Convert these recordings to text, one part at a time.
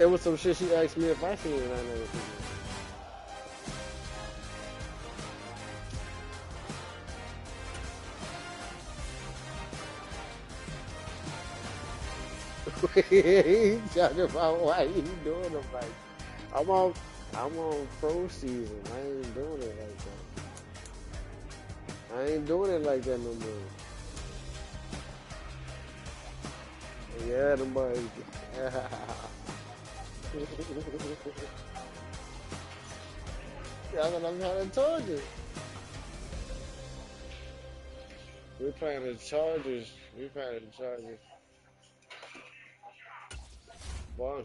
It was some shit she asked me if I seen it, and I never seen it. He talking about why he doing it like I'm on I'm on pro season. I ain't doing it like that. I ain't doing it like that no more. Yeah, the boys. That's what I'm trying to told you. We playing the Chargers. We playing the Chargers. Boy,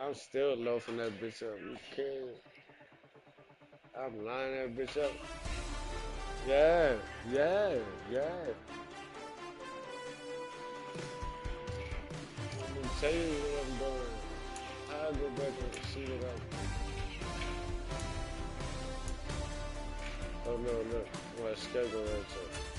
I'm still loafing that bitch up. You kidding? I'm lining that bitch up. Yeah, yeah, yeah. I'm gonna tell you what I'm doing. I'll go back and see what I'm. Oh no, look, my schedule right there.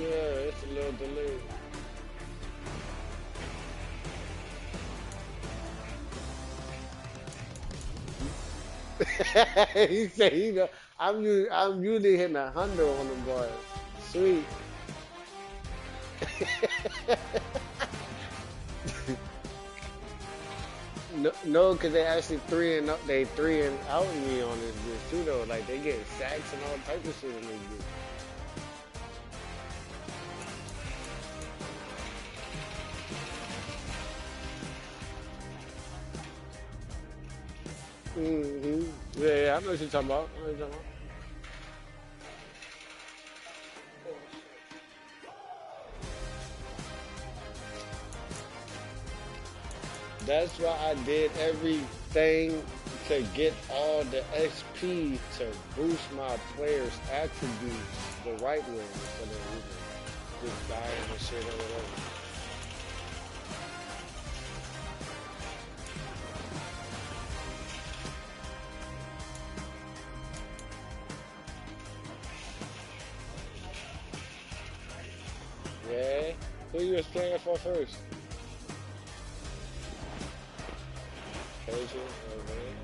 Yeah, it's a little delayed. He said, I'm usually hitting 100 on them boys. Sweet. No, no, cause they actually they three and out me on this bitch too though. Like they get sacks and all types of shit in this bitch. Hmm. Yeah, yeah, I know what you're talking about. I know what you're talking about. That's why I did everything to get all the XP to boost my players' attributes the right way instead of just dying and shit or whatever. Yeah. Who you was playing for first? Persian, okay.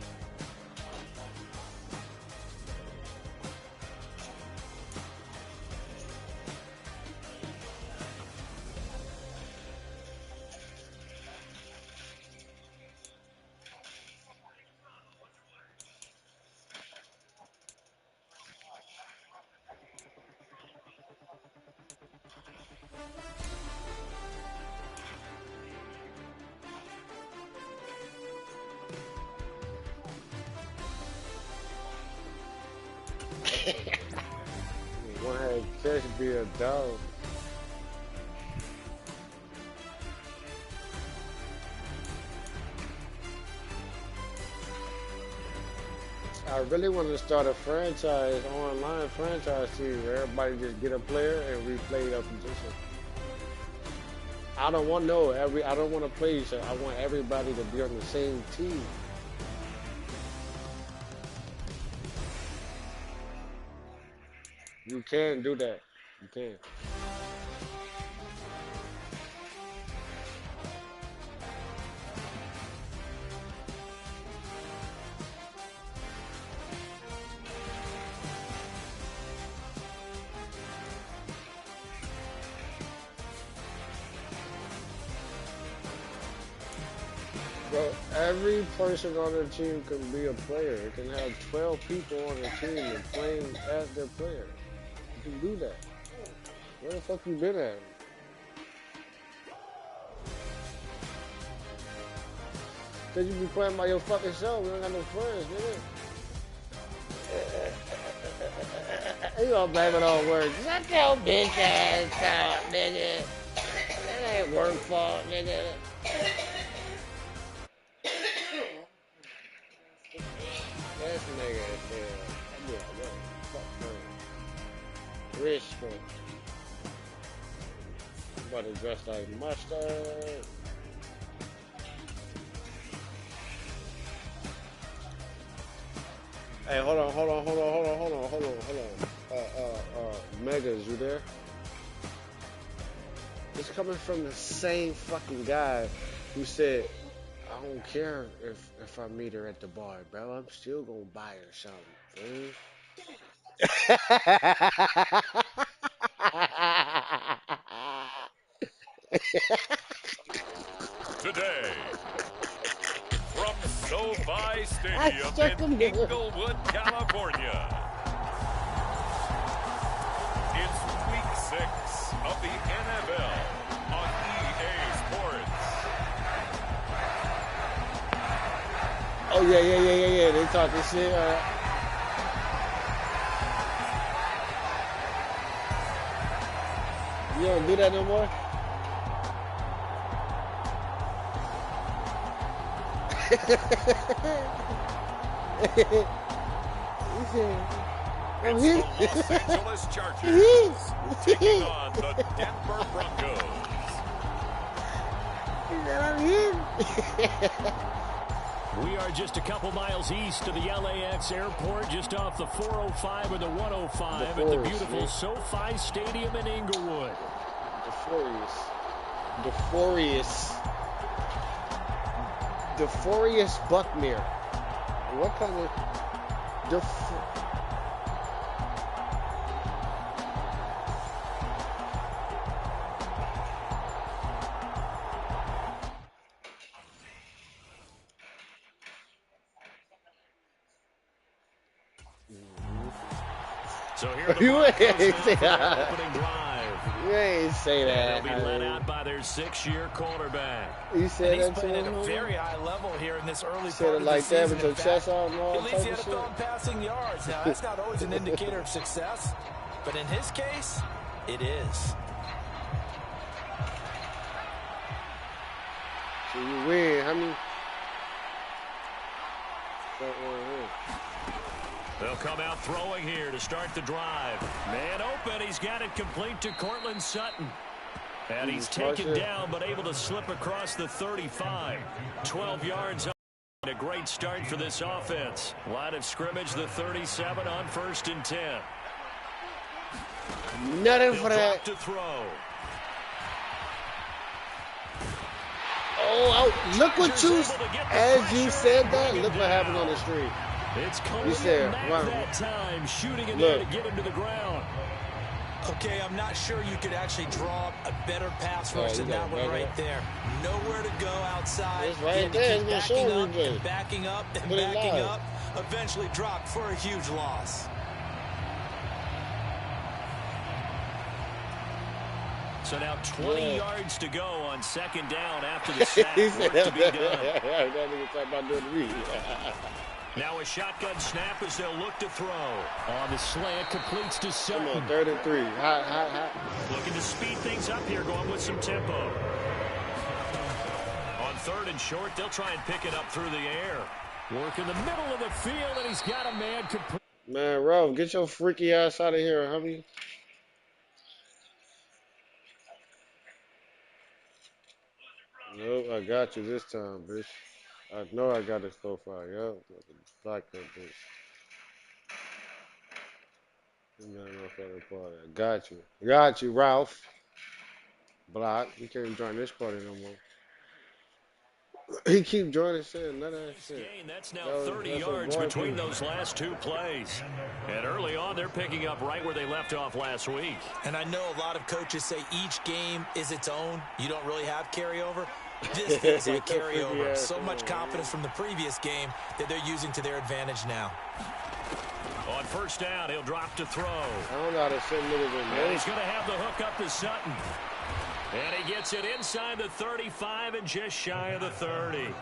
One had catch be a dog. I really want to start a franchise, online franchise team where everybody just get a player and we play their position. I don't want no every. I don't want to play each other. I want everybody to be on the same team. You can do that. You can. Bro, every person on the team can be a player. It can have 12 people on the team and playing as their player. You can do that. Where the fuck you been at? Cause you be playing by your fucking self. You don't got no friends, nigga. You gonna blame it on work. Shut your bitch ass up, nigga. That ain't work fault, nigga. This nigga is here. I be like, what the fuck, man? Rich, man. About to dress like mustard. Hey, hold on, hold on, hold on, hold on, hold on, hold on, hold on. Megas, you there? It's coming from the same fucking guy who said, I don't care if I meet her at the bar, bro. I'm still gonna buy her something. Today, from SoFi I Stadium struck him in there. Inglewood, California, it's Week 6 of the NFL on EA Sports. Oh yeah. They talking shit. You don't do that no more. I'm It's here. the Los Angeles Chargers taking on the Denver Broncos. I'm here. We are just a couple miles east of the LAX airport, just off the 405 or the 105 at the beautiful SoFi Stadium in Inglewood. DeForius Buckner. What kind of So here the You Broncos ain't now say for their that. opening drive. You ain't say And that. they'll be led out by their 6-year quarterback. You said And he's that playing to at a him? very high level here in this early You part said it of the like that season. with your In chest fact, out and all at least type he of had shit? 1,000 passing yards. Now, that's not always an indicator of success, but in his case, it is. So you win. How many? They'll come out throwing here to start the drive. Man open. He's got it complete to Cortland Sutton. And he's taken down but able to slip across the 35. 12 yards up. A great start for this offense. Line of scrimmage, the 37 on 1st and 10. Nothing for that. To throw. Oh, look what you, as you said that, look what happened on the street. It's You said, wow. that time, shooting in there to get him to the ground. Okay, I'm not sure you could actually draw a better pass rush than that one right there. Nowhere to go outside. It's right there. It's Backing up replay. and backing up and Put it backing live. up. Eventually dropped for a huge loss. So now 20 yards to go on 2nd down after the sack. Work to be done. That nigga talking about doing the read. Now a shotgun snap as they'll look to throw. On the slant, completes to Sutton. Come on, 3rd and 3. Hot. Looking to speed things up here, going with some tempo. On 3rd and short, they'll try and pick it up through the air. Work in the middle of the field, and he's got a man complete. Man, Ralph, get your freaky ass out of here, homie. Nope, I got you this time, bitch. I know I got it so far, yo. Block that bitch. Got you, Ralph. Block. He can't join this party no more. He keep joining saying none of that shit. That's now 30 yards between those last two plays. And early on, they're picking up right where they left off last week. And I know a lot of coaches say each game is its own. You don't really have carryover. This feels like carryover. So much confidence from the previous game that they're using to their advantage now. On 1st down, he'll drop to throw. I don't know how to send niggas in there. And he's going to have the hook up to Sutton. And he gets it inside the 35 and just shy of the 30.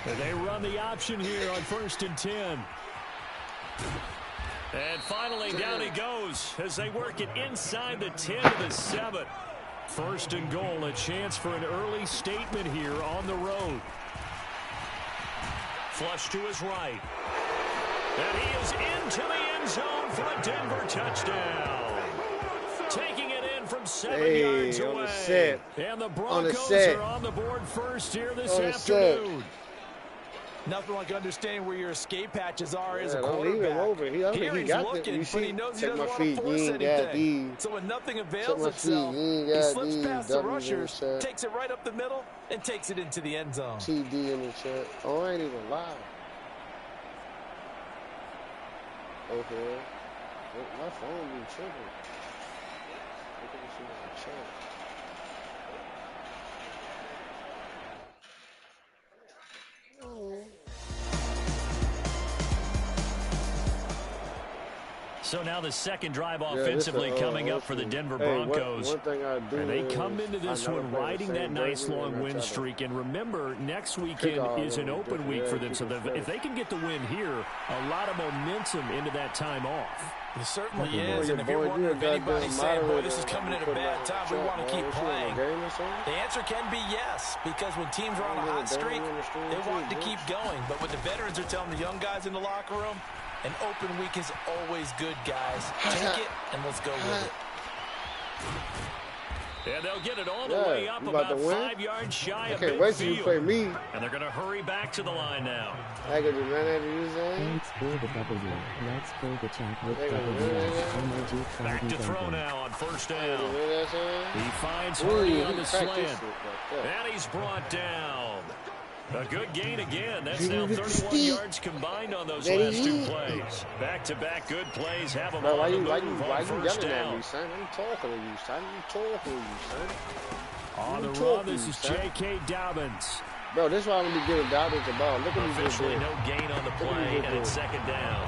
And they run the option here on 1st and 10. And finally, down he goes as they work it inside the 10 to the 7. 1st and goal, a chance for an early statement here on the road. Flush to his right. And he is into the end zone for a Denver touchdown. Taking it in from 7 Hey, yards on away. the set. And the On the Broncos set. are on the board first here this On the set. afternoon. Nothing like understanding where your escape patches are as a Don't leave him quarterback. open. Here he he's got looking, you but see, he knows he check doesn't my want feet. to You force ain't got anything. these. So when nothing Check avails my itself, feet. You ain't he got slips these. past the W's in the rushers, chat. takes it right up the middle, and takes it into the end zone. TD in the chat. Oh, I ain't even live. Okay. My phone be tripping. Look at this in the chat. So now the second drive offensively coming up for the Denver Broncos. One thing I do and they come into this one riding that nice long win streak. And remember, next weekend is an open week for them. So if they can get the win here, a lot of momentum into that time off. It certainly is, and if you're wondering if anybody's saying, boy, this is coming at a bad time, we want to keep playing, the answer can be yes, because when teams are on a hot streak, they want to keep going. But what the veterans are telling the young guys in the locker room, an open week is always good, guys. Take it, and let's go with it. And they'll get it all the way up about 5 yards shy of midfield. Can't wait till you play me. And they're going to hurry back to the line now. Let's pull the W. Let's pull the chat with W. Back to throw now on first down. He finds Hardy on the slant. And he's brought down. A good gain again. That's now 31 yards combined on those last two plays. Back-to-back good plays have them on the move on first down. I'm talking to you, son. On the run, this is J.K. Dobbins. Bro, this is why I'm going to be giving Dobbins the ball. Look at me. Officially no gain on the play, and it's second down.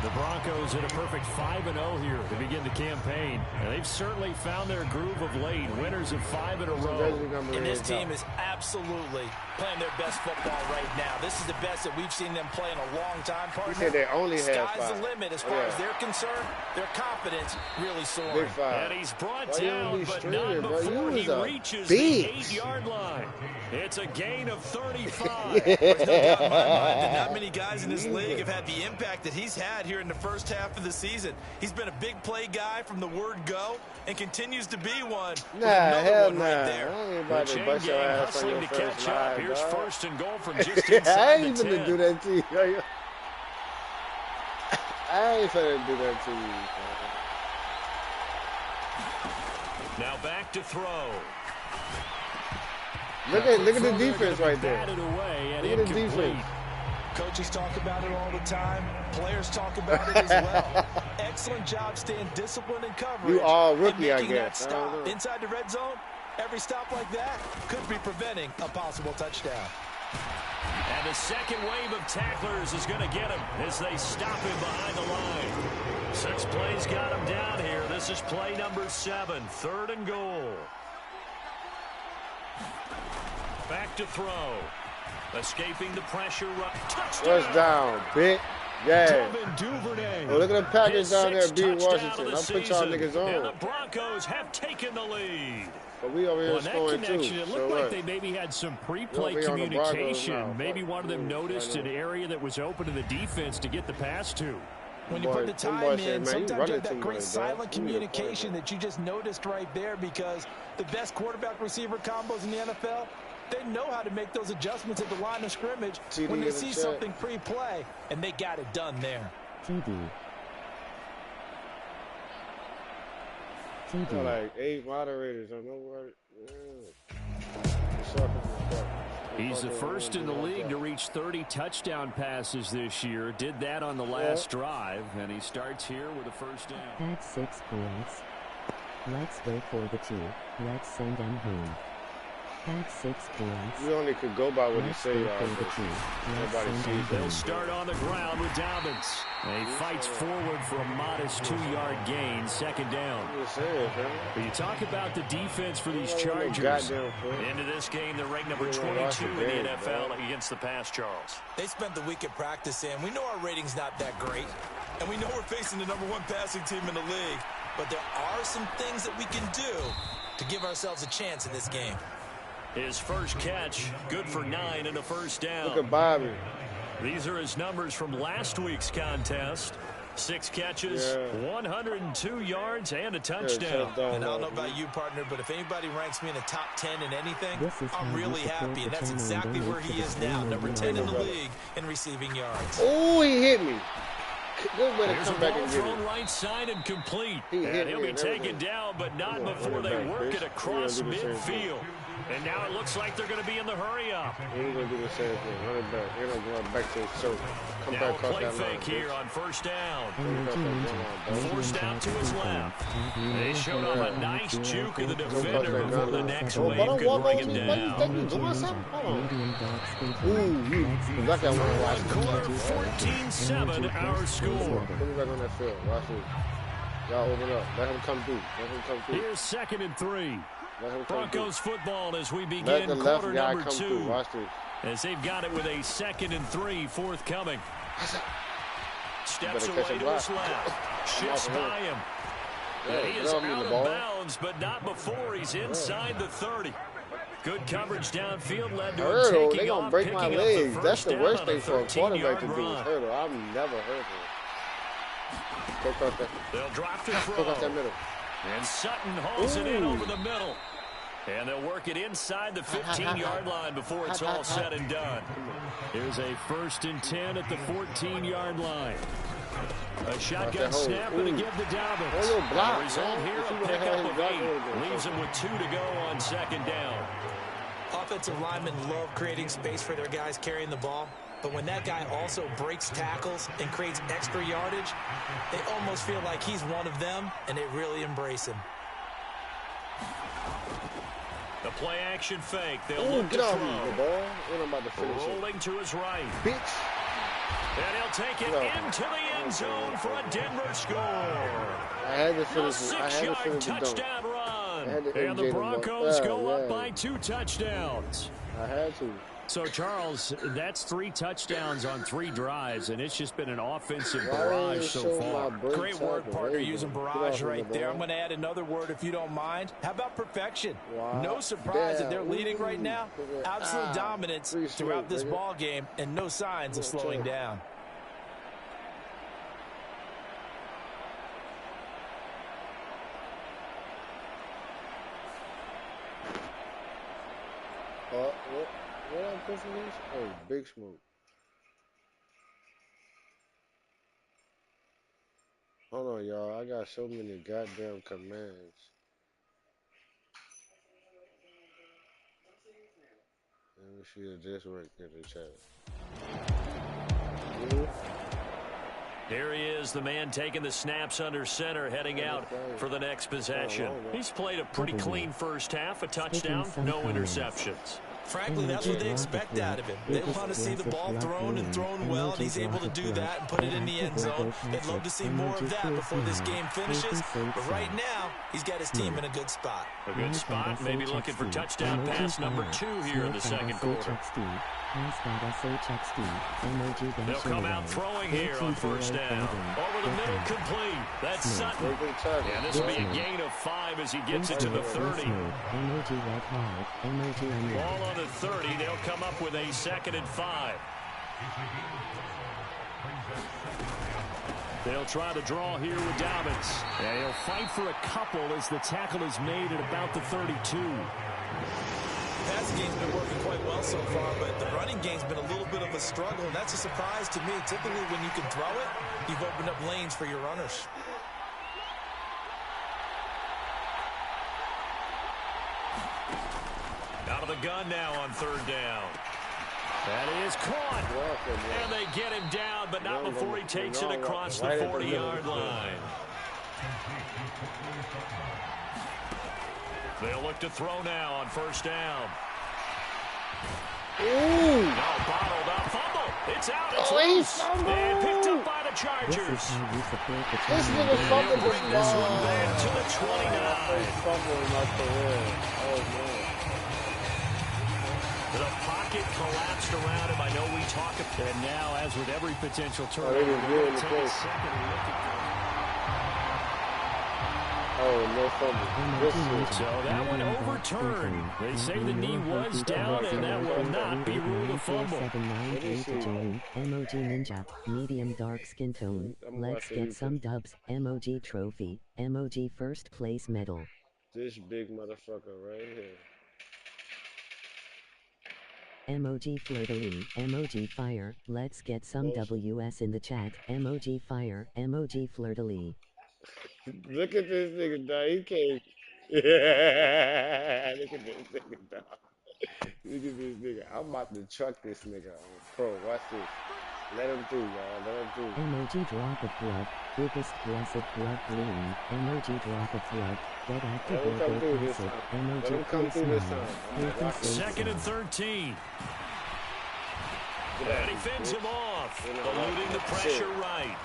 The Broncos in a perfect 5-0 here to begin the campaign. And they've certainly found their groove of late. Winners of 5 in a row. And this team is absolutely playing their best football right now. This is the best that we've seen them play in a long time, partner. You said they only have 5. Sky's the limit as far as they're concerned. Their confidence really soaring. Big 5. And he's brought down, but not before he reaches the 8-yard line. It's a gain of 35. There's no doubt in my mind that not many guys in this league have had the impact that he's had here in the first half of the season. He's been a big play guy from the word go and continues to be one. Hell one right there. The chain gang hustling to catch up. Here's first and goal from just I inside ain't the 10. finna do that to you. I ain't finna do that to you. Now back to throw. Look at the defense right there. Batted away and Look at the incomplete. defense. Coaches talk about it all the time. Players talk about it as well. Excellent job staying disciplined in coverage. You all rookie, and I making guess. that stop inside the red zone. Every stop like that could be preventing a possible touchdown. And the second wave of tacklers is going to get him as they stop him behind the line. 6 plays got him down here. This is play number 7, 3rd and goal. Back to throw. Escaping the pressure. Touchdown. Touchdown, bitch. Yeah. Duvernay. Oh, look at the package down there, B. beat Washington. I'll put y'all niggas on. And the Broncos have taken the lead. But we over here On that scoring connection, too. it looked like they maybe had some pre-play We'll be on the Broncos communication. now. Maybe one of them noticed I know. an area that was open to the defense to get the pass to. When you put the time in, sometimes you have that great silent much, communication that you just noticed right there, because the best quarterback-receiver combos in the NFL, they know how to make those adjustments at the line of scrimmage when they see something pre-play, and they got it done there. TD. Like 8 moderators. I know what. He's the first in the league to reach 30 touchdown passes this year. Did that on the last drive, and he starts here with a first down. That's 6 points. Let's go for the 2. Let's send them home. That's 6 points. We only could go by what he say, Nobody sees They'll start on the ground with Dobbins. And he fights forward for a modest 2-yard gain, 2nd down. But you talk about the defense for these Chargers. Into this game, they're ranked number 22 in the NFL against the pass, Charles. They spent the week at practice, and we know our rating's not that great. And we know we're facing the #1 passing team in the league. But there are some things that we can do to give ourselves a chance in this game. His first catch, good for 9 and a first down. Look at Bobby. These are his numbers from last week's contest. 6 catches, 102 yards, and a touchdown. And I don't know about you, partner, but if anybody ranks me in the top 10 in anything, I'm really happy. And that's exactly where he is now, number 10 in the league in receiving yards. Oh, he hit me. Good way to come back and get thrown it. right side and complete. And he'll be taken down, but not before they work it across midfield. And now it looks like they're going to be in the hurry-up. He's going to do the same thing. Run it back. He's going to run back to his circle. Come now back across play that line. fake here on first down. Forced out to his left. They showed off a nice juke of the defender before the next wave could bring him down. You doing something? Hold on. Ooh, you got that one. One quarter, 14-7 our score. Put me back on that field. Watch this. Y'all open up. Let him come through. Let him come through. Here's 2nd and 3. Broncos through. Football as we begin Let the left quarter guy number come 2. Through. Watch this. As they've got it with a 2nd and 3 forthcoming. Steps away to his left. Shifts by him. He is out of bounds, but not before he's inside the 30. Good coverage downfield led to him taking they gonna off, break my legs. That's the worst thing for a quarterback to do run. is hurdle. I've never heard of it. Go across that. They'll drop the throw. Go across that middle. And Sutton hauls it in over the middle. And they'll work it inside the 15-yard line before it's all said and done. Here's a 1st and 10 at the 14-yard line. A shotgun snap and a give to Dobbins. The result here, a pickup of 8. Leaves them with 2 to go on 2nd down. Offensive linemen love creating space for their guys carrying the ball. But when that guy also breaks tackles and creates extra yardage, they almost feel like he's one of them, and they really embrace him. The play action fake. They'll look to throw. Rolling to his right. Bitch. And he'll take it into the end zone for a Denver score. I had to finish it. I had to finish the touchdown run. And the Broncos go up by 2 touchdowns. I had to. So, Charles, that's 3 touchdowns on 3 drives, and it's just been an offensive barrage so far. Great word, partner, using barrage right there. I'm going to add another word if you don't mind. How about perfection? No surprise that they're leading right now. Absolute dominance throughout this ball game, and no signs of slowing down. What I'm pushing this? Oh, Big Smoke. Hold on, y'all. I got so many goddamn commands. Let me see if this works in the chat. Here he is, the man taking the snaps under center, heading out for the next possession. He's played a pretty clean first half, a touchdown, no interceptions. Frankly, that's what they expect out of him. They want to see the ball thrown and thrown well, and he's able to do that and put it in the end zone. They'd love to see more of that before this game finishes, but right now, he's got his team in a good spot. A good spot, maybe looking for touchdown pass number 2 here in the 2nd quarter. They'll come out throwing here on 1st down. Over the middle, complete. That's Sutton. And this will be a gain of 5 as he gets it to the 30. Ball on the 30. They'll come up with a 2nd and 5. They'll try to draw here with Dobbins. And he'll fight for a couple as the tackle is made at about the 32. The passing game's been working quite well so far, but the running game's been a little bit of a struggle, and that's a surprise to me. Typically, when you can throw it, you've opened up lanes for your runners. Out of the gun now on 3rd down. That is caught. And they get him down, but not before he takes it across the 40-yard line. They'll look to throw now on 1st down. Ooh! No, bottled up. Fumble. It's out. It's loose. And picked up by the Chargers. This nigga fumbled this bring this one back to the 29. The pocket collapsed around him. I know we talk about it. And now, as with every potential turnover, take a second look at Oh, no fumble. So that one overturned. They say the knee was down, and that will not be ruled a fumble. Emoji Ninja, medium dark skin tone. Let's get some dubs. Emoji trophy. Emoji first place medal. This big motherfucker right here. Emoji flirtily. Emoji fire. Let's get some WS in the chat. Emoji fire. Emoji flirtily. Look at this nigga, dog. He can't. Yeah. Look at this nigga, dog. Look at this nigga. I'm about to truck this nigga. Bro, watch this. Let him through, y'all. Let him through. Emoji drop of blood. Biggest blessed blood green. Emoji drop of blood. Get active or go passive. Emoji let him come through this time. Second and 13. And he fends him off, eluding the pressure right.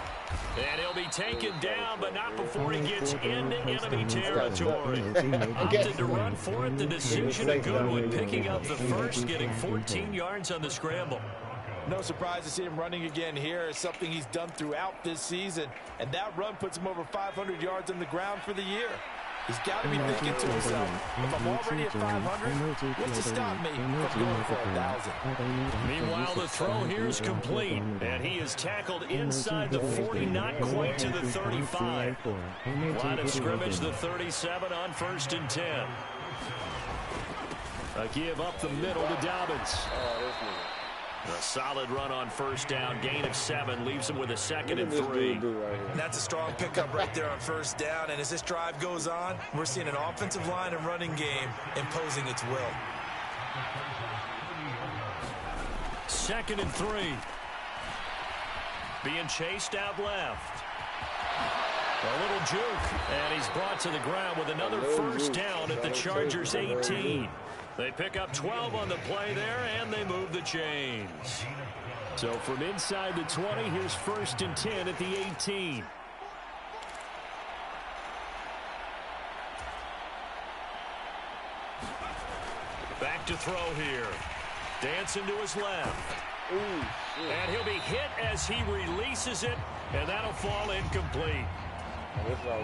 And he'll be taken down, but not before he gets into enemy territory. Opted to run for it. The decision a good one, picking up the first, getting 14 yards on the scramble. No surprise to see him running again here. It's something he's done throughout this season. And that run puts him over 500 yards on the ground for the year. He's got to be thinking to himself, if I'm already at 500, what's to stop me from going for 1,000? Meanwhile, the throw here is complete, and he is tackled inside the 40, not quite to the 35. Line of scrimmage, the 37 on 1st and 10. A give up the middle to Dobbins. A solid run on 1st down, gain of 7, leaves him with a 2nd and 3. That's a strong pickup right there on 1st down, and as this drive goes on, we're seeing an offensive line and running game imposing its will. 2nd and 3. Being chased out left. A little juke, and he's brought to the ground with another 1st down at the Chargers' 18. They pick up 12 on the play there, and they move the chains. So from inside the 20, here's 1st and 10 at the 18. Back to throw here. Dancing to his left. And he'll be hit as he releases it, and that'll fall incomplete.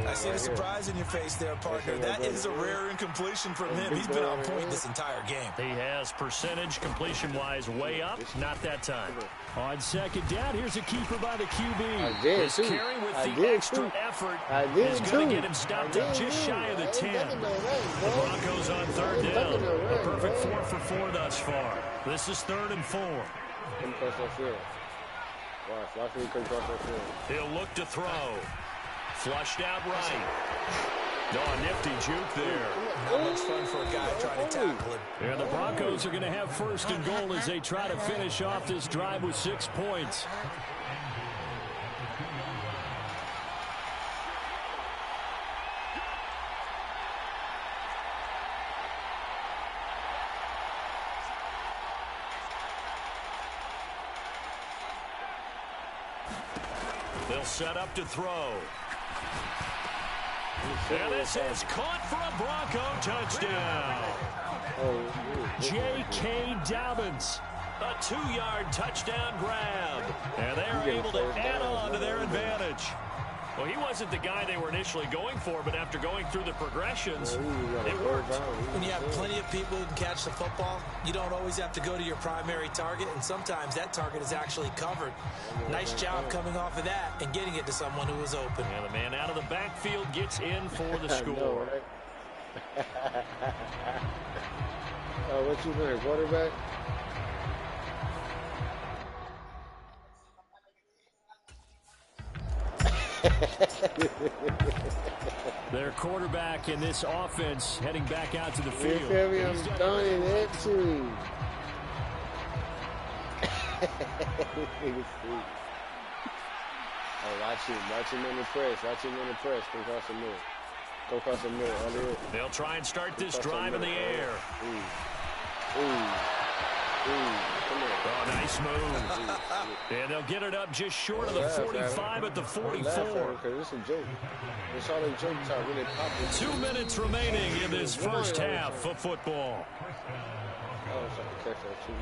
I see the surprise in your face there, partner. That is a rare incompletion from him. He's been on point this entire game. He has percentage completion-wise way up. Not that time. On 2nd down, here's a keeper by the QB. His carry with the extra effort is going to get him stopped up just shy of the 10. The Broncos on 3rd down. A perfect 4 for 4 thus far. This is 3rd and 4. He'll look to throw. Flushed out right. Oh, nifty juke there. Not much fun for a guy trying to tackle him. And the Broncos are going to have 1st and goal as they try to finish off this drive with 6 points. They'll set up to throw. And this is caught for a Bronco touchdown. J.K. Dobbins, a 2-yard touchdown grab. And they're able to add on to their advantage. Well, he wasn't the guy they were initially going for, but after going through the progressions, it worked. When you have plenty of people who can catch the football, you don't always have to go to your primary target, and sometimes that target is actually covered. Nice job coming off of that and getting it to someone who was open. And the man out of the backfield gets in for the score. What you think, quarterback? Their quarterback in this offense heading back out to the field. You feel me? I'm throwing it too. Oh, watch him in the press. Watch him in the press. Go across the middle. Go across the middle. They'll try and start this drive in the air. Oh, nice move. And they'll get it up just short of the 45 at the 44. It's a joke. It's all a joke talk. Really popping. 2 minutes remaining in this first half of football. I was trying to catch that too.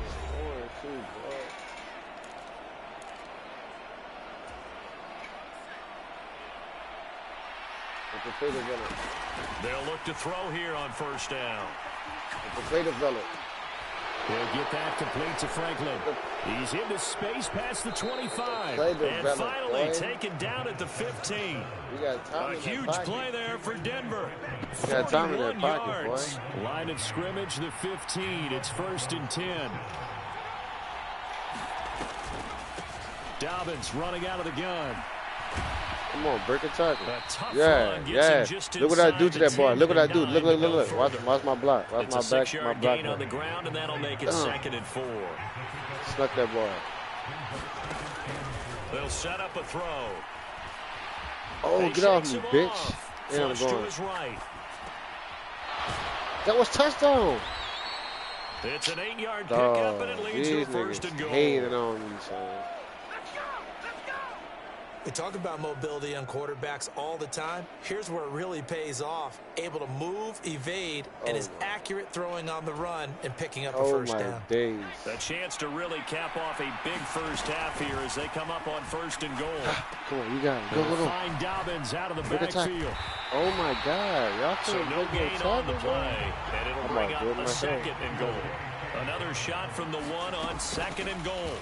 They'll look to throw here on first down. Play develop. He'll get that complete to Franklin. He's into space past the 25. And finally taken down at the 15. A huge play there for Denver. 41 yards. Line of scrimmage, the 15. It's 1st and 10. Dobbins running out of the gun. Come on, break a tackle. Yeah. Look what I do to that boy. Look what I do. Look. Watch my block. Watch my back. My block. On the ground, and that'll make it 2nd and 4. Snuck that boy. They'll set up a throw. Oh, get off me, bitch. And I'm going. Right. That was touchdown. It's an 8-yard pickup, and it leads to a 1st and goal. Hating on me, son. We talk about mobility on quarterbacks all the time. Here's where it really pays off. Able to move, evade, and is accurate throwing on the run and picking up a first down. Days. A chance to really cap off a big first half here as they come up on 1st and goal. Come on, you got it. Go. Find Dobbins out of the backfield. Oh, my God. Y'all so no gain on the play, and it'll bring up a 2nd and goal. Another shot from the 1 on 2nd and goal.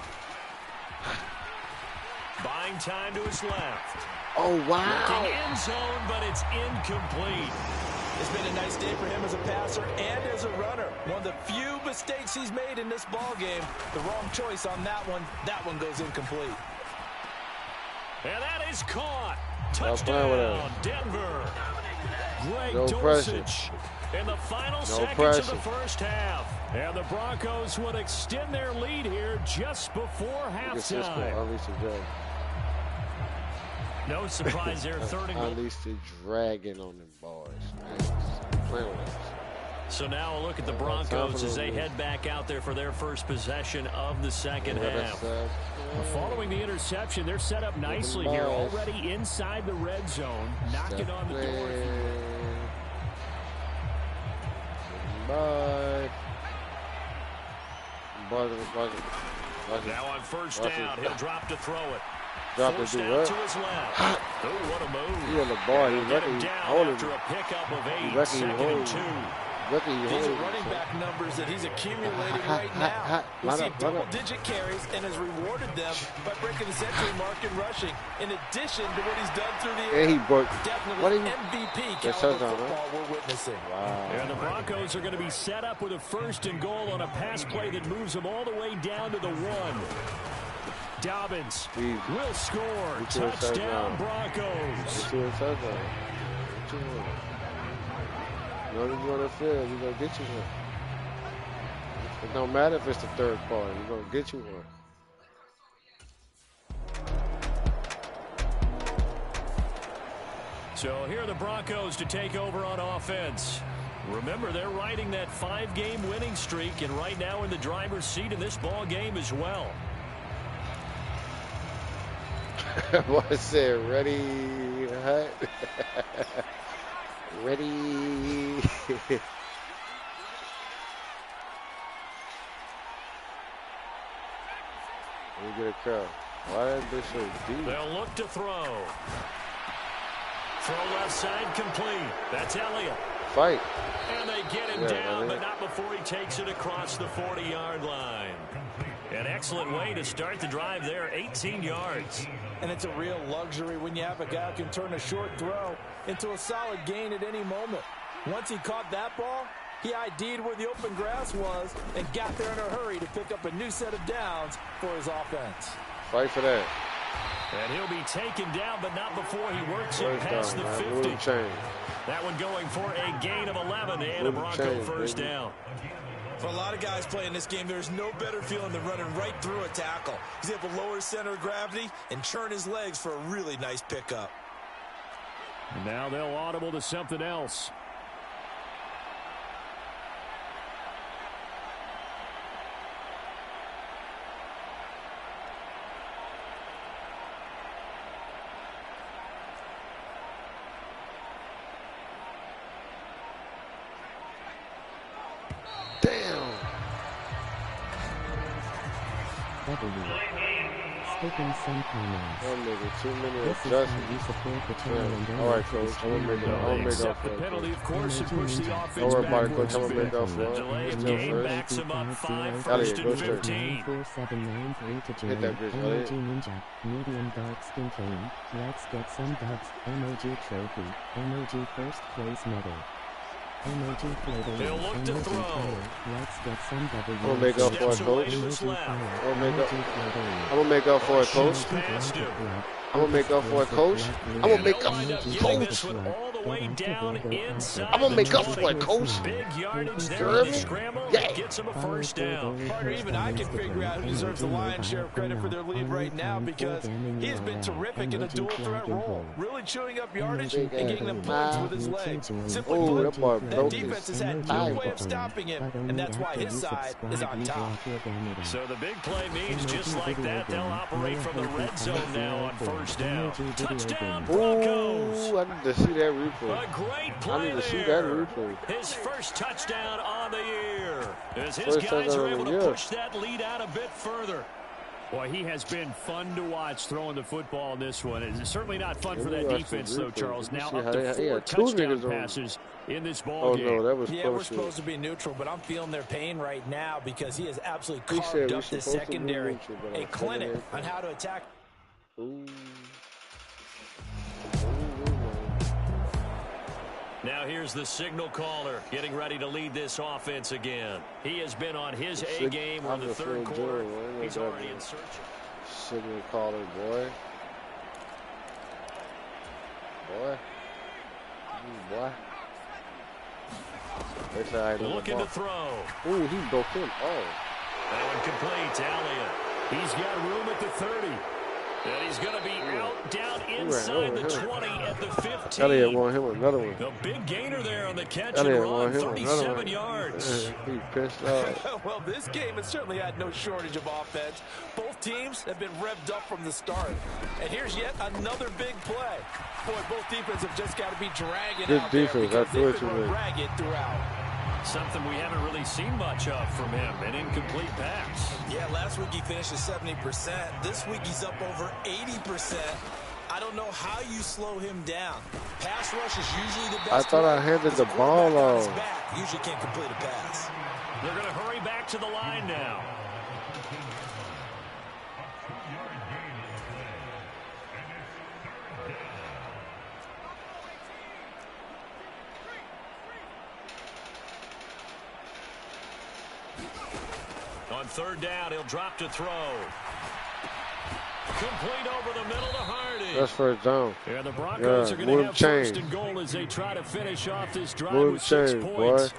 Buying time to his left. Oh, wow. Looking end zone, but it's incomplete. It's been a nice day for him as a passer and as a runner. One of the few mistakes he's made in this ball game. The wrong choice on that one. That one goes incomplete. And that is caught. Touchdown, Denver. Greg Dulcich in the final seconds of the first half. And the Broncos would extend their lead here just before halftime. No surprise there, 3rd and goal. At least the dragging on them boys. So now a look at the Broncos as they head back out there for their first possession of the second half. Following the interception, they're set up nicely here, already inside the red zone, knocking on the door. Bye. Now on first down, he'll drop to throw it. Drop it, to his left. Oh, what a move. He on the ball. He's lucky he's holding after a pickup of 8. He's lucky 2nd and 2. These are running back numbers that he's accumulating right now. We see double-digit carries and has rewarded them by breaking the century mark in rushing, in addition to what he's done through the air. And he broke. Definitely MVP caliber football we're witnessing. Wow. And the Broncos are going to be set up with a 1st and goal on a pass play that moves them all the way down to the 1. Dobbins will score. Touchdown, Broncos. Know that you're on the field, we're going to get you one. It don't matter if it's the 3rd quarter, we're going to get you one. So here are the Broncos to take over on offense. Remember, they're riding that 5-game winning streak, and right now in the driver's seat in this ball game as well. What I said, ready, hut? Ready. Let me get a crowd. Why that bitch so deep? They'll look to throw. Throw left side complete. That's Elliott. Fight. And they get him down, but not before he takes it across the 40-yard line. An excellent way to start the drive there, 18 yards. And it's a real luxury when you have a guy who can turn a short throw into a solid gain at any moment. Once he caught that ball, he ID'd where the open grass was and got there in a hurry to pick up a new set of downs for his offense. Fight for that. And he'll be taken down, but not before he works it past the 50. That one going for a gain of 11 and a Bronco first down. For a lot of guys playing this game, there's no better feeling than running right through a tackle. He's able to lower his center of gravity and churn his legs for a really nice pickup. And now they'll audible to something else. skipping some comments. That nigga too many This is how adjustments. you support the channel and All right, coach. I'm gonna make Accept up for the it. penalty, of course, and push the offense Don't worry about it, coach. backwards. I'm gonna make up The for delay it. of Still game first. backs him up 5 Elliot, first go and straight. 15. 4793 to Hit that join. bitch, MOG Elliot. Ninja, medium dark skin tone. Let's get some dubs. MOG trophy. MOG first place medal. MOG floating. He'll look to MOG throw. fire. Let's get some W. I'm gonna make up for it, Steps away coach. to his left. I'm gonna make up. floating. I'm gonna make up for it, coach. Past him. I'm gonna make up for it, coach. I'm gonna make up Wind for up it, getting coach. this one all the way down inside I'm gonna make the up for 20. it, coach. Big yardage there You on heard the me? scramble. Yeah. Gets him a first down. Partner, even I can figure out who deserves the lion's share of credit for their lead right now because he's been terrific in a dual threat role, really chewing up yardage and getting them points with his legs. Simply Oh, put, that boy that broke defense his has had no way of stopping him, But and only that's why after his you side is on subscribe, top. you block your damage. So the big play means just like that, they'll operate from the red zone now on first down. Touchdown, Broncos! Ooh, I need to see that replay. A great I play need to see that there. replay. His first touchdown on the year. As his First guys touchdown are of able the to year. push that lead out a bit further. Boy, he has been fun to watch throwing the football in this one. It's certainly not fun for Let me that watch defense, the though, replay. Charles. Let me Now see up how to they 4 had two touchdown niggas on. passes in this ball Oh game. no, that was Yeah, we're bullshit. supposed to be neutral, but I'm feeling their pain right now because he has absolutely He carved said we up this supposed to be secondary. neutral, but A I'm clinic feeling on it. how to attack. Ooh. Now here's the signal caller getting ready to lead this offense again. He has been on his A game on the third quarter. He's already in search. Signal caller, boy. Boy. They said I had no Looking ball. to throw. Ooh, he broke him. Oh. That one complete to Elliott. He's got room at the 30. And he's going to be out down inside the 20 at the 15. Elliott won him another one. The big gainer there on the catch Elliott and won run, him another 37 one. yards. He pissed off. Well, this game has certainly had no shortage of offense. Both teams have been revved up from the start. And here's yet another big play. Boy, both defenses have just got to be dragging Good out defense. there That's because what they've you been mean. ragged throughout. Something we haven't really seen much of from him, an incomplete pass. Yeah, last week he finished at 70%. This week he's up over 80%. I don't know how you slow him down. Pass rush is usually the best. I thought I handed the ball off. Usually can't complete a pass. They're going to hurry back to the line now. On third down, he'll drop to throw. Complete over the middle to Hardy. That's first down. Yeah, the Broncos are going to have first and goal as they try to finish off this drive with 6 points. Boy.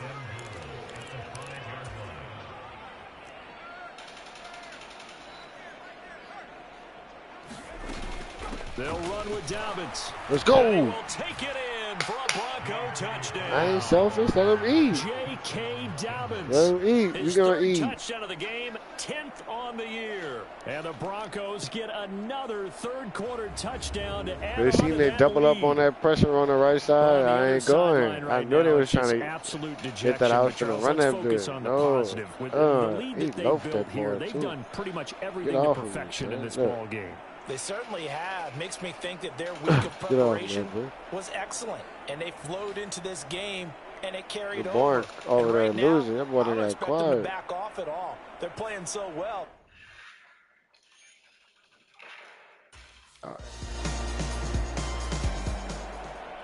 They'll run with Dobbins. Let's go. They will take it in for a Bronco touchdown. I ain't selfish. Let him eat. J.K. Dobbins. Let him eat. His We gonna third eat. touchdown of the game, 10th on the year. And the Broncos get another third quarter touchdown to add They on seen to they that double up lead. on that pressure on the right side. On the I other ain't going. sideline I right knew they now, was trying just to absolute get that. I was dejection. going to But run Charles, that let's focus bit. on the No. positive. With the lead He that they loafed built that here, boy, they've too. done pretty much everything to off of me, perfection in man. this Look. ball game. They certainly have. Makes me think that their week of Get off, preparation man, was excellent. And they flowed into this game, and it carried The over. barn over And there right now, losing. That boy I done don't got expect them to quiet. back off at all. They're playing so well.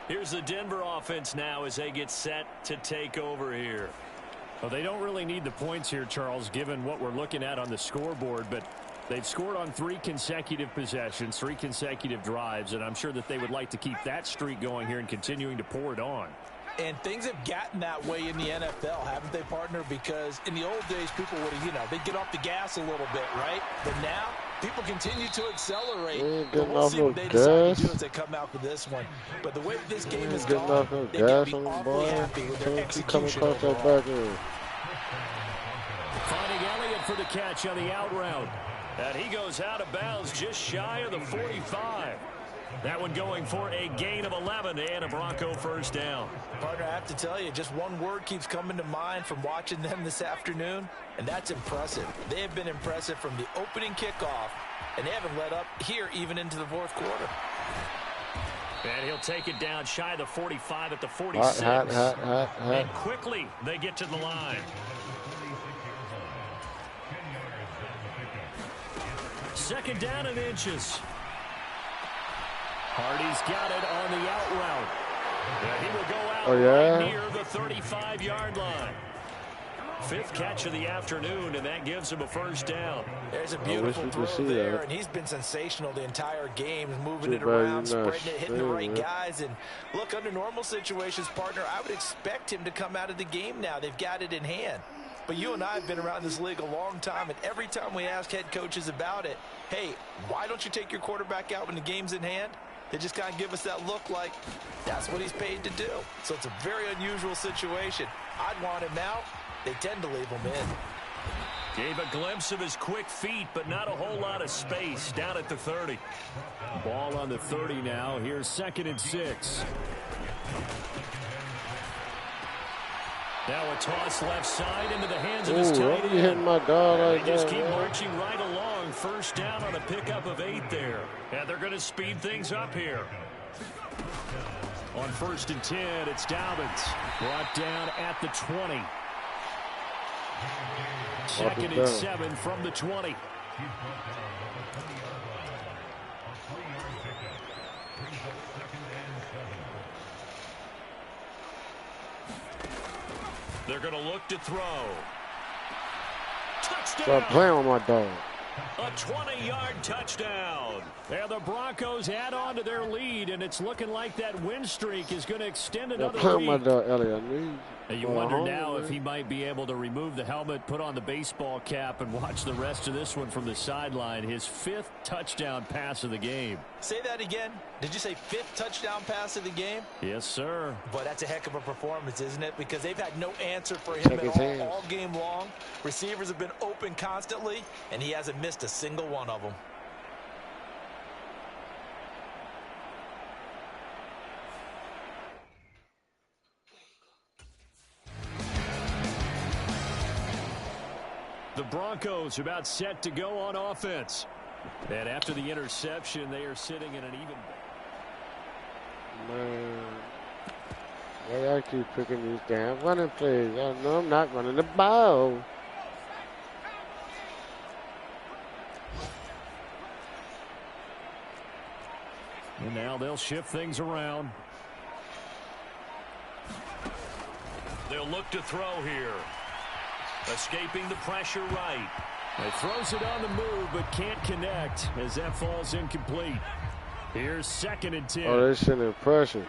Here's the Denver offense now as they get set to take over here. Well, they don't really need the points here, Charles, given what we're looking at on the scoreboard, but they've scored on 3 consecutive possessions, 3 consecutive drives, and I'm sure that they would like to keep that streak going here and continuing to pour it on. And things have gotten that way in the NFL, haven't they, partner? Because in the old days, people would have, they'd get off the gas a little bit, right? But now, people continue to accelerate. But we'll see what they decide to do as they come out with this one. But the way this game is gone, they can be awfully happy with their execution overall. Finding Elliott for the catch on the out route. And he goes out of bounds just shy of the 45. That one going for a gain of 11 and a Bronco first down. Partner, I have to tell you, just one word keeps coming to mind from watching them this afternoon, and that's impressive. They have been impressive from the opening kickoff, and they haven't let up here even into the fourth quarter. And he'll take it down shy of the 45 at the 46. And quickly they get to the line. Second down and inches. Hardy's got it on the out route. And he will go out right near the 35-yard line. Fifth catch of the afternoon, and that gives him a first down. There's a beautiful throw there, and he's been sensational the entire game, moving it around, spreading it, hitting the right guys. And look, under normal situations, partner, I would expect him to come out of the game now. They've got it in hand. But you and I have been around this league a long time, and every time we ask head coaches about it, hey, why don't you take your quarterback out when the game's in hand? They just kind of give us that look like that's what he's paid to do. So it's a very unusual situation. I'd want him out. They tend to leave him in. Gave a glimpse of his quick feet, but not a whole lot of space down at the 30. Ball on the 30 now. Here's 2nd and 6. Now a toss left side into the hands of his tight end. Hitting my dog like they just keep marching right along. First down on a pickup of 8 there. And they're going to speed things up here. On 1st and 10, it's Dobbins. Brought down at the 20. 2nd and 7 from the 20. They're going to look to throw. Touchdown! Stop playing with my dog. A 20-yard touchdown. And the Broncos add on to their lead, and it's looking like that win streak is going to extend another week. My dog, Elliot. And you wonder now if he might be able to remove the helmet, put on the baseball cap, and watch the rest of this one from the sideline. His 5th touchdown pass of the game. Say that again. Did you say 5th touchdown pass of the game? Yes, sir. But that's a heck of a performance, isn't it? Because they've had no answer for him at all game long. Receivers have been open constantly, and he hasn't missed a single one of them. The Broncos are about set to go on offense. And after the interception, they are sitting in an even... Man, why I keep picking these damn running plays? I know I'm not running the ball. And now they'll shift things around. They'll look to throw here. Escaping the pressure right. He throws it on the move, but can't connect as that falls incomplete. Here's 2nd and 10. Oh, they're sending pressure.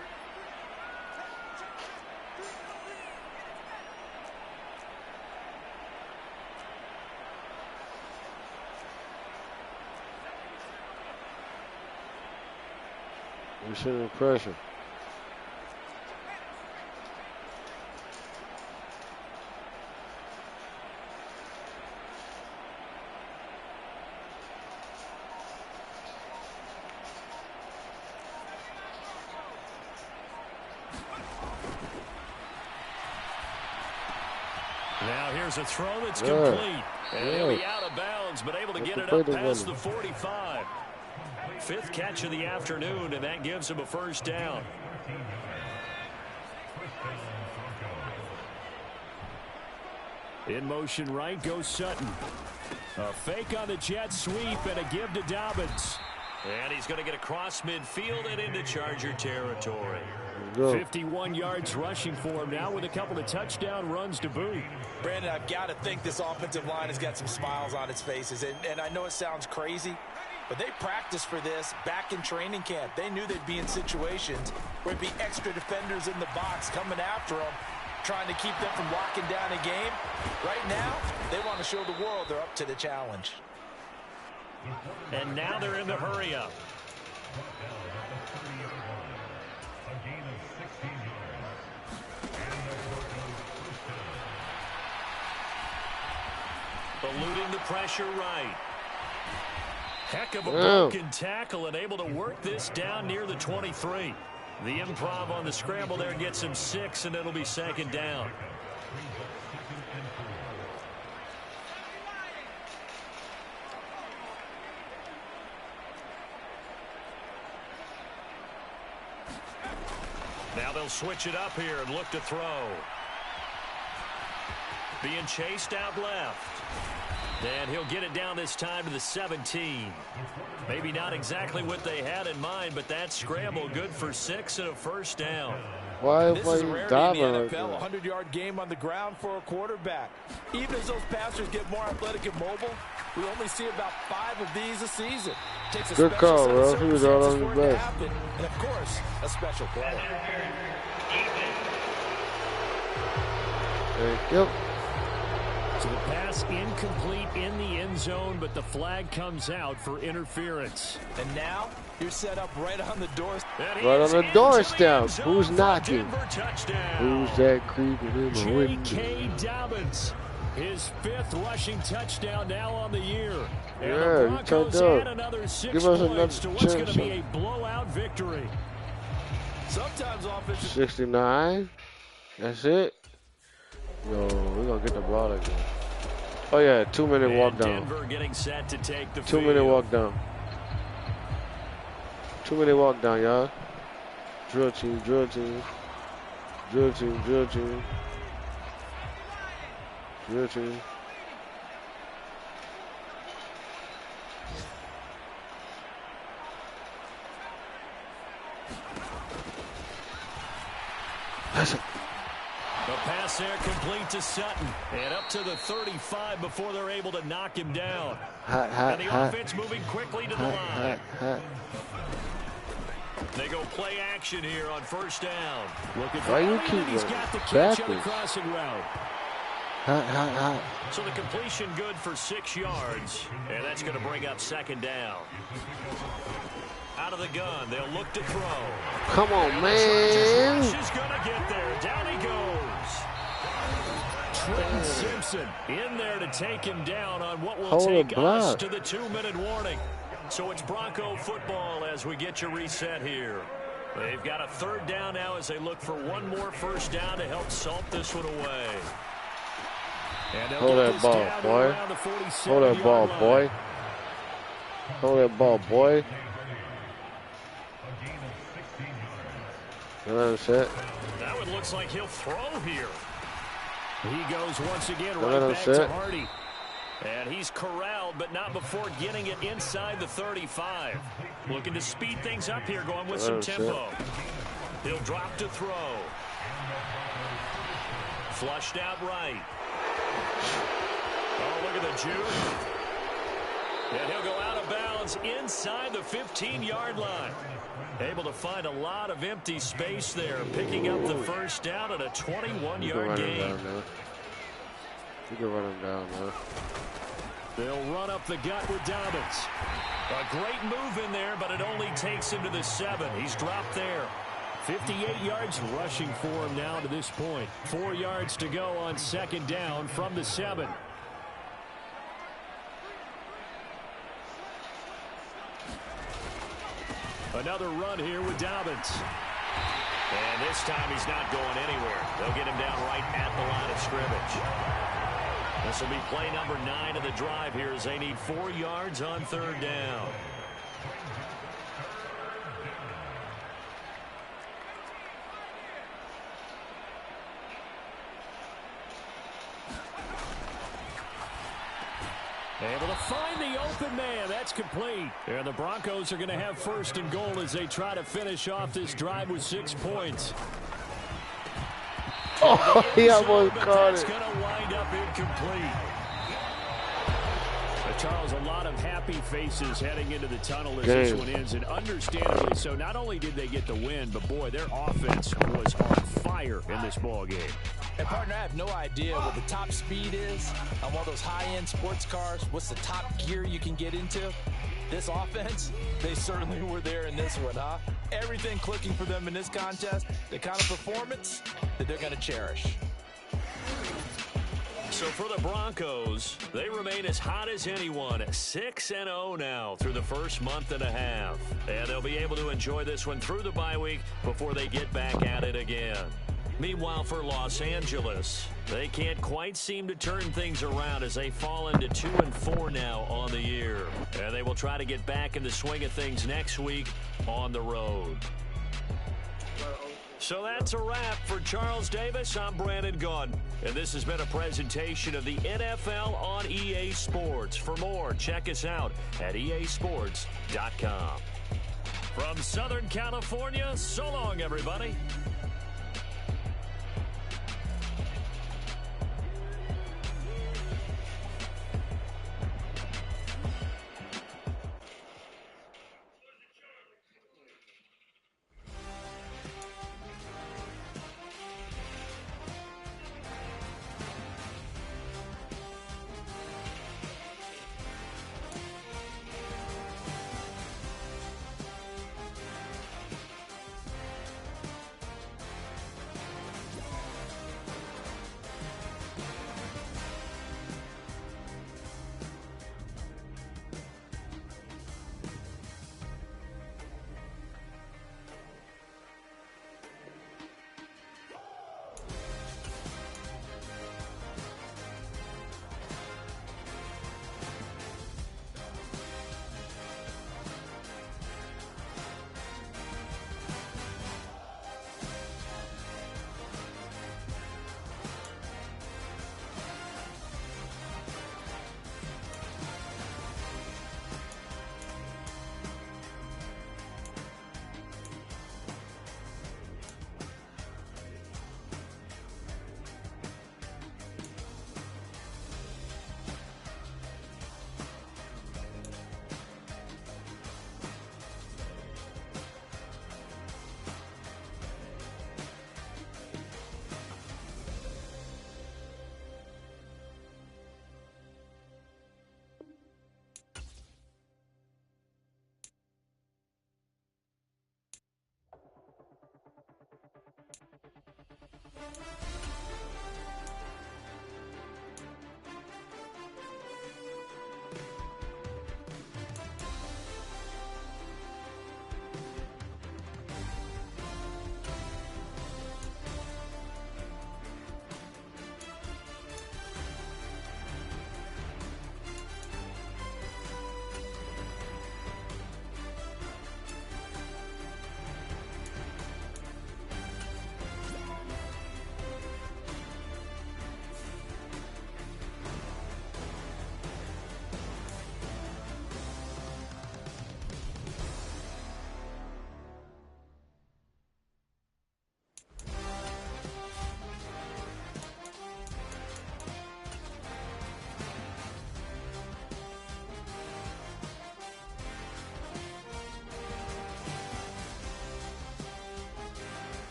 They're sending pressure. Now here's a throw that's complete. And he'll be out of bounds, but able to get it up past the 45. 5th catch of the afternoon, and that gives him a first down. In motion right goes Sutton. A fake on the jet sweep and a give to Dobbins. And he's going to get across midfield and into Charger territory. 51 yards rushing for him now with a couple of touchdown runs to boot. Brandon, I've got to think this offensive line has got some smiles on its faces. And I know it sounds crazy, but they practiced for this back in training camp. They knew they'd be in situations where it'd be extra defenders in the box coming after them, trying to keep them from locking down a game. Right now, they want to show the world they're up to the challenge. And now they're in the hurry-up. Eluding the pressure right. Heck of a broken tackle and able to work this down near the 23. The improv on the scramble there gets him 6, and it'll be 2nd down. Now they'll switch it up here and look to throw. Being chased out left. And he'll get it down this time to the 17. Maybe not exactly what they had in mind, but that scramble good for 6 and a 1st down. Why this is a rarity in the NFL, 100-yard game on the ground for a quarterback. Even as those passers get more athletic and mobile, we only see about 5 of these a season. Takes a good call, bro. He was all on the best. And, of course, a special play. Thank you. So the pass incomplete in the end zone, but the flag comes out for interference. And now you're set up right on the doorstep. Right on the doorstep. Who's knocking? Who's that creeping in the window? J.K. Dobbins, his 5th rushing touchdown now on the year. And yeah, the Broncos add another 6 Give us points another to what's going to be a blowout victory. Sometimes offensive 69. That's it. Yo, we're going to get the ball again. Oh, yeah, 2-minute walk down. Denver getting set to take the 2-minute walk down. 2-minute walk down, y'all. Drill team, drill team. Drill team, drill team. Drill team. That's it. The pass there complete to Sutton. And up to the 35 before they're able to knock him down. And the offense moving quickly to the line. They go play action here on 1st down. Looking for he's got the catch on the crossing route. So the completion good for 6 yards. And that's going to bring up 2nd down. Out of the gun, they'll look to throw. Come on, man. He's going to get there. Down he goes. Trenton Simpson in there to take him down on what will take us to the 2-minute warning. So it's Bronco football as we get you reset here. They've got a 3rd down now as they look for one more 1st down to help salt this one away. Hold that ball, boy. Hold that ball, boy. Hold that ball, boy. That one looks like he'll throw here. He goes once again right back to Hardy. And he's corralled, but not before getting it inside the 35. Looking to speed things up here, going with some tempo. He'll drop to throw. Flushed out right. Oh, look at the juke. And he'll go out of bounds inside the 15-yard line. Able to find a lot of empty space there, picking up the 1st down at a 21-yard gain. You can run him down, man. They'll run up the gut with Dobbins. A great move in there, but it only takes him to the 7. He's dropped there. 58 yards rushing for him now to this point. 4 yards to go on 2nd down from the 7. Another run here with Dobbins. And this time he's not going anywhere. They'll get him down right at the line of scrimmage. This will be play number 9 of the drive here as they need 4 yards on 3rd down. Able to find the open man. That's complete. And the Broncos are going to have 1st and goal as they try to finish off this drive with 6 points. Oh, he almost caught it. It's going to wind up incomplete. Charles, a lot of happy faces heading into the tunnel as this one ends, and understandably so. Not only did they get the win, but boy, their offense was on fire in this ball game. And partner, I have no idea what the top speed is on one of those high-end sports cars. What's the top gear you can get into? This offense, they certainly were there in this one, huh? Everything clicking for them in this contest, the kind of performance that they're going to cherish. So for the Broncos, they remain as hot as anyone, 6-0 now through the first month and a half. And they'll be able to enjoy this one through the bye week before they get back at it again. Meanwhile, for Los Angeles, they can't quite seem to turn things around as they fall into 2-4 now on the year. And they will try to get back in the swing of things next week on the road. So that's a wrap. For Charles Davis, I'm Brandon Gaudin. And this has been a presentation of the NFL on EA Sports. For more, check us out at easports.com. From Southern California, so long, everybody.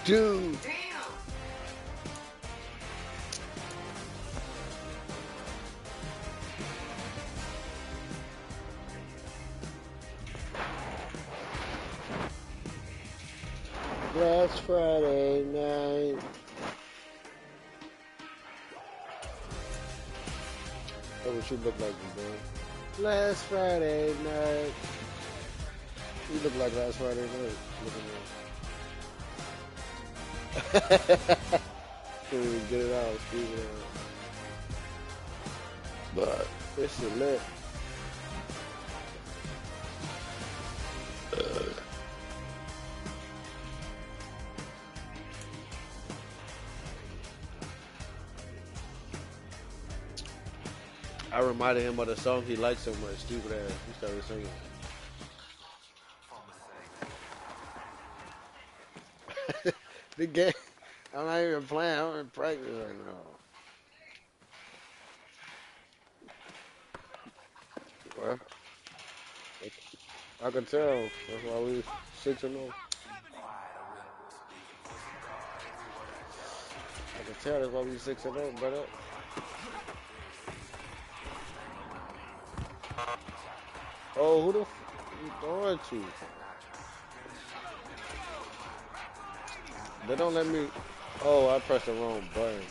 Dude. Last Friday night. That's what you look like, man. Last Friday night. You look like last Friday night. Look at me. Can't even get it out, Steve. But it's a lit. I reminded him of the song he liked so much. Stupid ass. He started singing. The game. I'm not even playing. I'm in practice right now. Well, I can tell. That's why we 6-0. I can tell that's why we 6-0, brother. Oh, who the f you throwing to? They don't let me. Oh, I pressed the wrong button.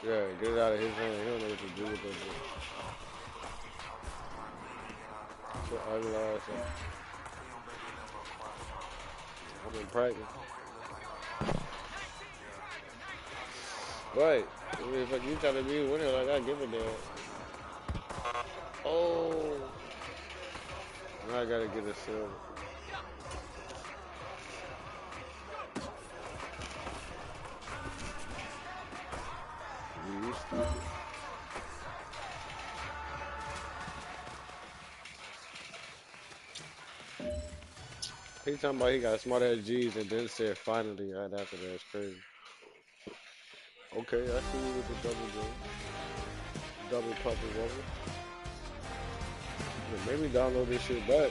Yeah, get it out of his hand. He don't know what to do with that. So ugly ass. I'm in practice. Right. If you telling me winning like I give a damn. Oh. Now I gotta get a silver. You stupid. He talking about he got smart ass G's and then said finally right after that. That's crazy. Okay, I see you with the double jump. Double puppy wobble. Yeah, maybe download this shit back.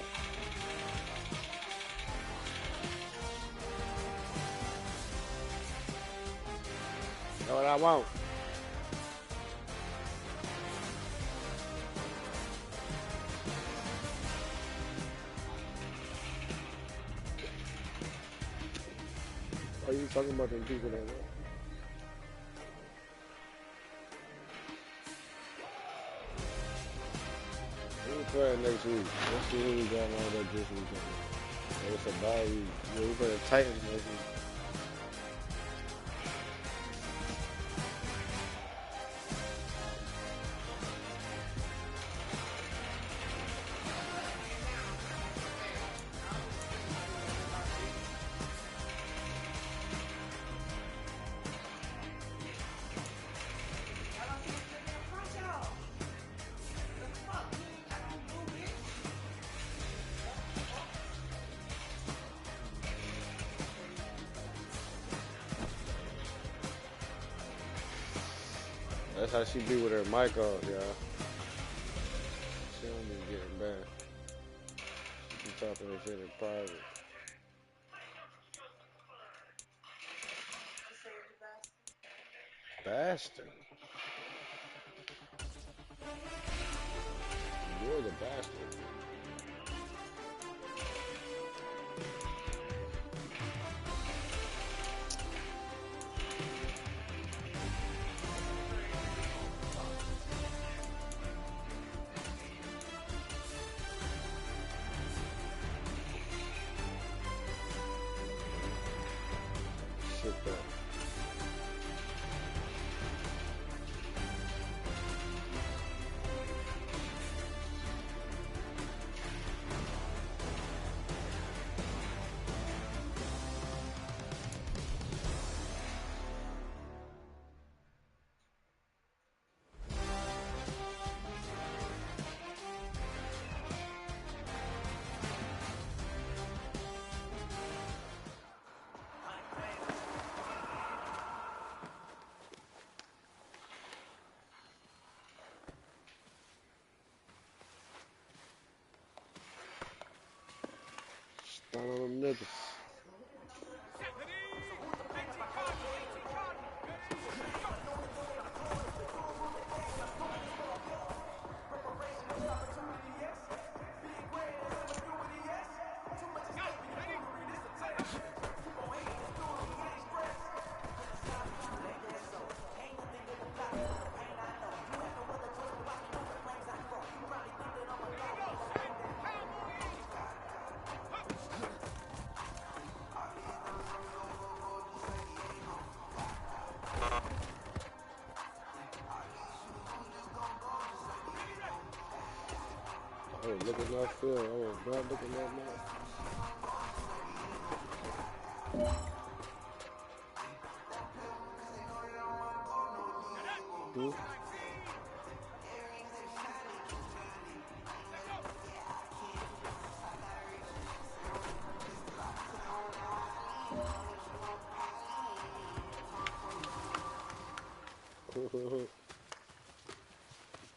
Know what I want? Are you talking about them people that want? We'll play it next week. Let's see who we got on that this weekend. It's a bye week. Yeah, we play the Titans next week. That's how she be with her mic off, y'all. She don't be getting bad. She be talking that shit in private. Bastard. You're the bastard. Shit, that. Down on them niggas. I was looking at that field. I was not looking at that.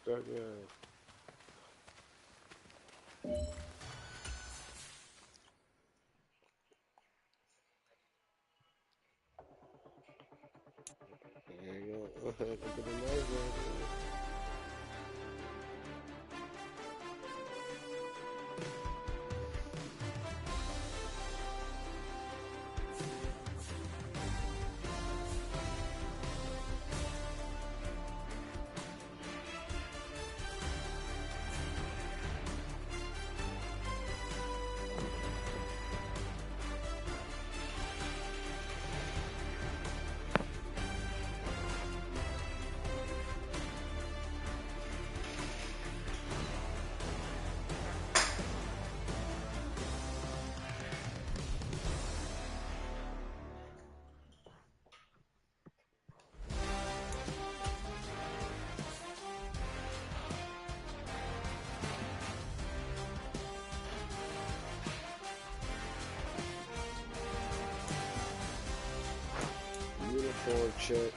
That guy. There you go. Look at the nice one. Uniform check.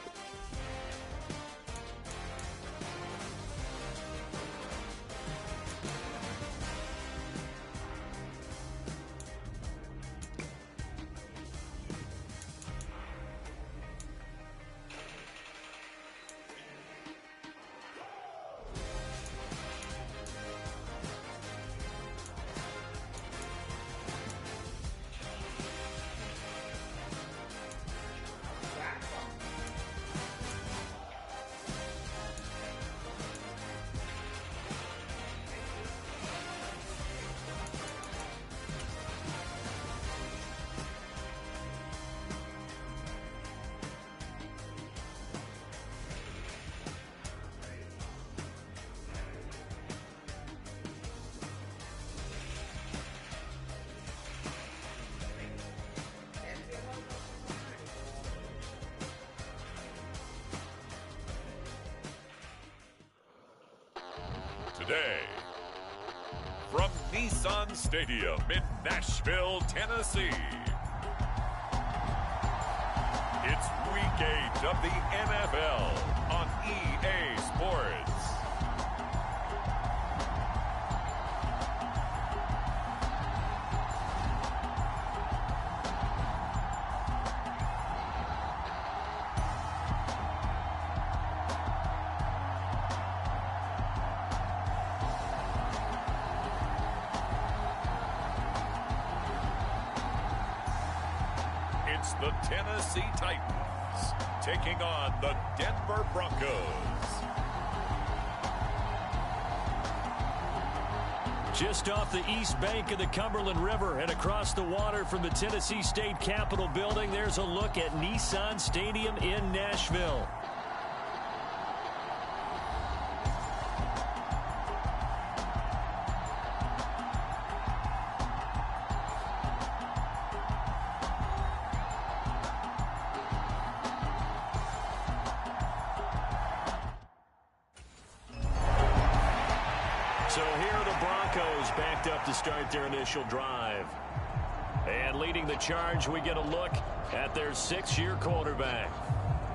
Today, from Nissan Stadium in Nashville, Tennessee, it's Week 8 of the NFL on EA Sports. It's the Tennessee Titans taking on the Denver Broncos. Just off the east bank of the Cumberland River and across the water from the Tennessee State Capitol building, there's a look at Nissan Stadium in Nashville. So here are the Broncos backed up to start their initial drive. And leading the charge, we get a look at their 6-year quarterback.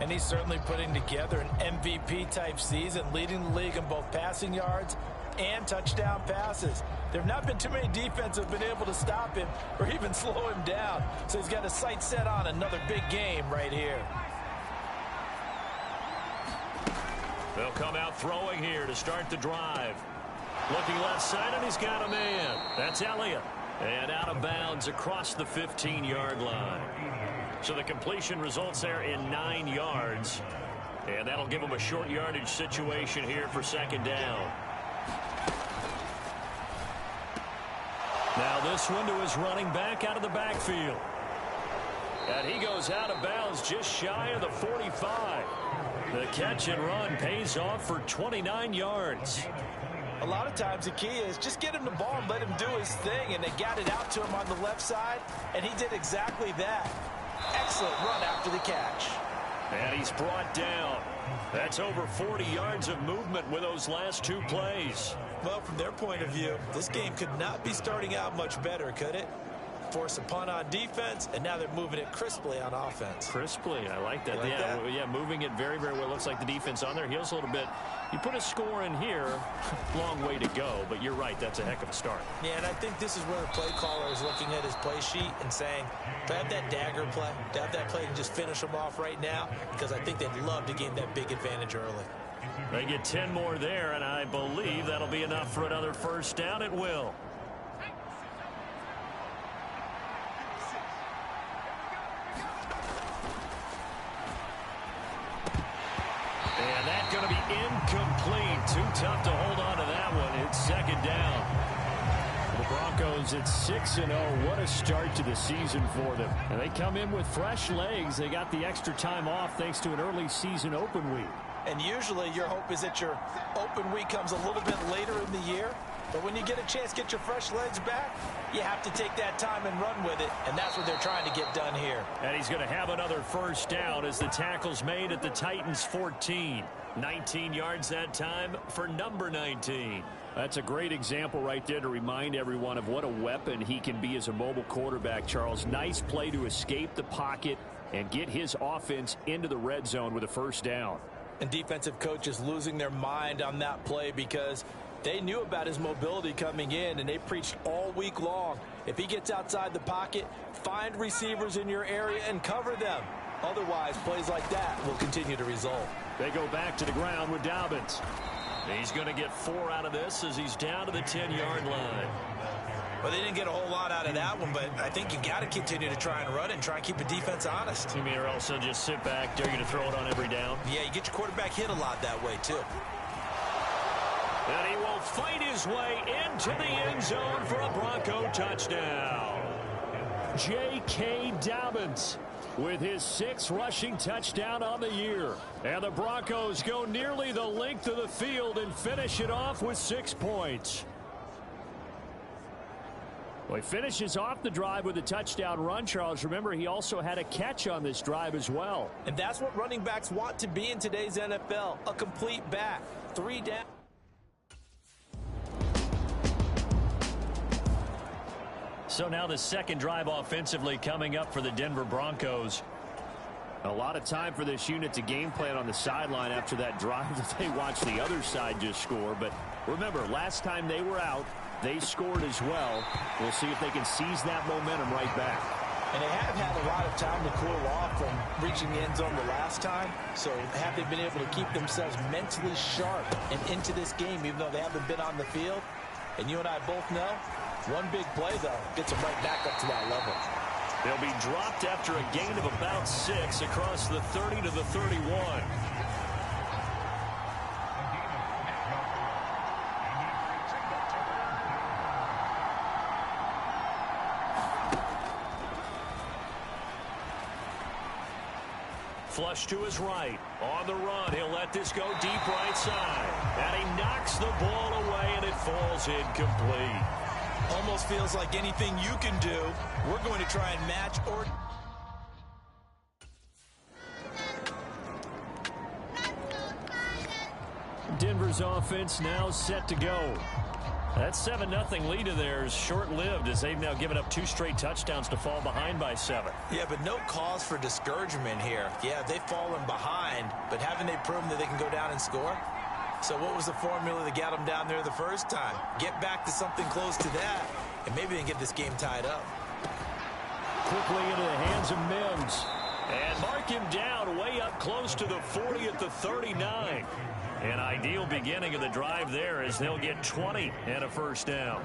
And he's certainly putting together an MVP-type season, leading the league in both passing yards and touchdown passes. There have not been too many defenses that have been able to stop him or even slow him down. So he's got his sights set on another big game right here. They'll come out throwing here to start the drive. Looking left side, and he's got a man. That's Elliott. And out of bounds across the 15-yard line. So the completion results there in 9 yards. And that'll give him a short yardage situation here for second down. Now this one to his running back out of the backfield. And he goes out of bounds just shy of the 45. The catch and run pays off for 29 yards. A lot of times the key is just get him the ball and let him do his thing, and they got it out to him on the left side, and he did exactly that. Excellent run after the catch. And he's brought down. That's over 40 yards of movement with those last 2 plays. Well, from their point of view, this game could not be starting out much better, could it? Force a punt on defense, and now they're moving it crisply on offense. Crisply, I like that. Like that? Yeah, moving it very, very well. Looks like the defense on their heels a little bit. You put a score in here, long way to go, but you're right, that's a heck of a start. Yeah, and I think this is where the play caller is looking at his play sheet and saying, to have that dagger play, to have that play and just finish them off right now, because I think they'd love to gain that big advantage early. They get 10 more there, and I believe that'll be enough for another first down. It will. And that's going to be incomplete. Too tough to hold on to that one. It's second down. The Broncos at 6-0. What a start to the season for them. And they come in with fresh legs. They got the extra time off thanks to an early season open week. And usually your hope is that your open week comes a little bit later in the year. But when you get a chance to get your fresh legs back, you have to take that time and run with it. And that's what they're trying to get done here. And he's going to have another first down as the tackle's made at the Titans' 14. 19 yards that time for number 19. That's a great example right there to remind everyone of what a weapon he can be as a mobile quarterback, Charles. Nice play to escape the pocket and get his offense into the red zone with a first down. And defensive coaches losing their mind on that play because they knew about his mobility coming in, and they preached all week long. If he gets outside the pocket, find receivers in your area and cover them. Otherwise, plays like that will continue to result. They go back to the ground with Dobbins. He's going to get 4 out of this as he's down to the 10-yard line. Well, they didn't get a whole lot out of that one, but I think you got to continue to try and run it and try and keep the defense honest. You mean or else they'll just sit back, dare you to throw it on every down? Yeah, you get your quarterback hit a lot that way, too. And he will fight his way into the end zone for a Bronco touchdown. J.K. Dobbins with his 6th rushing touchdown on the year. And the Broncos go nearly the length of the field and finish it off with 6 points. Well, he finishes off the drive with a touchdown run, Charles. Remember, he also had a catch on this drive as well. And that's what running backs want to be in today's NFL, a complete back. 3 down. So now the second drive offensively coming up for the Denver Broncos. A lot of time for this unit to game plan on the sideline after that drive that they watched the other side just score. But remember, last time they were out, they scored as well. We'll see if they can seize that momentum right back. And they have had a lot of time to cool off from reaching the end zone the last time. So have they been able to keep themselves mentally sharp and into this game, even though they haven't been on the field? And you and I both know, one big play, though, gets them right back up to that level. They'll be dropped after a gain of about 6 across the 30 to the 31. Flush to his right. On the run, he'll let this go deep right side. And he knocks the ball away, and it falls incomplete. Almost feels like anything you can do, we're going to try and match or... Denver's offense now set to go. That 7-0 lead of theirs short-lived as they've now given up 2 straight touchdowns to fall behind by 7. Yeah, but no cause for discouragement here. Yeah, they've fallen behind, but haven't they proven that they can go down and score? So what was the formula that got them down there the first time? Get back to something close to that, and maybe they can get this game tied up. Quickly into the hands of Mims. And mark him down way up close to the 40 at the 39. An ideal beginning of the drive there as they'll get 20 and a first down.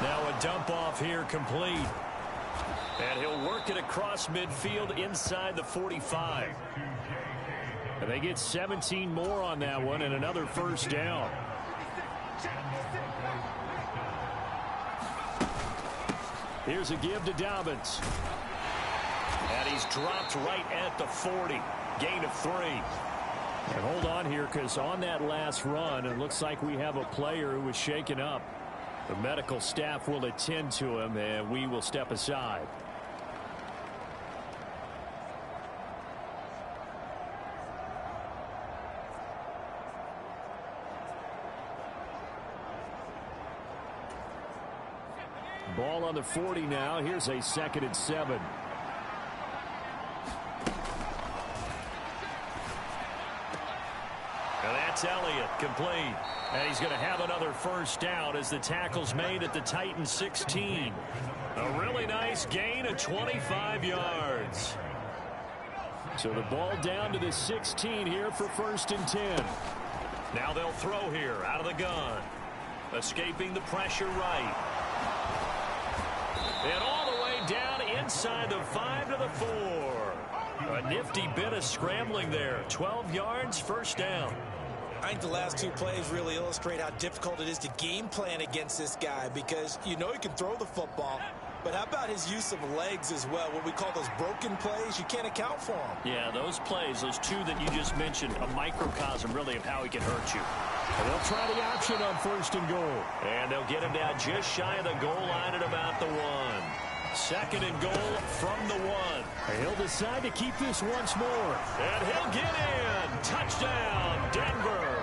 Now a dump off here complete. And he'll work it across midfield inside the 45. And they get 17 more on that one and another first down. Here's a give to Dobbins. And he's dropped right at the 40. Gain of 3. And hold on here, because on that last run, it looks like we have a player who was shaken up. The medical staff will attend to him, and we will step aside. Ball on the 40 now. Here's a 2nd and 7. And that's Elliott, complete. And he's going to have another first down as the tackle's made at the Titans 16. A really nice gain of 25 yards. So the ball down to the 16 here for 1st and 10. Now they'll throw here out of the gun. Escaping the pressure right. And all the way down inside the 5 to the 4. A nifty bit of scrambling there. 12 yards, first down. I think the last 2 plays really illustrate how difficult it is to game plan against this guy, because you know he can throw the football, but how about his use of legs as well? What we call those broken plays, you can't account for them. Yeah, those plays, those 2 that you just mentioned, a microcosm really of how he can hurt you. And they'll try the option on 1st and goal. And they'll get him down just shy of the goal line at about the 1. 2nd and goal from the 1. And he'll decide to keep this once more. And he'll get in. Touchdown, Denver.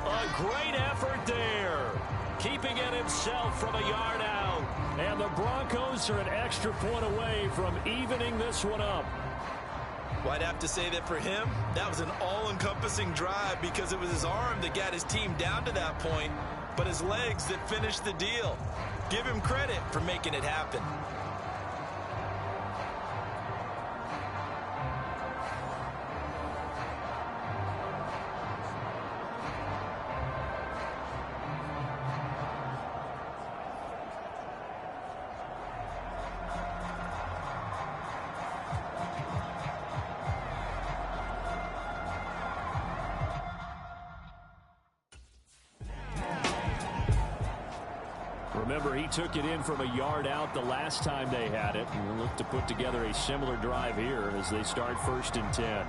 A great effort there. Keeping it himself from a yard out. And the Broncos are an extra point away from evening this one up. Well, I'd have to say that for him, that was an all-encompassing drive, because it was his arm that got his team down to that point, but his legs that finished the deal. Give him credit for making it happen. Remember, he took it in from a yard out the last time they had it, and we'll look to put together a similar drive here as they start 1st and 10.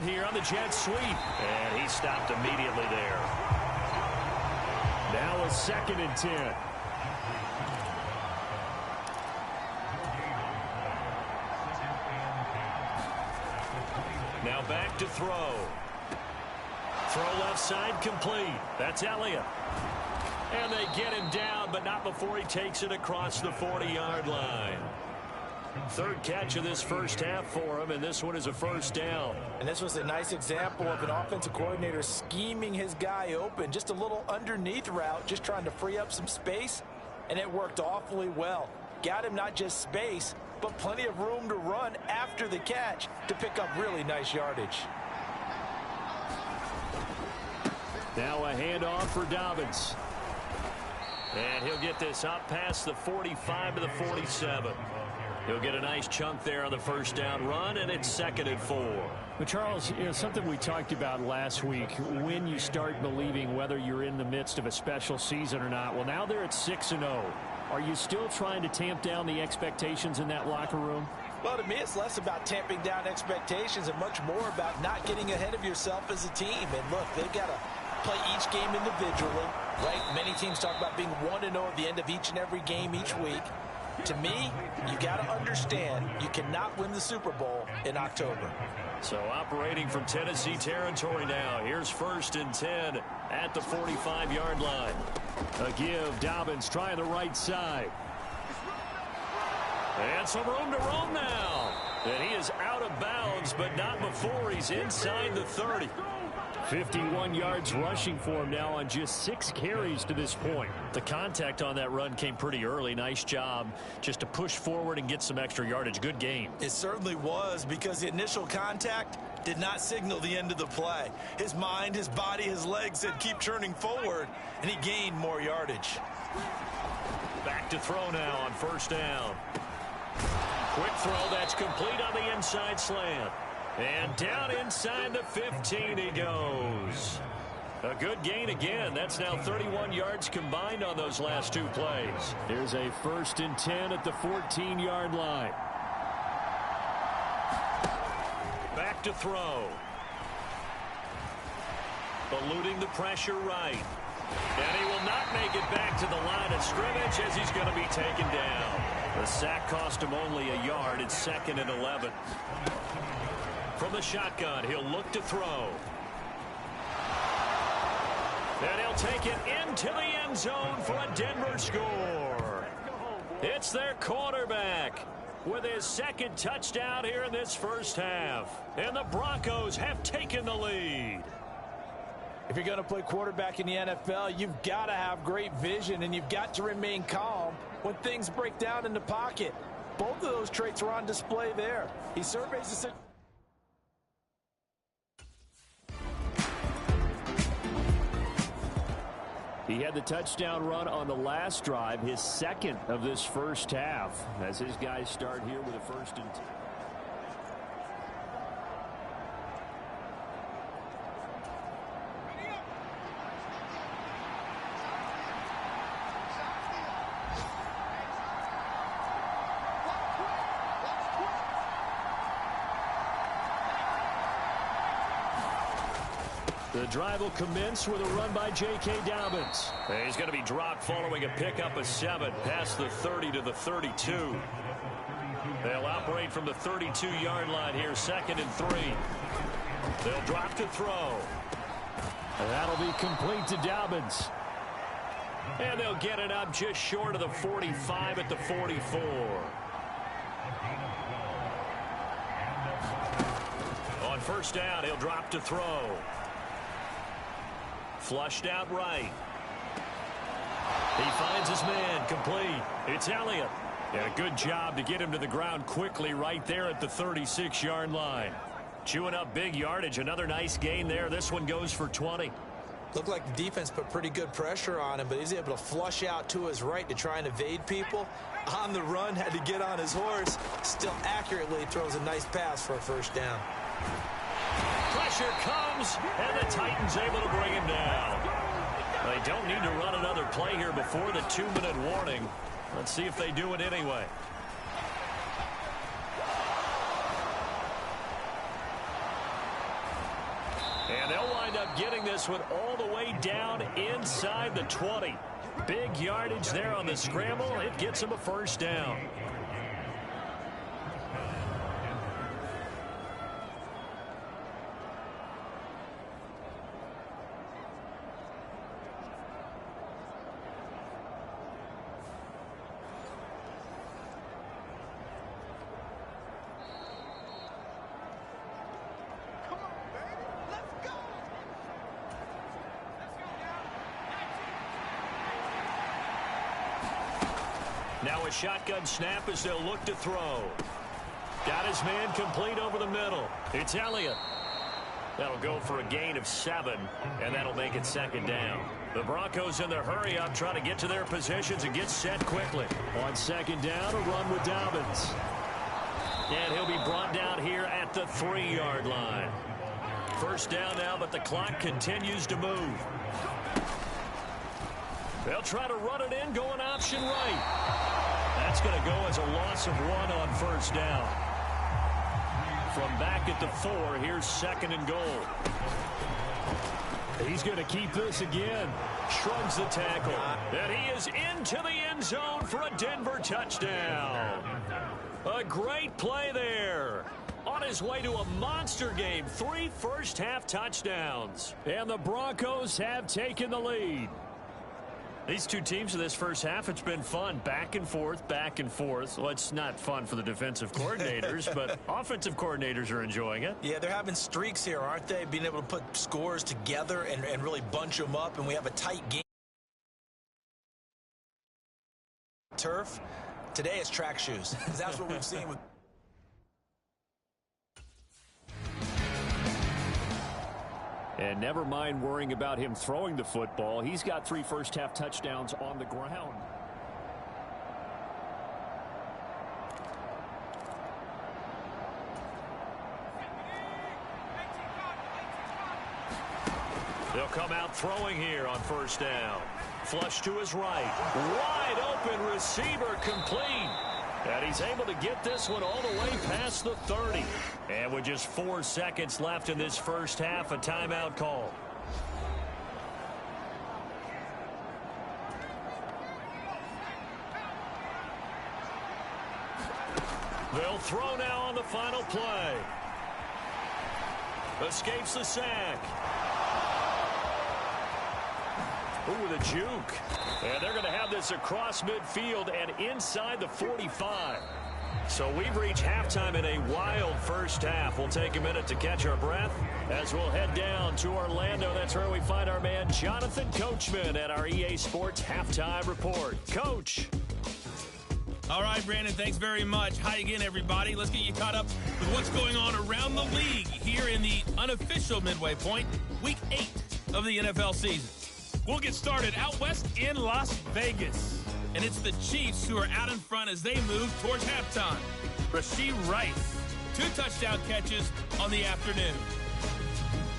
Here on the jet sweep, and he stopped immediately there. Now a 2nd and 10. Now back to throw. Throw left side complete. That's Elliott. And they get him down, but not before he takes it across the 40-yard line. 3rd catch of this first half for him, and this one is a first down. And this was a nice example of an offensive coordinator scheming his guy open. Just a little underneath route, just trying to free up some space, and it worked awfully well. Got him not just space, but plenty of room to run after the catch to pick up really nice yardage. Now a handoff for Dobbins. And he'll get this up past the 45 to the 47. He'll get a nice chunk there on the first down run, and it's 2nd and 4. But Charles, something we talked about last week, when you start believing whether you're in the midst of a special season or not. Well, now they're at 6-0. Are you still trying to tamp down the expectations in that locker room? Well, to me, it's less about tamping down expectations and much more about not getting ahead of yourself as a team. And look, they've got to play each game individually, right? Many teams talk about being 1-0 at the end of each and every game each week. To me, you got to understand you cannot win the Super Bowl in October. So operating from Tennessee territory now. Here's 1st and 10 at the 45-yard line. A give. Dobbins trying the right side. And some room to roam now. And he is out of bounds, but not before he's inside the 30. 51 yards rushing for him now on just 6 carries to this point. The contact on that run came pretty early. Nice job just to push forward and get some extra yardage. Good game. It certainly was, because the initial contact did not signal the end of the play. His mind, his body, his legs said keep churning forward, and he gained more yardage. Back to throw now on 1st down. Quick throw that's complete on the inside slant. And down inside the 15 he goes. A good gain again. That's now 31 yards combined on those last 2 plays. Here's a 1st and 10 at the 14-yard line. Back to throw. Eluding the pressure right. And he will not make it back to the line of scrimmage as he's going to be taken down. The sack cost him only a yard. It's 2nd and 11. From the shotgun, he'll look to throw. And he'll take it into the end zone for a Denver score. It's their quarterback with his 2nd touchdown here in this first half. And the Broncos have taken the lead. If you're going to play quarterback in the NFL, you've got to have great vision, and you've got to remain calm when things break down in the pocket. Both of those traits were on display there. He surveys the situation. He had the touchdown run on the last drive, his 2nd of this first half, as his guys start here with a 1st and 10. The drive will commence with a run by J.K. Dobbins. He's going to be dropped following a pickup of 7 past the 30 to the 32. They'll operate from the 32-yard line here, 2nd and 3. They'll drop to throw. And that'll be complete to Dobbins. And they'll get it up just short of the 45 at the 44. On 1st down, he'll drop to throw. Flushed out right. He finds his man, complete. It's Elliott. And a good job to get him to the ground quickly right there at the 36-yard line. Chewing up big yardage. Another nice gain there. This one goes for 20. Looked like the defense put pretty good pressure on him, but he's able to flush out to his right to try and evade people. On the run, had to get on his horse. Still accurately throws a nice pass for a 1st down. Pressure comes, and the Titans able to bring him down. They don't need to run another play here before the 2-minute warning. Let's see if they do it anyway. And they'll wind up getting this one all the way down inside the 20. Big yardage there on the scramble. It gets them a 1st down. Now a shotgun snap as they'll look to throw. Got his man complete over the middle. It's Elliott. That'll go for a gain of 7, and that'll make it 2nd down. The Broncos in their hurry up, trying to get to their positions and get set quickly. On 2nd down, a run with Dobbins. And he'll be brought down here at the 3-yard line. 1st down now, but the clock continues to move. They'll try to run it in, going option right. That's going to go as a loss of 1 on first down. From back at the 4, here's 2nd and goal. He's going to keep this again. Shrugs the tackle. And he is into the end zone for a Denver touchdown. A great play there. On his way to a monster game, 3 first-half touchdowns. And the Broncos have taken the lead. These two teams in this first half, it's been fun. Back and forth, back and forth. Well, it's not fun for the defensive coordinators, but offensive coordinators are enjoying it. Yeah, they're having streaks here, aren't they? Being able to put scores together and really bunch them up, and we have a tight game. Turf. Today it's track shoes. That's what we've seen with... And never mind worrying about him throwing the football. He's got 3 first-half touchdowns on the ground. They'll come out throwing here on first down. Flush to his right. Wide open receiver complete. And he's able to get this one all the way past the 30. And with just 4 seconds left in this first half, a timeout call. They'll throw now on the final play. Escapes the sack. Ooh, the juke. And they're going to have this across midfield and inside the 45. So we've reached halftime in a wild first half. We'll take a minute to catch our breath as we'll head down to Orlando. That's where we find our man Jonathan Coachman at our EA Sports Halftime Report. Coach. All right, Brandon, thanks very much. Hi again, everybody. Let's get you caught up with what's going on around the league here in the unofficial midway point, Week 8 of the NFL season. We'll get started out west in Las Vegas. And it's the Chiefs who are out in front as they move towards halftime. Rashee Rice, 2 touchdown catches on the afternoon.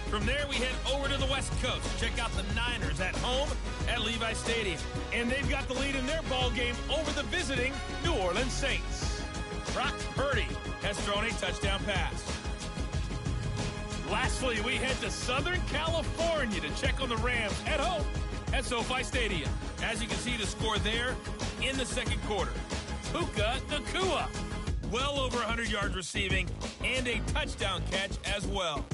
From there, we head over to the West Coast. Check out the Niners at home at Levi Stadium. And they've got the lead in their ball game over the visiting New Orleans Saints. Brock Purdy has thrown a touchdown pass. Lastly, we head to Southern California to check on the Rams at home at SoFi Stadium. As you can see, the score there in the second quarter. Puka Nacua, well over 100 yards receiving and a touchdown catch as well.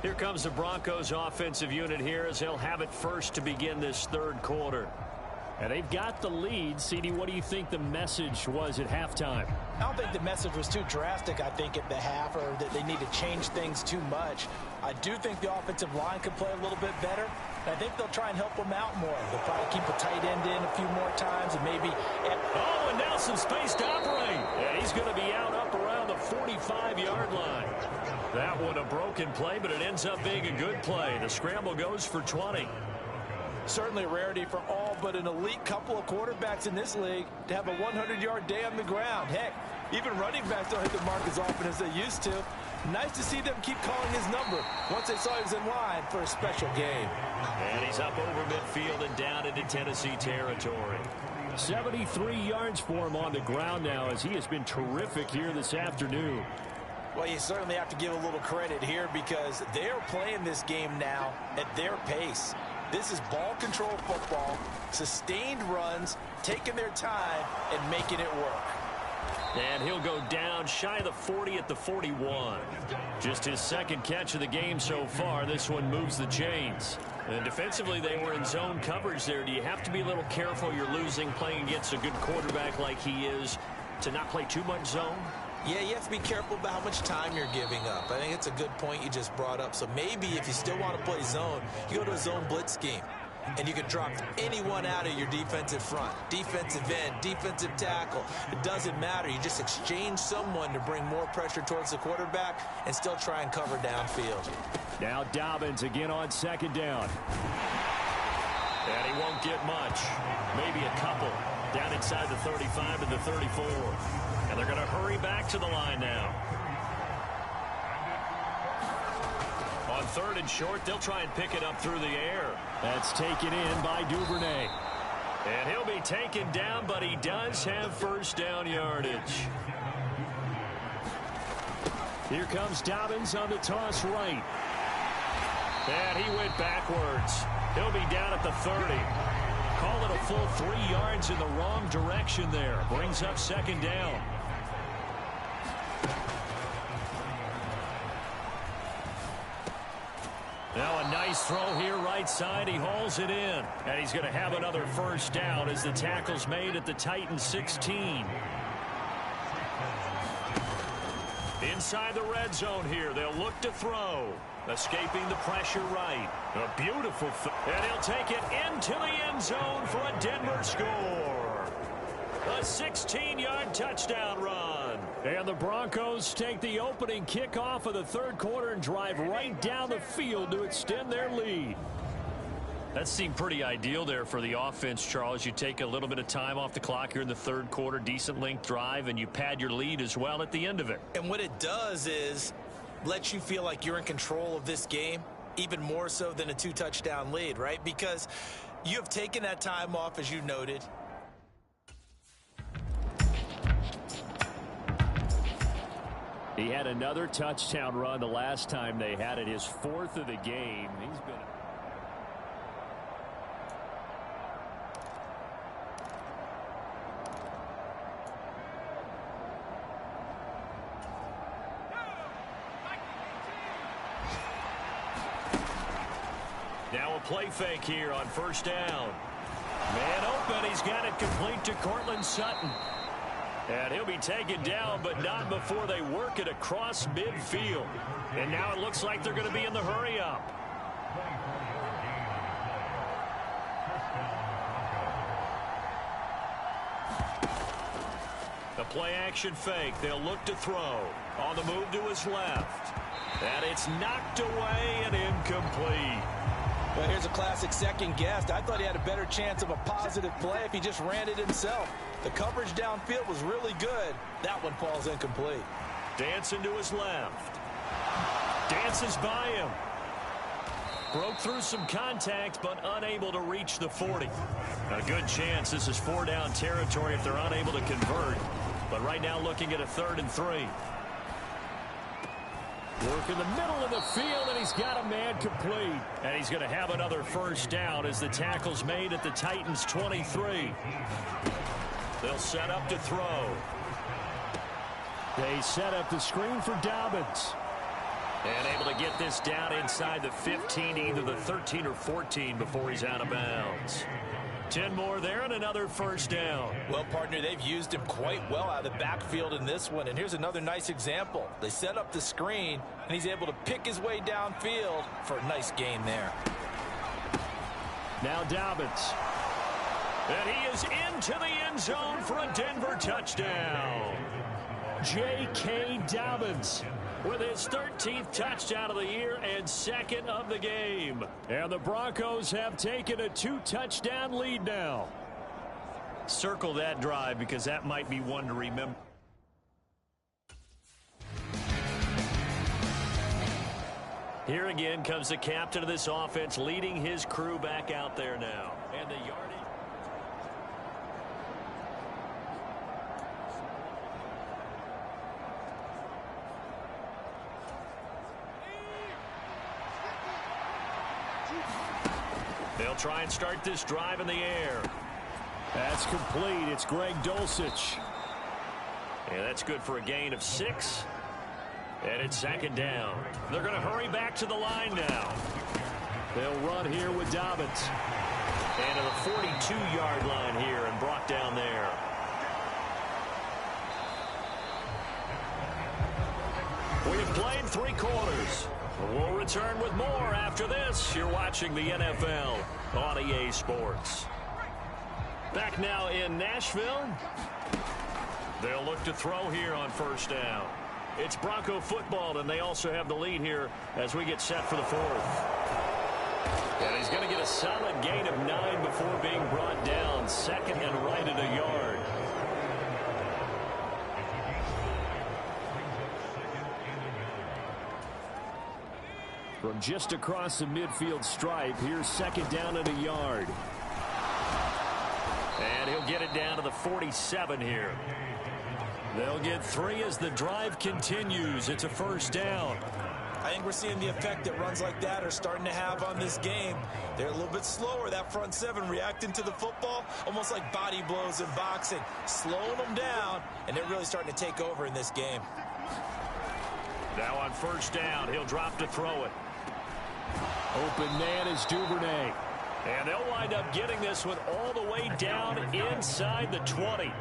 Here comes the Broncos offensive unit here as they'll have it first to begin this third quarter. And they've got the lead. CD, what do you think the message was at halftime? I don't think the message was too drastic, I think, at the half, or that they need to change things too much. I do think the offensive line could play a little bit better. I think they'll try and help them out more. They'll probably keep a tight end in a few more times and maybe... Oh, and now some space to operate. And he's going to be out up around the 45-yard line. That one a broken play, but it ends up being a good play. The scramble goes for 20. Certainly a rarity for all but an elite couple of quarterbacks in this league to have a 100-yard day on the ground. Heck, even running backs don't hit the mark as often as they used to. Nice to see them keep calling his number once they saw he was in line for a special game. And he's up over midfield and down into Tennessee territory. 73 yards for him on the ground now as he has been terrific here this afternoon. Well, you certainly have to give a little credit here because they're playing this game now at their pace. This is ball control football, sustained runs, taking their time, and making it work. And he'll go down shy of the 40 at the 41. Just his second catch of the game so far. This one moves the chains. And defensively, they were in zone coverage there. Do you have to be a little careful? You're losing playing against a good quarterback like he is to not play too much zone? Yeah, you have to be careful about how much time you're giving up. I think it's a good point you just brought up. So maybe if you still want to play zone, you go to a zone blitz scheme. and you can drop anyone out of your defensive front. Defensive end, defensive tackle. It doesn't matter. You just exchange someone to bring more pressure towards the quarterback and still try and cover downfield. Now Dobbins again on second down. And he won't get much. Maybe a couple. Down inside the 35 to the 34. And they're going to hurry back to the line now. On third and short, they'll try and pick it up through the air. That's taken in by Duvernay. And he'll be taken down, but he does have first down yardage. Here comes Dobbins on the toss right. And he went backwards. He'll be down at the 30. Call it a full 3 yards in the wrong direction there. Brings up second down. Now a nice throw here right side. He hauls it in. And he's going to have another first down as the tackle's made at the Titans 16. Inside the red zone here. They'll look to throw. Escaping the pressure right. A beautiful and he'll take it into the end zone for a Denver score. A 16-yard touchdown run. And the Broncos take the opening kickoff of the third quarter and drive right down the field to extend their lead. That seemed pretty ideal there for the offense, Charles. You take a little bit of time off the clock here in the third quarter, decent length drive, and you pad your lead as well at the end of it. And what it does is let you feel like you're in control of this game, even more so than a 2-touchdown lead, right? Because you have taken that time off, as you noted. He had another touchdown run the last time they had it, his 4th of the game. He's been... Now a play fake here on first down. Man open. He's got it complete to Cortland Sutton. And he'll be taken down, but not before they work it across midfield. And now it looks like they're going to be in the hurry-up. The play-action fake. They'll look to throw. On the move to his left. And it's knocked away and incomplete. Well, here's a classic second guess. I thought he had a better chance of a positive play if he just ran it himself. The coverage downfield was really good. That one falls incomplete. Dancing to his left. Dances by him. Broke through some contact, but unable to reach the 40. A good chance this is 4-down territory if they're unable to convert. But right now looking at a 3rd and 3. Work in the middle of the field, and he's got a man complete. And he's going to have another first down as the tackle's made at the Titans 23. They'll set up to throw. They set up the screen for Dobbins. And able to get this down inside the 15, either the 13 or 14 before he's out of bounds. 10 more there and another first down. Well, partner, they've used him quite well out of the backfield in this one. And here's another nice example. They set up the screen, and he's able to pick his way downfield for a nice gain there. Now Dobbins. And he is into the end zone for a Denver touchdown. J.K. Dobbins with his 13th touchdown of the year and 2nd of the game. And the Broncos have taken a 2-touchdown lead now. Circle that drive because that might be one to remember. Here again comes the captain of this offense leading his crew back out there now. And the yardage. They'll try and start this drive in the air. That's complete. It's Greg Dulcich. And that's good for a gain of 6. And it's 2nd down. They're going to hurry back to the line now. They'll run here with Dobbins. And to the 42-yard line here and brought down there. We have played 3 quarters. We'll return with more after this. You're watching the NFL on EA Sports. Back now in Nashville. They'll look to throw here on first down. It's Bronco football, and they also have the lead here as we get set for the fourth. And he's going to get a solid gain of 9 before being brought down. Second and right at a yard. From just across the midfield stripe, here's second down and a yard. And he'll get it down to the 47 here. They'll get 3 as the drive continues. It's a first down. I think we're seeing the effect that runs like that are starting to have on this game. They're a little bit slower, that front 7 reacting to the football, almost like body blows in boxing, slowing them down, and they're really starting to take over in this game. Now on first down, he'll drop to throw it. Open man is Duvernay. And they'll wind up getting this one all the way down inside the 20.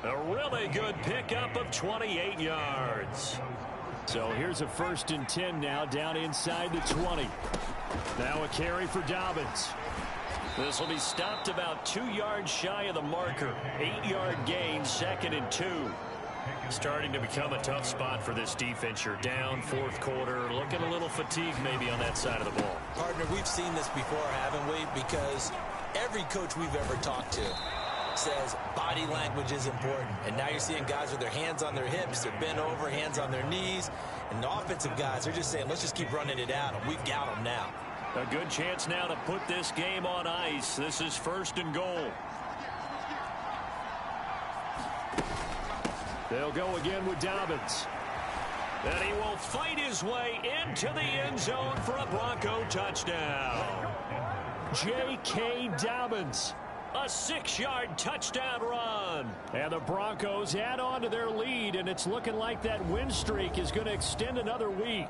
A really good pickup of 28 yards. So here's a 1st and 10 now down inside the 20. Now a carry for Dobbins. This will be stopped about 2 yards shy of the marker. 8-yard gain, 2nd and 2. Starting to become a tough spot for this defense. You're down 4th quarter, looking a little fatigued maybe on that side of the ball. Partner, we've seen this before, haven't we? Because every coach we've ever talked to says body language is important. And now you're seeing guys with their hands on their hips, they're bent over, hands on their knees. And the offensive guys, they're just saying, let's just keep running it out. And we've got them now. A good chance now to put this game on ice. This is 1st and goal. They'll go again with Dobbins. And he will fight his way into the end zone for a Bronco touchdown. J.K. Dobbins, a 6-yard touchdown run. And the Broncos add on to their lead, and it's looking like that win streak is going to extend another week.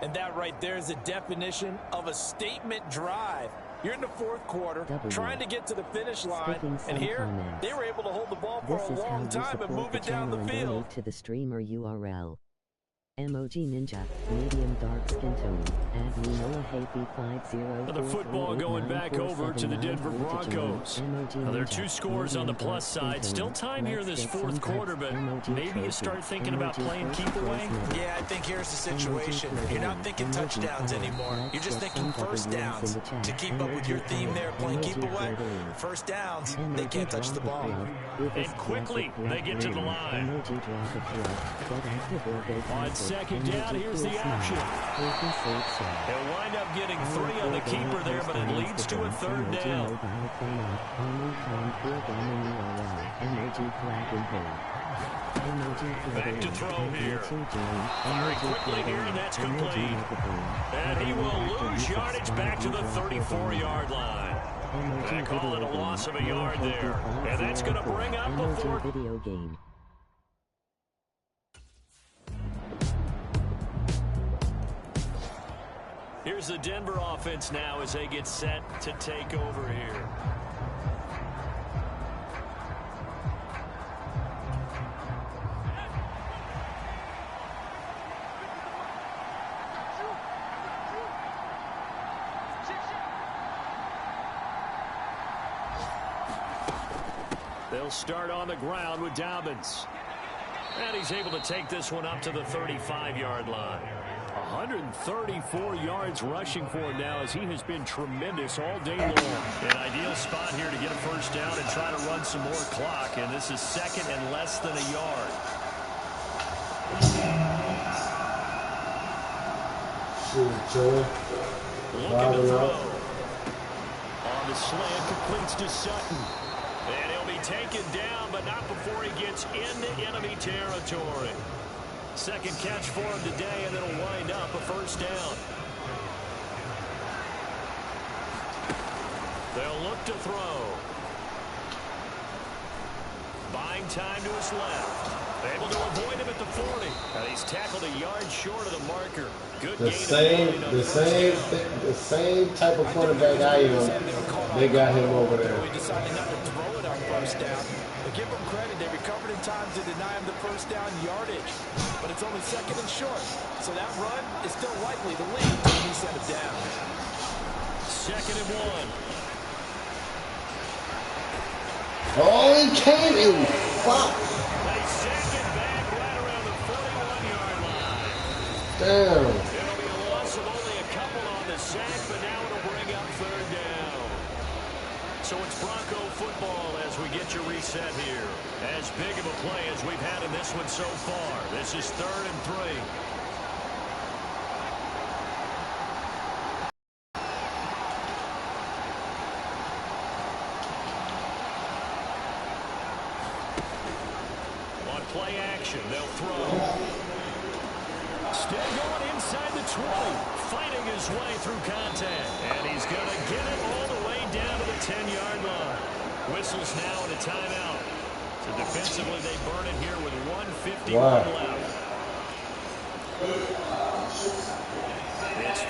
And that right there is a definition of a statement drive. You're in the 4th quarter, trying to get to the finish line, and here, they were able to hold the ball for a long time and move it down the field. To the streamer URL. Emoji Ninja, medium dark skin tone, add me Noah Happy 50. The football going back over to the Denver Broncos. Now, there are 2 scores on the plus side. Still time here in this 4th quarter, but maybe you start thinking about playing keep away. Yeah, I think here's the situation. You're not thinking touchdowns anymore. You're just thinking first downs. To keep up with your theme there, playing keep away, first downs, they can't touch the ball. And quickly, they get to the line. On second down, here's the option. They'll wind up getting 3 on the keeper there, but it leads to a 3rd down. Back to throw here. Firing quickly here, and that's complete. And he will lose yardage back to the 34-yard line. They call it a loss of a yard there. And that's going to bring up a 4th video game. Here's the Denver offense now as they get set to take over here. They'll start on the ground with Dobbins. And he's able to take this one up to the 35-yard line. 134 yards rushing for him now as he has been tremendous all day long. An ideal spot here to get a first down and try to run some more clock. And this is 2nd and less than a yard. Looking to throw. On the slant, completes to Sutton. And he'll be taken down, but not before he gets into enemy territory. 2nd catch for him today, and it'll wind up a first down. They'll look to throw. Buying time to his left. Able to avoid him at the 40. And he's tackled a yard short of the marker. Good gain the same type of quarterback I am. They got him over there. We decided not to throw it on first down. Give them credit. They recovered in time to deny him the first down yardage. But it's only 2nd and short. So that run is still likely to lead to a new set of downs. 2nd and 1. Oh, he came in. Fuck. They sack it back right around the 41-yard line. Damn. It'll be a loss of only a couple on the sack, but now it'll bring up 3rd down. So it's Bronco football as we get you reset here. As big of a play as we've had in this one so far. This is 3rd and 3. Play action, they'll throw. Still going inside the 20, fighting his way through contact. And he's going to get it all the way down to the 10-yard line. Whistles now and a timeout. So defensively, they burn it here with 1:51 left. It's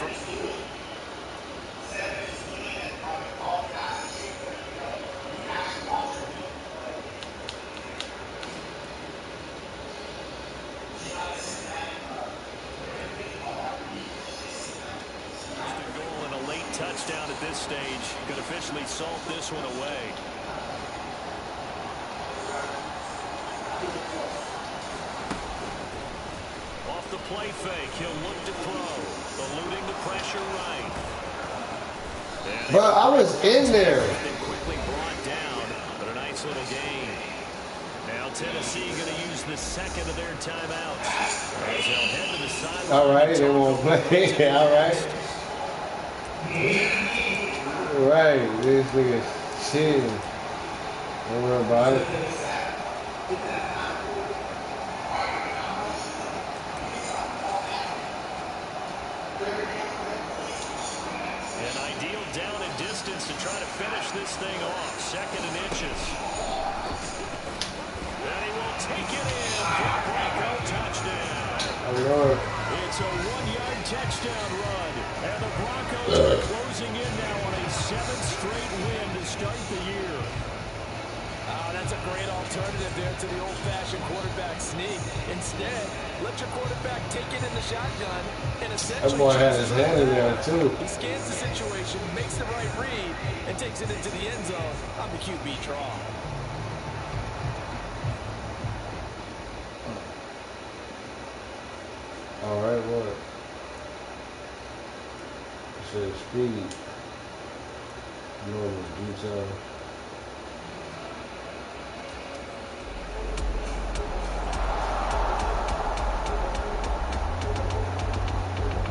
touchdown at this stage could officially salt this one away. Off the play fake, he'll look to throw, eluding the pressure right. But I was in there. Quickly brought down, but a nice little gain. Now Tennessee going to use the 2nd of their timeouts. As they'll head to the sideline. All right, they won't play. All right. Right, this nigga chill. Don't worry about it. An ideal down and distance to try to finish this thing off. 2nd and inches. And he will take it in for a Bronco touchdown. It's a 1-yard touchdown run. And the Broncos are closing in now on a 7th straight win to start the year. Oh, that's a great alternative there to the old-fashioned quarterback sneak. Instead, let your quarterback take it in the shotgun and essentially... That boy had his hand in there, too. He scans the situation, makes the right read, and takes it into the end zone on the QB draw. All right, what? It says speed. Normal detail.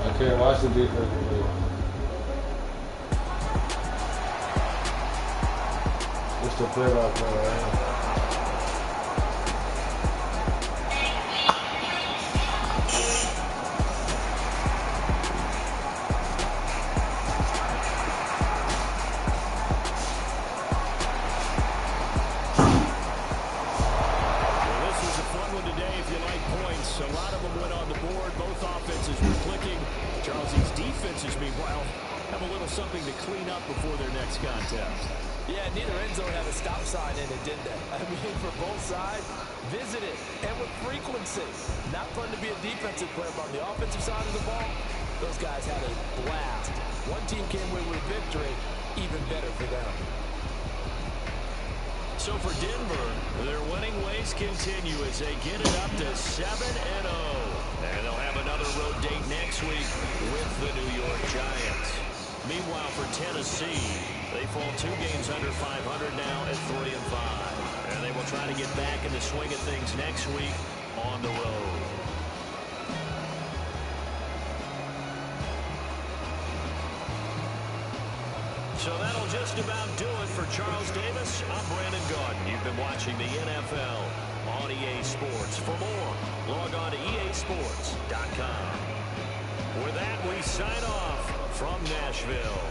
I can't watch the defense. It's the play-by-play, right? Something to clean up before their next contest. Yeah, neither end zone had a stop sign in it, did they? I mean, for both sides, visited and with frequency. Not fun to be a defensive player, but on the offensive side of the ball, those guys had a blast. One team came away with a victory, even better for them. So for Denver, their winning ways continue as they get it up to 7-0. And they'll have another road date next week with the New York Giants. Meanwhile, for Tennessee, they fall 2 games under 500 now at 3-5. And they will try to get back in the swing of things next week on the road. So that'll just about do it for Charles Davis. I'm Brandon Gaudin. You've been watching the NFL on EA Sports. For more, log on to easports.com. With that, we sign off from Nashville.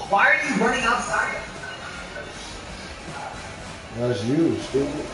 Why are you running outside? That's you, stupid.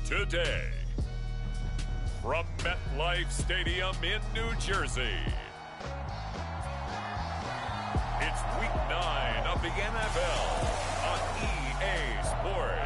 Today, from MetLife Stadium in New Jersey, it's Week 9 of the NFL on EA Sports.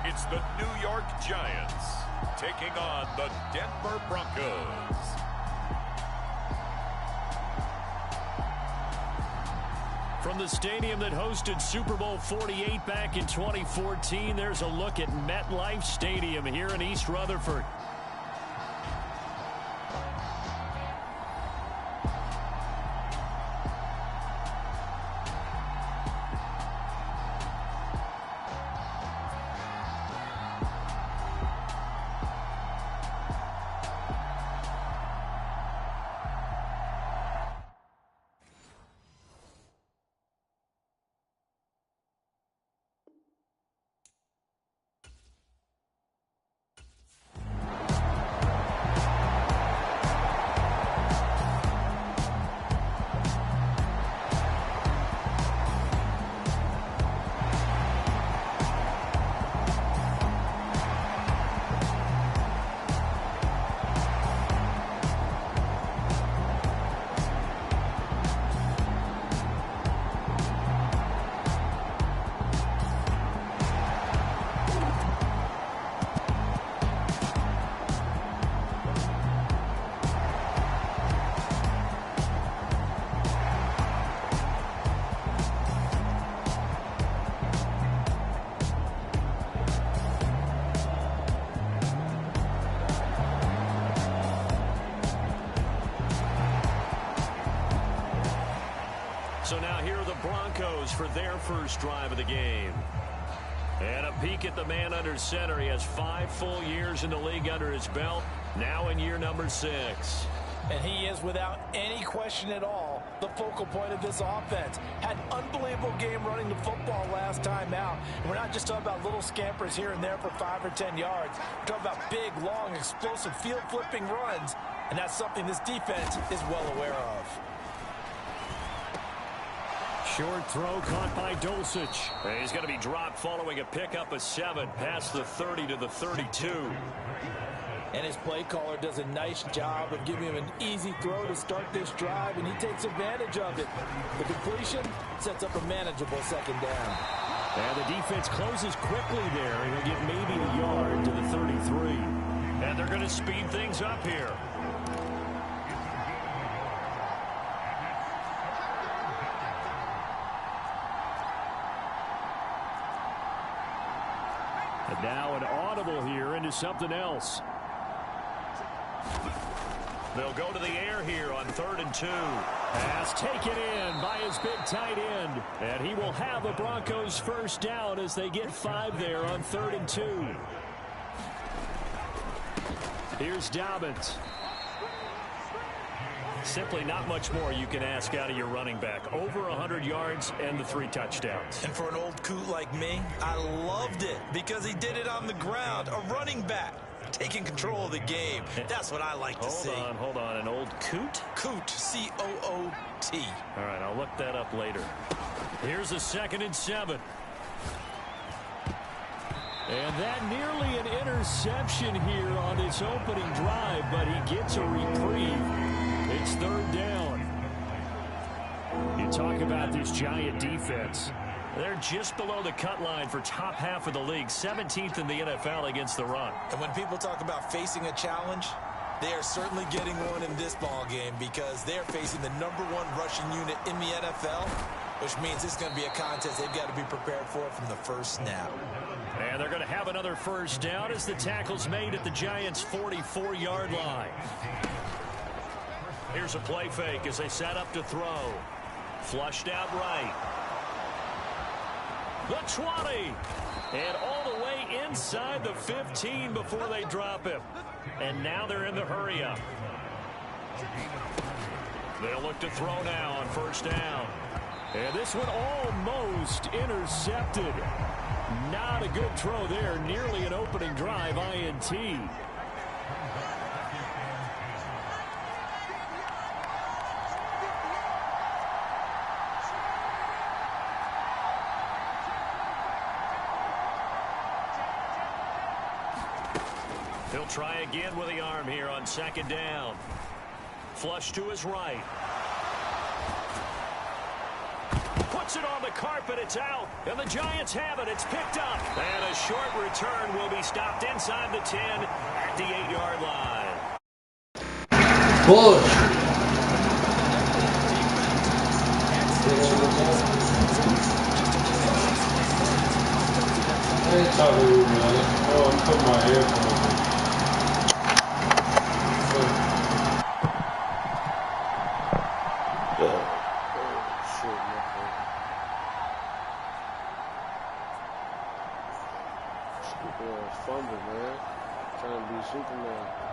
It's the New York Giants taking on the Denver Broncos. From the stadium that hosted Super Bowl 48 back in 2014, there's a look at MetLife Stadium here in East Rutherford. So now here are the Broncos for their first drive of the game. And a peek at the man under center. He has 5 full years in the league under his belt, now in year number 6. And he is, without any question at all, the focal point of this offense. Had an unbelievable game running the football last time out. And we're not just talking about little scampers here and there for 5 or 10 yards. We're talking about big, long, explosive, field-flipping runs. And that's something this defense is well aware of. Short throw caught by Dulcich. And he's going to be dropped following a pickup of 7 past the 30 to the 32. And his play caller does a nice job of giving him an easy throw to start this drive, and he takes advantage of it. The completion sets up a manageable second down. And the defense closes quickly there. He'll get maybe a yard to the 33. And they're going to speed things up here. And now an audible here into something else. They'll go to the air here on 3rd and 2. Pass taken in by his big tight end. And he will have the Broncos first down as they get 5 there on 3rd and 2. Here's Dobbins. Simply not much more you can ask out of your running back. Over 100 yards and the 3 touchdowns. And for an old coot like me, I loved it because he did it on the ground. A running back taking control of the game. That's what I like to see. Hold on. An old coot? Coot, C-O-O-T. All right, I'll look that up later. Here's a 2nd and 7. And that nearly an interception here on this opening drive, but he gets a reprieve. It's 3rd down. talk about this Giant defense. They're just below the cut line for top half of the league, 17th in the NFL against the run. And when people talk about facing a challenge, they are certainly getting one in this ball game because they're facing the #1 rushing unit in the NFL, which means it's going to be a contest they've got to be prepared for from the first snap. And they're going to have another first down as the tackle's made at the Giants' 44-yard line. Here's a play fake as they set up to throw. Flushed out right. The 20. And all the way inside the 15 before they drop him. And now they're in the hurry-up. They'll look to throw now on first down. And this one almost intercepted. Not a good throw there. Nearly an opening drive INT. He'll try again with the arm here on second down. Flush to his right. Puts it on the carpet. It's out. And the Giants have it. It's picked up. And a short return will be stopped inside the 10 at the 8-yard line. Push. I ain't talking to you, man. Oh, I'm putting my earphones in.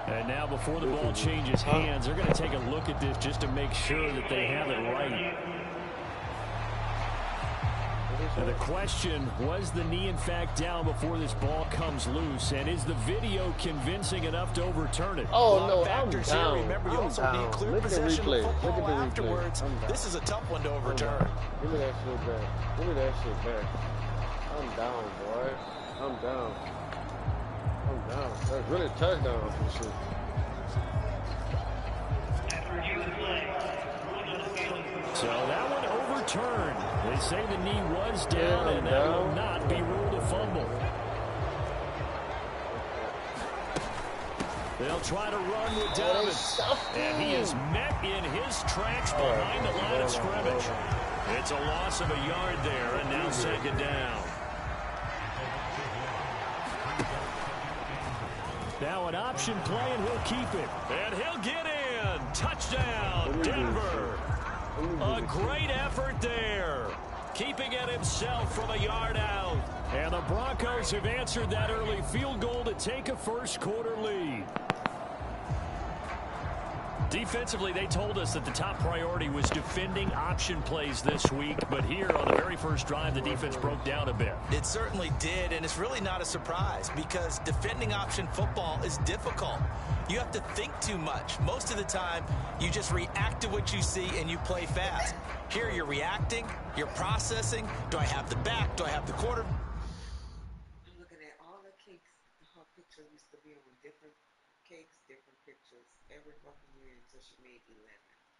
And now before the ball changes hands, they're going to take a look at this just to make sure that they have it right. And the question, was the knee in fact down before this ball comes loose? And is the video convincing enough to overturn it? Oh, no, I'm down. Remember, you also need clear possession of football afterwards. This is a tough one to overturn. Give me that shit back. Give me that shit back. I'm down, boy. I'm down. I'm down. That's really a touchdown for shit. So that one overturned. They say the knee was down, and that will not be ruled a fumble. They'll try to run with Dobbins. And he is met in his tracks behind the line of scrimmage. It's a loss of a yard there, and now second down. Now an option play, and he'll keep it. And he'll get in. Touchdown, Denver. A great effort there. Keeping it himself from a yard out. And the Broncos have answered that early field goal to take a first quarter lead. Defensively, they told us that the top priority was defending option plays this week. But here on the very first drive, the defense broke down a bit. It certainly did, and it's really not a surprise because defending option football is difficult. You have to think too much. Most of the time, you just react to what you see and you play fast. Here, you're reacting, you're processing. Do I have the back? Do I have the quarter? I'm looking at all the cakes. Her picture used to be on different cakes, different pictures every fucking year until she made 11.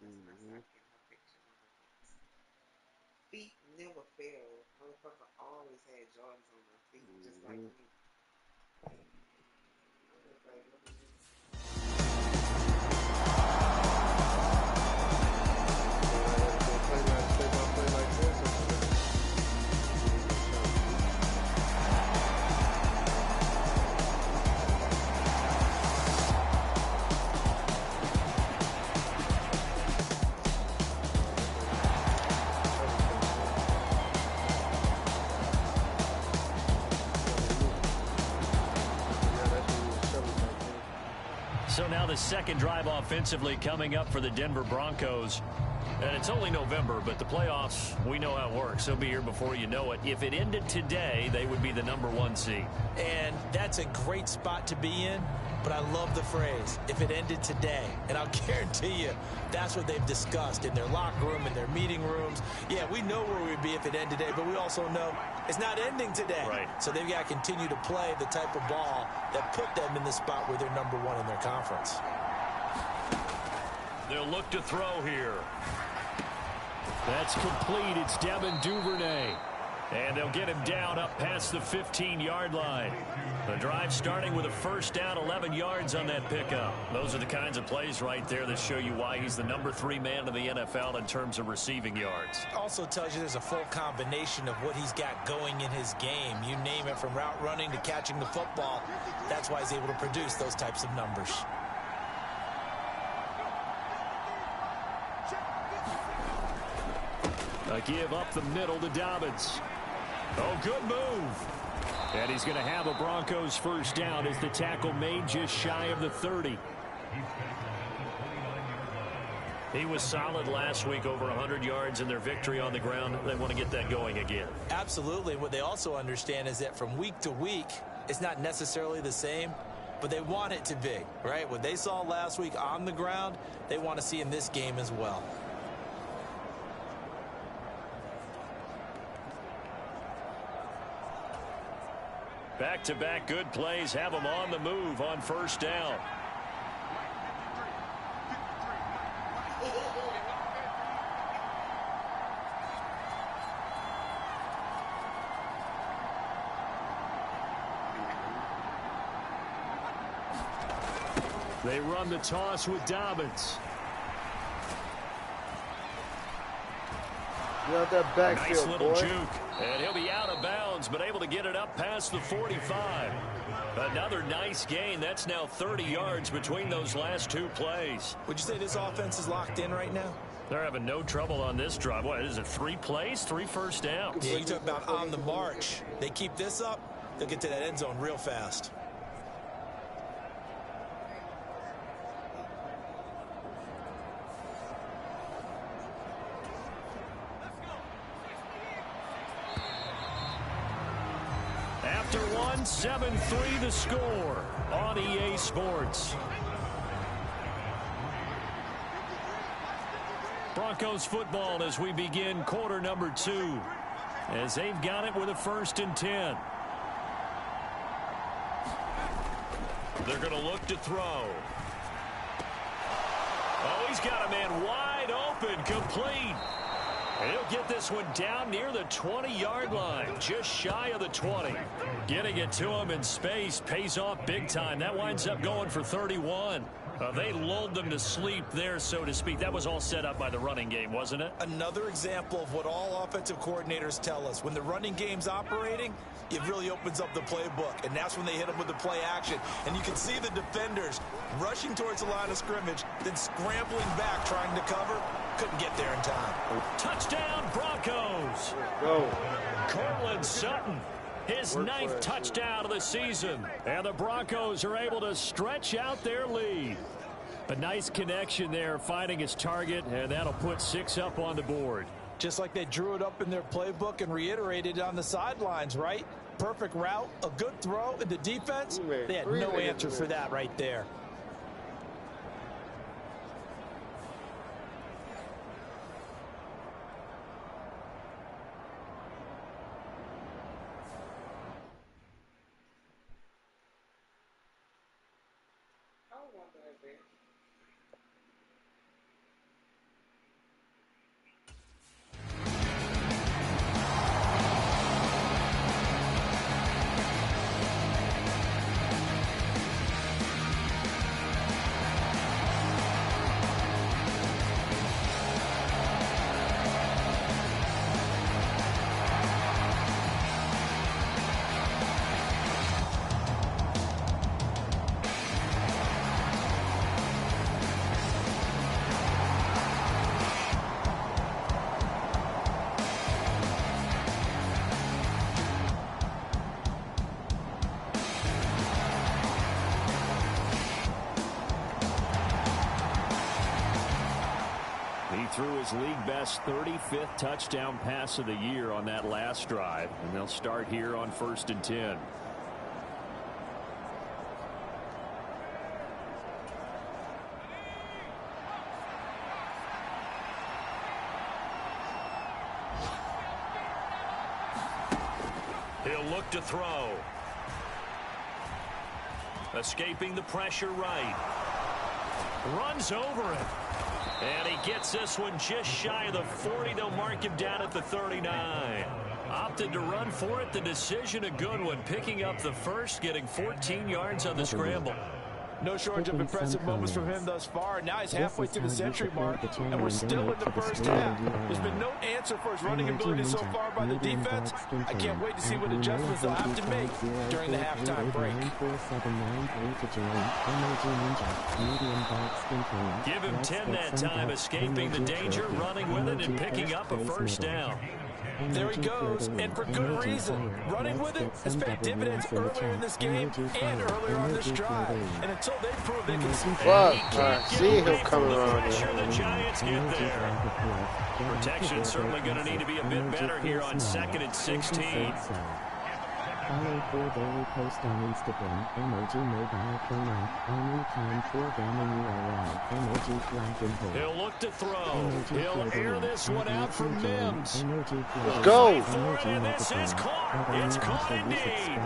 That's when I started getting her picture on her feet. Feet never fail. Motherfucker always had Jordans on her feet, just like me. So now the second drive offensively coming up for the Denver Broncos. And it's only November, but the playoffs, we know how it works. They'll be here before you know it. If it ended today, they would be the #1 seed. And that's a great spot to be in, but I love the phrase, if it ended today. And I'll guarantee you, that's what they've discussed in their locker room, in their meeting rooms. Yeah, we know where we'd be if it ended today, but we also know it's not ending today. Right. So they've got to continue to play the type of ball that put them in the spot where they're #1 in their conference. They'll look to throw here. That That's complete. It's Devin Duvernay. And they'll get him down up past the 15-yard line. The drive starting with a first down, 11 yards on that pickup. Those are the kinds of plays right there that show you why he's the #3 man in the NFL in terms of receiving yards. Also tells you there's a full combination of what he's got going in his game. You name it, from route running to catching the football. That's why he's able to produce those types of numbers. A give up the middle to Dobbins. Oh, good move. And he's going to have a Broncos first down as the tackle made just shy of the 30. He was solid last week, over 100 yards in their victory on the ground. They want to get that going again. Absolutely. What they also understand is that from week to week, it's not necessarily the same, but they want it to be, right? What they saw last week on the ground, they want to see in this game as well. Back-to-back good plays have them on the move on first down. They run the toss with Dobbins. You got that backfield, nice little boy. juke. And he'll be out of bounds, but able to get it up past the 45. Another nice gain. That's now 30 yards between those last two plays. Would you say this offense is locked in right now? They're having no trouble on this drive. What is it, 3 plays, 3 first downs? Yeah, you talk about on the march. They keep this up, they'll get to that end zone real fast. After one, 7-3 the score on EA Sports. Broncos football as we begin quarter number 2. As they've got it with a 1st and 10. They're going to look to throw. Oh, he's got a man wide open, complete. And he'll get this one down near the 20-yard line, just shy of the 20. Getting it to him in space pays off big time. That winds up going for 31. They lulled them to sleep there, so to speak. That was all set up by the running game, wasn't it? Another example of what all offensive coordinators tell us. When the running game's operating, it really opens up the playbook, and that's when they hit them with the play action. And you can see the defenders rushing towards the line of scrimmage, then scrambling back trying to cover. Couldn't get there in time. Touchdown, Broncos. Go. Cortland Sutton, his 9th touchdown of the season. And the Broncos are able to stretch out their lead. A nice connection there, finding his target, and that'll put 6 up on the board. Just like they drew it up in their playbook and reiterated it on the sidelines, right? Perfect route, a good throw, and the defense, they had no answer for that right there. Threw his league-best 35th touchdown pass of the year on that last drive. And they'll start here on 1st and 10. He'll look to throw. Escaping the pressure right. Runs over it. And he gets this one just shy of the 40. They'll mark him down at the 39. Opted to run for it. The decision a good one. Picking up the first, getting 14 yards on the scramble. No shortage of impressive moments from him thus far. Now he's halfway to the century mark, and we're still in the first half. There's been no answer for his running ability so far by the defense. I can't wait to see what adjustments they'll have to make during the halftime break. Give him 10 that time, escaping the danger, running with it, and picking up a first down. There he goes, and for good reason. Running with it has paid dividends earlier in this game and earlier on this drive. And until they prove they can see see him coming around there. The Giants get there. Protection certainly going to need to be a bit better here on 2nd and 16. Follow for daily post on Instagram, emoji mobile phone app, only time for gaming URL, emoji flag and hold. He'll look to throw. He'll air this one out for Mims. Let's go. And this is caught. It's caught indeed.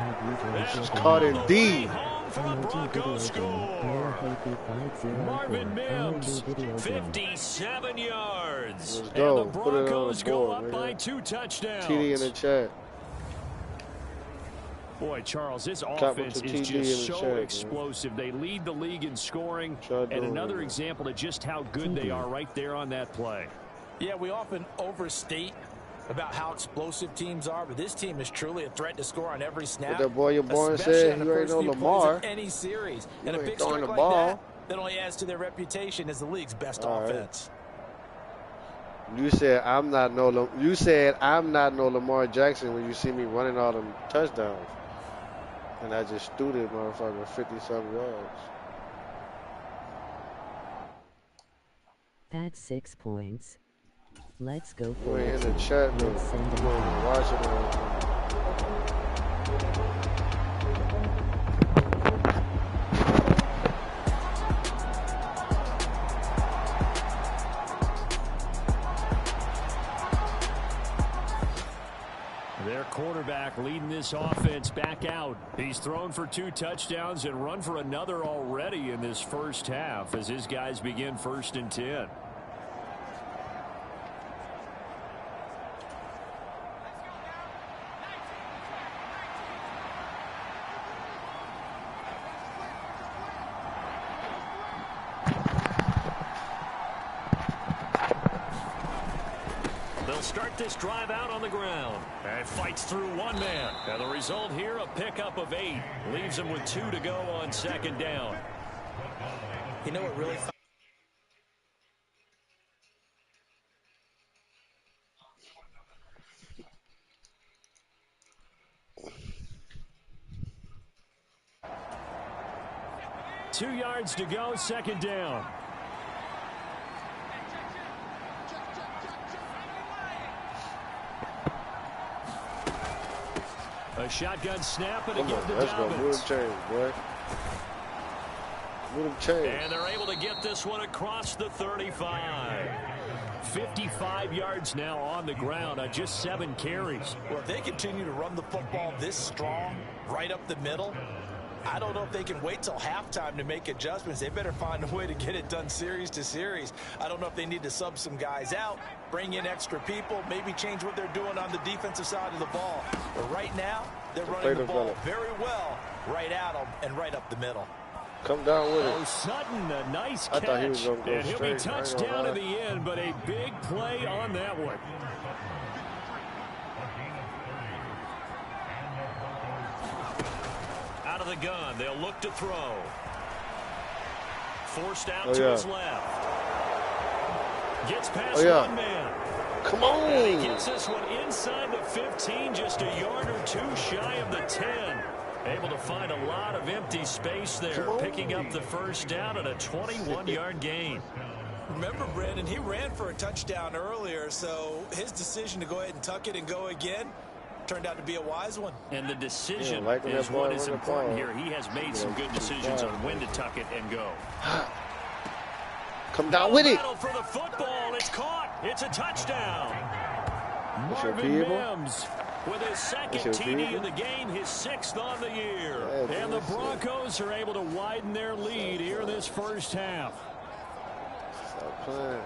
It's caught indeed. For the Broncos score. Marvin Mims, 57 yards. Let's go. And the Broncos go up by 2 touchdowns. TD in the chat. Boy, Charles, this offense is just so explosive. They lead the league in scoring, and another example of just how good they are right there on that play. Yeah, we often overstate about how explosive teams are, but this team is truly a threat to score on every snap. That boy your boy said you ain't no Lamar. Any series. And a big strike the like ball. that only adds to their reputation as the league's best offense. You said I'm not no Lamar Jackson when you see me running all them touchdowns. And I just threw this motherfucker 50-something yards. That's 6 points. Let's go for it. We're in the chat, though. We're watching it. Their quarterback leading this offense back out. He's thrown for 2 touchdowns and run for another already in this first half as his guys begin 1st and 10. Start this drive out on the ground. And fights through one man. And the result here, a pickup of 8. Leaves him with 2 to go on 2nd down. You know what really... Two yards to go, 2nd down. A shotgun snap and again to Dobbins. Move them chains, boy. Move them chains. And they're able to get this one across the 35. 55 yards now on the ground on just 7 carries. Well, if they continue to run the football this strong, right up the middle, I don't know if they can wait till halftime to make adjustments. They better find a way to get it done series to series. I don't know if they need to sub some guys out, bring in extra people, maybe change what they're doing on the defensive side of the ball. But right now, they're running the ball very well right at them and right up the middle. Come down with it. Oh, Sutton, a nice catch. I thought he was going to go and straight. He'll be touched down in the end, but a big play on that one. Out of the gun, they'll look to throw. Forced out to his left. Gets past one man. Come on. And he gets this one inside the 15, just a yard or 2 shy of the 10. Able to find a lot of empty space there, picking up the first down at a 21-yard gain. Remember, Brandon, he ran for a touchdown earlier, so his decision to go ahead and tuck it and go again turned out to be a wise one. And the decision is what is important here. He has made some good decisions on when to tuck it and go. Come down with it. Battle for the football. It's caught. It's a touchdown. Marvin Mims with his 2nd TD of the game, his 6th on the year. And the Broncos are able to widen their lead here in this first half. playing.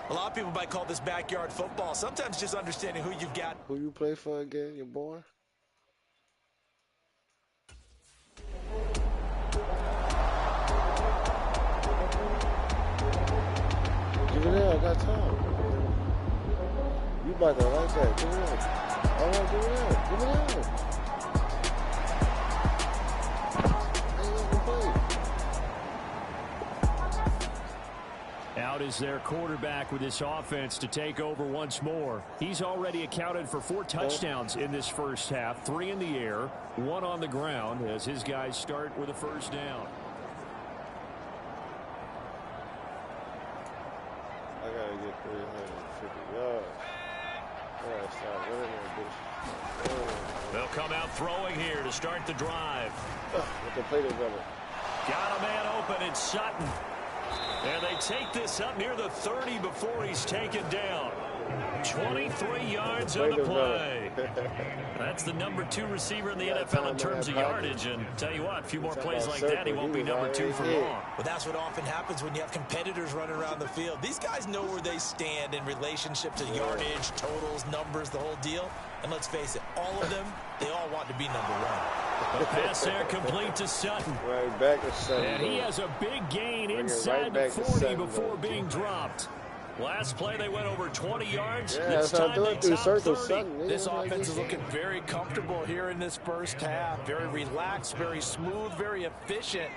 A lot of people might call this backyard football. Sometimes just understanding who you've got. Who you play for again, your boy? Give it there, I got time. You about to like that. Give it there. All right, give it there. Give it there. Out is their quarterback with this offense to take over once more. He's already accounted for 4 touchdowns in this first half, 3 in the air, 1 on the ground as his guys start with a first down. I gotta get 350 yards. I gotta start running that bitch. They'll come out throwing here to start the drive. With the play together. Got a man open, it's Sutton. And they take this up near the 30 before he's taken down. 23 yards on the play. That's the number 2 receiver in the NFL in terms of yardage. And tell you what, a few more plays like that, he won't be number 2 for long. Well, that's what often happens when you have competitors running around the field. These guys know where they stand in relationship to yardage, totals, numbers, the whole deal. And let's face it, all of them, they all want to be number 1. The pass there complete to Sutton. Right back to Sutton. And he has a big gain inside the 40 before being dropped. Last play, they went over 20 yards. Yeah, this time they topped 30. This offense is looking very comfortable here in this first half. Very relaxed, very smooth, very efficient.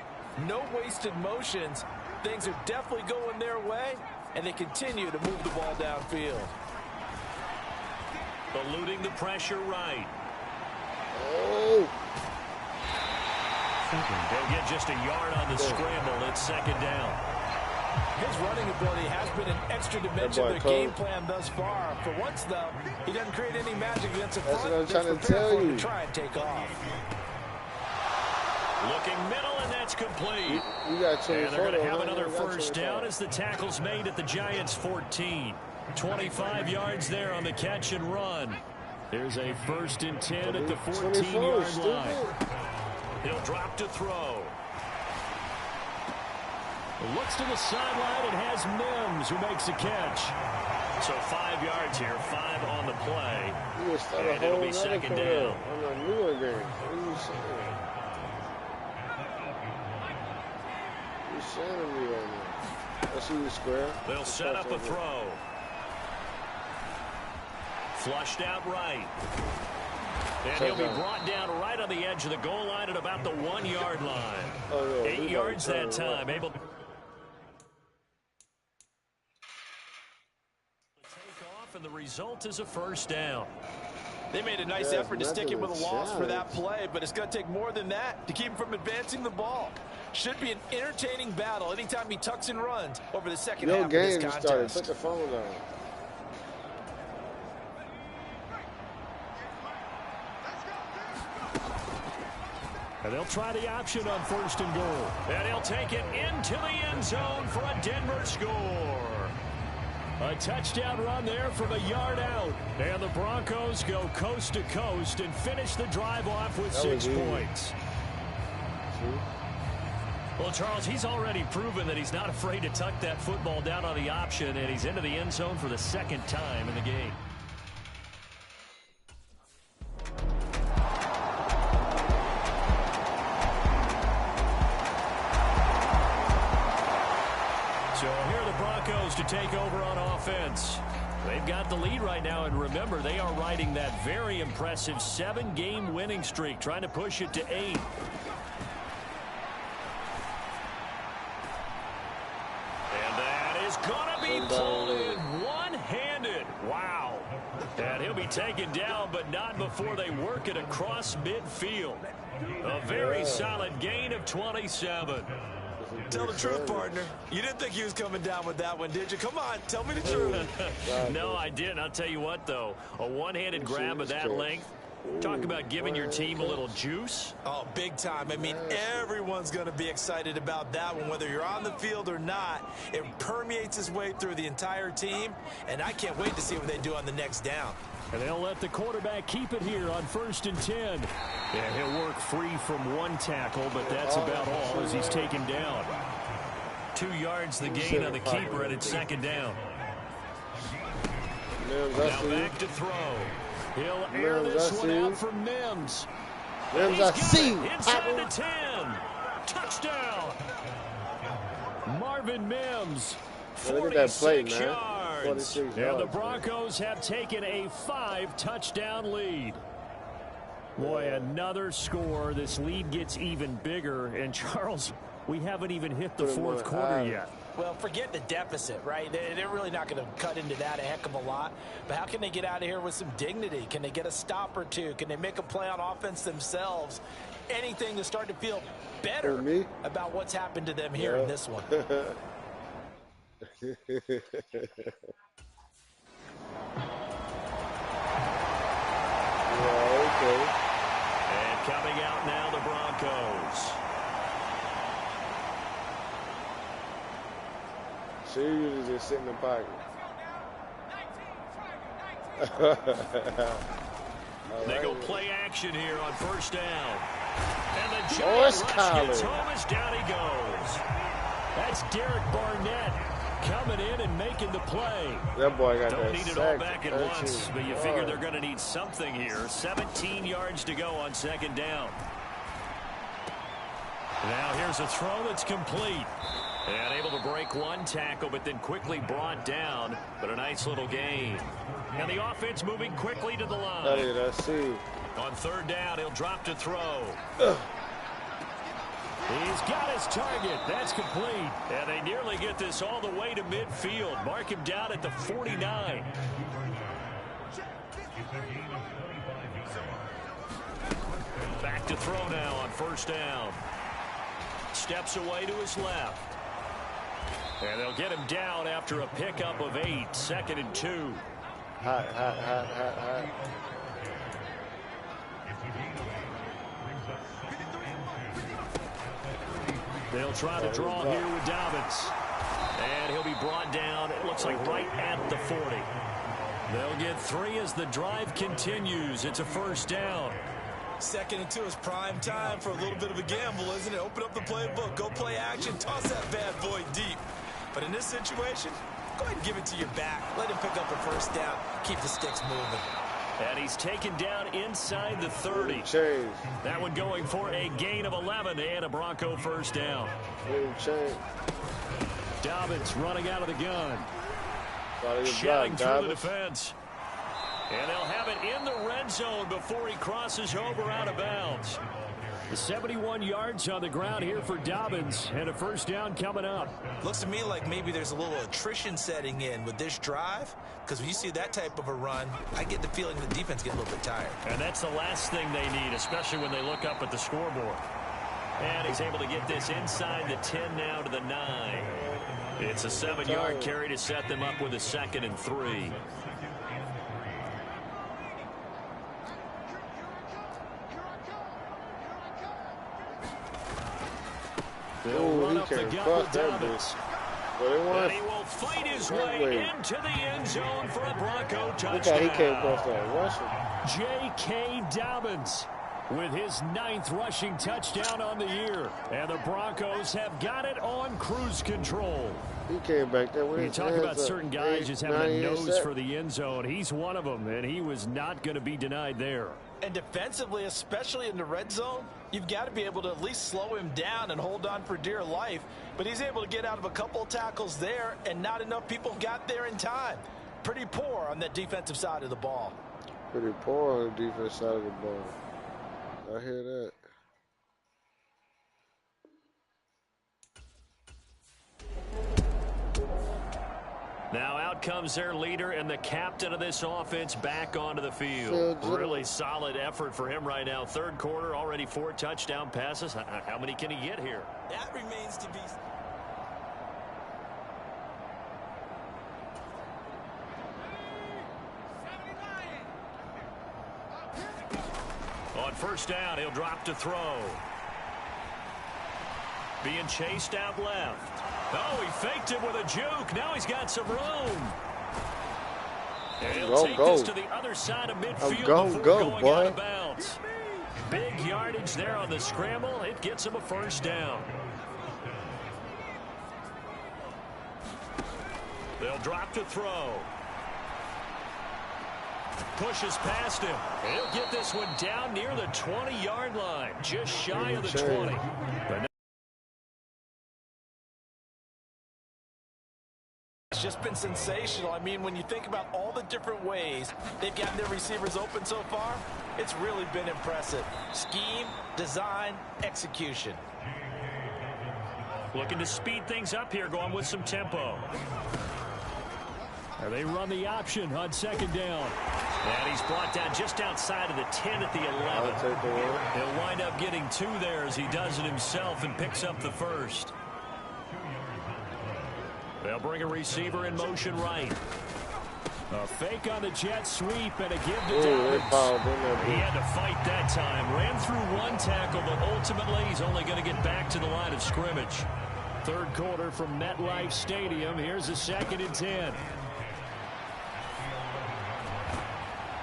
No wasted motions. Things are definitely going their way, and they continue to move the ball downfield. Eluding the pressure right. Oh. They'll get just a yard on the scramble. It's second down. His running ability has been an extra dimension of their game plan thus far. For once, though, he doesn't create any magic against the front. That's what I'm trying to tell you. To try and take off. Looking middle, and that's complete. You got 24. And they're going to have another first down as the tackle's made at the Giants' 14. 25 yards there on the catch and run. There's a 1st and 10 at the 14-yard line. He'll drop to throw. Looks to the sideline and has Mims who makes a catch. So 5 yards here, 5 on the play. And it'll be second down. On a newer game. What are you saying? You're saying to me right now. I see you square. They'll set up a throw. Flushed out right. And he'll be brought down right on the edge of the goal line at about the 1-yard line. 8 yards that time. Able to take off, and the result is a first down. They made a nice effort to stick him with a loss for that play, but it's going to take more than that to keep him from advancing the ball. Should be an entertaining battle anytime he tucks and runs over the second half of this contest. Started. Put the phone down. And they'll try the option on 1st and goal. And he'll take it into the end zone for a Denver score. A touchdown run there from a yard out. And the Broncos go coast to coast and finish the drive off with 6 points. Well, Charles, he's already proven that he's not afraid to tuck that football down on the option, and he's into the end zone for the 2nd time in the game. So here are the Broncos to take over on offense. They've got the lead right now, and remember, they are riding that very impressive 7-game winning streak, trying to push it to 8. And that is going to be pulled in one-handed. Wow. And he'll be taken down, but not before they work it across midfield. A very solid gain of 27. Tell the truth, partner. You didn't think he was coming down with that one, did you? Come on, tell me the truth. No, I didn't. I'll tell you what, though. A one-handed grab of that length. Talk about giving your team a little juice. Oh, big time. I mean, everyone's going to be excited about that one, whether you're on the field or not. It permeates its way through the entire team, and I can't wait to see what they do on the next down. And they'll let the quarterback keep it here on 1st and 10. Yeah, he'll work free from one tackle, but that's about all as he's taken down. 2 yards the gain on the keeper, and it's second down. Now back to throw. He'll air this one out for Mims. Mims, I see. Inside the 10. Touchdown. Marvin Mims. Look at that play, man. Yards. And the Broncos have taken a 5-touchdown lead. Boy, another score. This lead gets even bigger. And, Charles, we haven't even hit the fourth quarter yet. Well, forget the deficit, right? They're really not going to cut into that a heck of a lot. But how can they get out of here with some dignity? Can they get a stop or two? Can they make a play on offense themselves? Anything to start to feel better about what's happened to them here in this one. And coming out now, the Broncos. So you usually just sit in the pocket. They go play action here on first down. And the Giants gets home as down he goes. That's Derek Barnett coming in and making the play. That boy got Don't need it all back at once, but you figure they're going to need something here. 17 yards to go on second down. Now here's a throw that's complete. And able to break one tackle, but then quickly brought down. But a nice little gain. And the offense moving quickly to the line. I see. On third down, he'll drop to throw. He's got his target. That's complete. And they nearly get this all the way to midfield. Mark him down at the 49. Back to throw now on first down. Steps away to his left. And they'll get him down after a pickup of 8. 2nd and 2. Hot. They'll try to draw here with Dobbins. And he'll be brought down, it looks like right at the 40. They'll get 3 as the drive continues. It's a first down. 2nd and 2 is prime time for a little bit of a gamble, isn't it? Open up the playbook, go play action, toss that bad boy deep. But in this situation, go ahead and give it to your back. Let him pick up a first down. Keep the sticks moving. And he's taken down inside the 30. That one going for a gain of 11 and a Bronco first down. Dobbins running out of the gun. Shouting through the defense. And they'll have it in the red zone before he crosses over out of bounds. 71 yards on the ground here for Dobbins, and a first down coming up. Looks to me like maybe there's a little attrition setting in with this drive, because when you see that type of a run, I get the feeling the defense gets a little bit tired. And that's the last thing they need, especially when they look up at the scoreboard. And he's able to get this inside the 10 now to the 9. It's a 7-yard carry to set them up with a 2nd and 3. They'll run up the gut with Dobbins. And he will fight his way into the end zone for a Bronco touchdown. Look how he came across that rushing. J.K. Dobbins with his 9th rushing touchdown on the year. And the Broncos have got it on cruise control. He came back there with his hands up. You talk about certain guys just having a nose for the end zone. He's one of them, and he was not going to be denied there. And defensively, especially in the red zone, you've got to be able to at least slow him down and hold on for dear life. But he's able to get out of a couple of tackles there, and not enough people got there in time. Pretty poor on that defensive side of the ball. Pretty poor on the defensive side of the ball. I hear that. Now out comes their leader and the captain of this offense back onto the field. Really solid effort for him right now. 3rd quarter, already 4 touchdown passes. How many can he get here? That remains to be... On first down, he'll drop to throw. Being chased out left. Oh, he faked it with a juke. Now he's got some room. And he'll take this to the other side of midfield before going out of bounds. Big yardage there on the scramble. It gets him a first down. They'll drop to throw. Pushes past him. He'll get this one down near the 20-yard line, just shy of the 20. But it's just been sensational. I mean, when you think about all the different ways they've gotten their receivers open so far, it's really been impressive. Scheme, design, execution. Looking to speed things up here, going with some tempo. And they run the option on second down. And he's brought down just outside of the 10 at the 11. He'll wind up getting 2 there as he does it himself and picks up the first. They'll bring a receiver in motion right. A fake on the jet sweep and a give to Dobbins. He had to fight that time. Ran through one tackle, but ultimately he's only going to get back to the line of scrimmage. Third quarter from MetLife Stadium. Here's a 2nd and 10.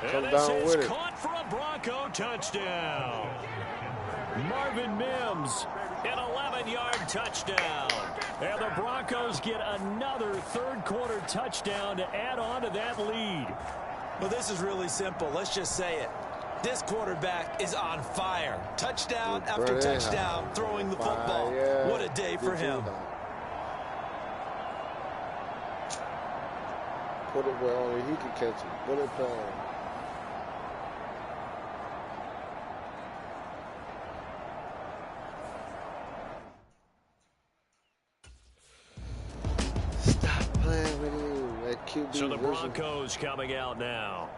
And this is caught for a Bronco touchdown. Marvin Mims, an 11-yard touchdown. And the Broncos get another third-quarter touchdown to add on to that lead. Well, this is really simple. Let's just say it. This quarterback is on fire. Touchdown after touchdown, throwing the football. What a day for him. Put it where only he can catch it. Put it down. So the Broncos coming out now.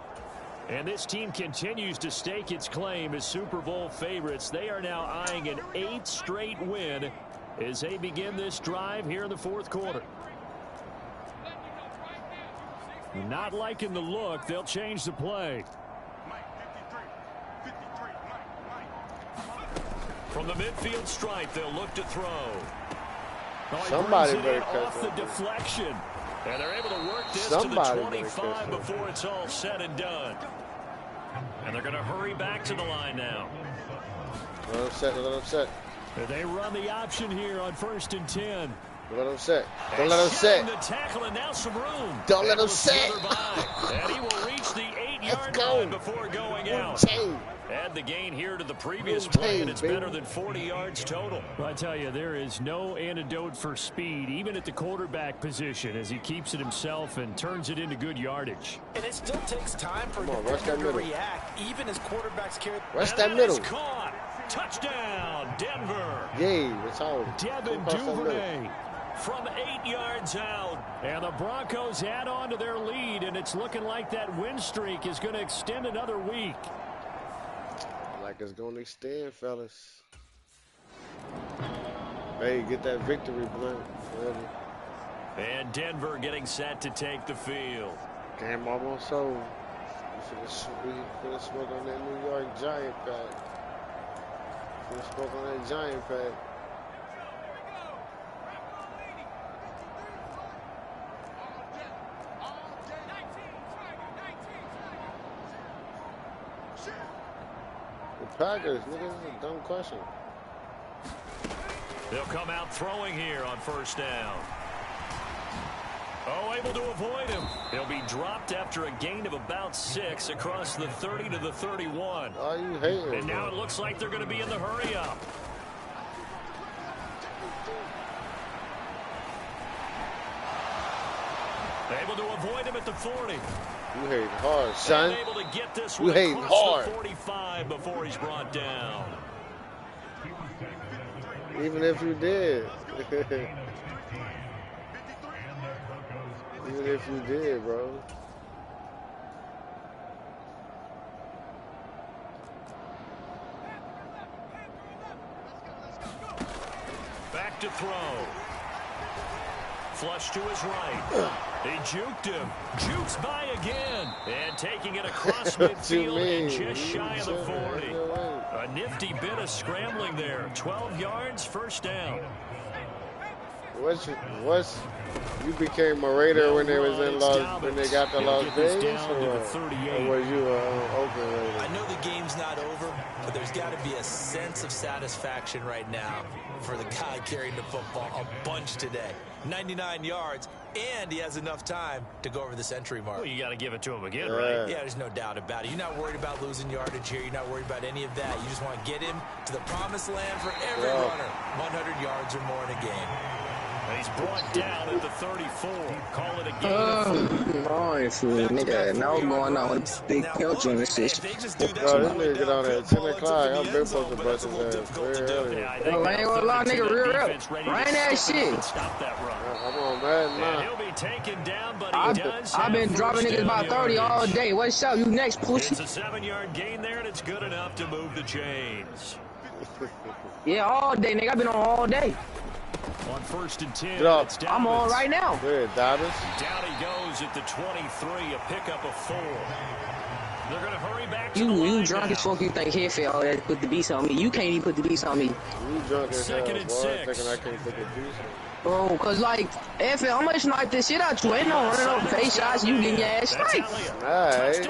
And this team continues to stake its claim as Super Bowl favorites. They are now eyeing an 8th straight win as they begin this drive here in the 4th quarter. Not liking the look. They'll change the play. From the midfield stripe, they'll look to throw. Somebody better off the deflection. And they're able to work this to the 25 before it's all said and done. And they're going to hurry back to the line now. Let them set. Let them set. They run the option here on 1st and 10. Let them set. Don't let them set. The tackle and now some room. Don't let them set. And he will reach the 8-yard line before going out. Add the gain here to the previous play, and it's better than 40 yards total. Well, I tell you, there is no antidote for speed, even at the quarterback position, as he keeps it himself and turns it into good yardage. And it still takes time for him to react, even as quarterbacks carry. Rest that middle. Caught. Touchdown, Denver. Yay, that's all. Devin Duvernay from 8 yards out. And the Broncos add on to their lead, and it's looking like that win streak is going to extend another week. Like it's going to extend, fellas. Hey, get that victory blunt. And Denver getting set to take the field. Game almost over. We finna smoke on that New York Giant pack. Finna smoke on that Giant pack. Packers, nigga, this is a dumb question. They'll come out throwing here on 1st down. Oh, able to avoid him. He'll be dropped after a gain of about 6 across the 30 to the 31. Oh, you hate it. And now it looks like they're going to be in the hurry up. Able to avoid him at the 40. You hate hard, son. Able to get this you hate hard. The 45 before he's brought down. Even if you did. Even if you did, bro. Back to throw. Flush to his right. He juked him. Jukes by again. And taking it across midfield and just shy of the 40. A nifty bit of scrambling there. 12 yards, 1st down. What's you became a Raider when they was in when they got to Las Vegas, or was you Oakland Raider? I know the game's not over, but there's got to be a sense of satisfaction right now for the guy carrying the football a bunch today. 99 yards, and he has enough time to go over the century mark. Well, you got to give it to him again, right? Yeah, there's no doubt about it. You're not worried about losing yardage here. You're not worried about any of that. You just want to get him to the promised land for every runner. 100 yards or more in a game. And he's brought down at the 34. Call it a game. Nice, nigga. Now what's going on with this big couch on this shit? Bro, this nigga get on at 10 o'clock. I've been supposed to bust his ass very early. I ain't gonna lie, nigga, real up. Run that shit. Stop that run. I'm on Madden now. He'll be taken down, but he does. I've been dropping niggas about 30 all day. What's up? You next, pussy? It's a 7-yard gain there, and it's good enough to move the chains. Yeah, all day, nigga. I've been on all day. On 1st and 10, it's I'm on right now. Good, Davis. Down he goes at the 23, a pickup of 4. They're going to hurry back to you drunk as fuck. You think Headfield all that put the beats on me? You can't even put the beats on me. You drunk as hell, 2nd and boy. 6. Thinking I can't put the beats on. Bro, cause like, Headfield, I'm gonna snipe this shit out you. Ain't no running no face shots. You getting your ass sniped. Alright.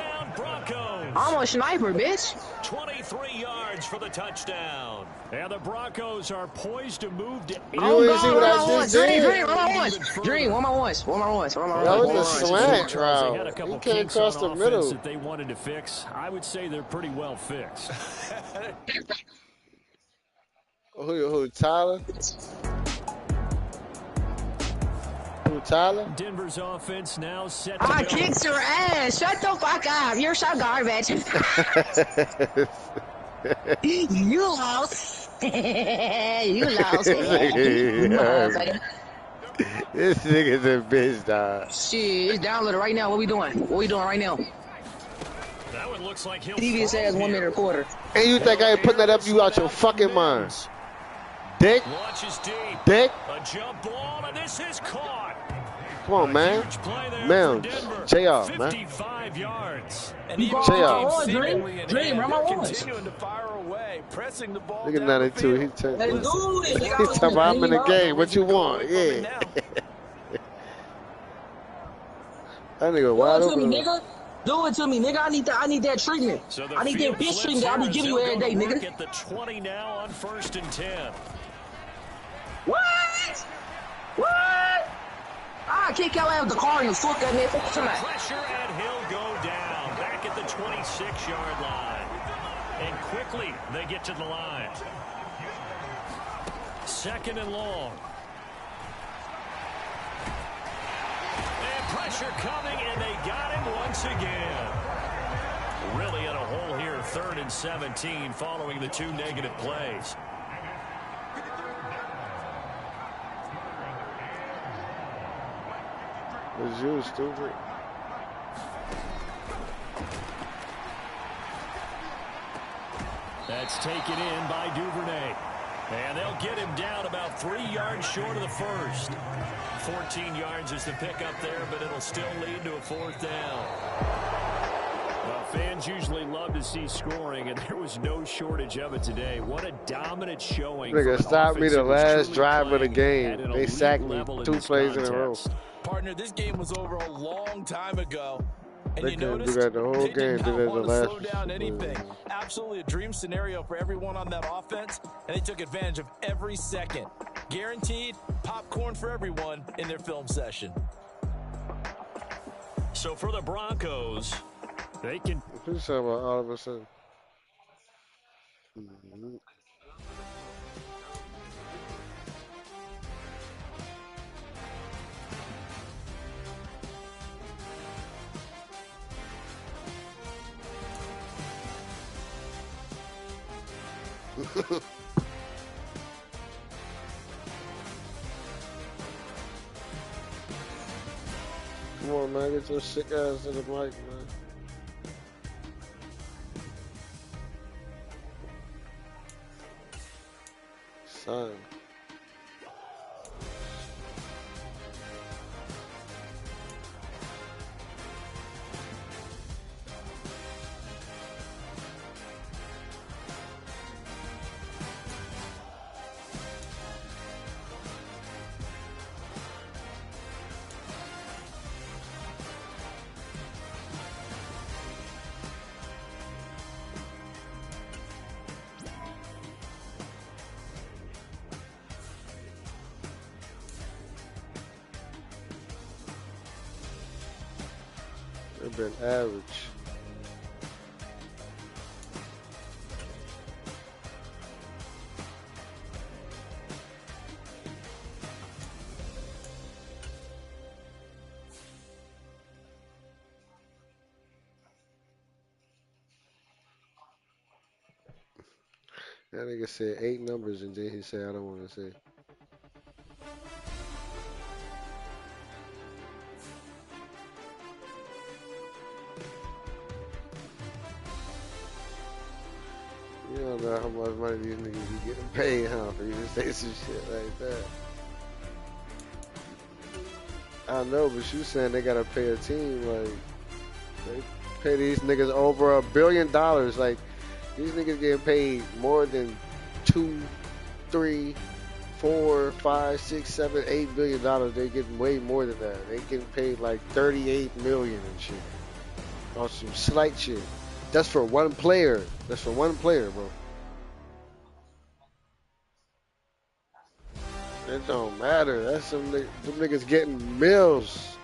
I'm a sniper, bitch. 23 yards for the touchdown. And the Broncos are poised to move to 8. You ain't see what I just did? Dream, one more once. That was a slant route. You can't cross the middle. That they wanted to fix. I would say they're pretty well fixed. Who, Tyler? Tyler? Denver's offense now set to I kicked your ass. Shut the fuck up. You're so garbage. You lost. You lost. This nigga's a bitch, dog. Shit, it's downloaded right now. What we doing? What we doing right now? That one looks like he'll TV's ass 1 minute a quarter. And you think I ain't putting that up you out your fucking mind? Dick? Launches deep. Dick? A jump ball, and this is caught. Come on, man. Mounds. JR, man. 55 yards. Dream, run my ones. Continuing to fire away, pressing the ball. Look at 92. He's talking about I'm in the game. What you want? Yeah. That nigga wide open. Do it to me, nigga. I need that treatment. So I need that bitch treatment that I be giving you every day, nigga. At the 20 now on 1st and 10. What? I kick your ass with the car and you fuck that nigga tonight. Pressure and he'll go down back at the 26-yard line. And quickly they get to the line. 2nd and long. And pressure coming, and they got him once again. Really in a hole here, 3rd and 17 following the 2 negative plays. It's you, stupid. That's taken in by Duvernay. And they'll get him down about 3 yards short of the first. 14 yards is the pickup there, but it'll still lead to a 4th down. Well, fans usually love to see scoring, and there was no shortage of it today. What a dominant showing. Nigga, stop me the last drive of the game. They sacked me 2 plays in a row. Partner, this game was over a long time ago. And they couldn't do that the whole game. Did it the last. Slow down anything. Absolutely a dream scenario for everyone on that offense, and they took advantage of every second. Guaranteed popcorn for everyone in their film session. So for the Broncos, they can. Who's talking about all of a sudden? Come on, man. Get your sick ass to the mic, man. Son. They've been average. That nigga said 8 numbers and then he said, I don't want to say. You don't know how much money these niggas be getting paid, huh, for you to say some shit like that. I know, but you saying they gotta pay a team, like, they pay these niggas over $1 billion. Like, these niggas getting paid more than 2, 3, 4, 5, 6, 7, $8 billion. They getting way more than that. They getting paid like 38 million and shit. On some slight shit. That's for one player. That's for one player, bro. It don't matter. That's them niggas getting mills.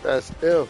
That's if.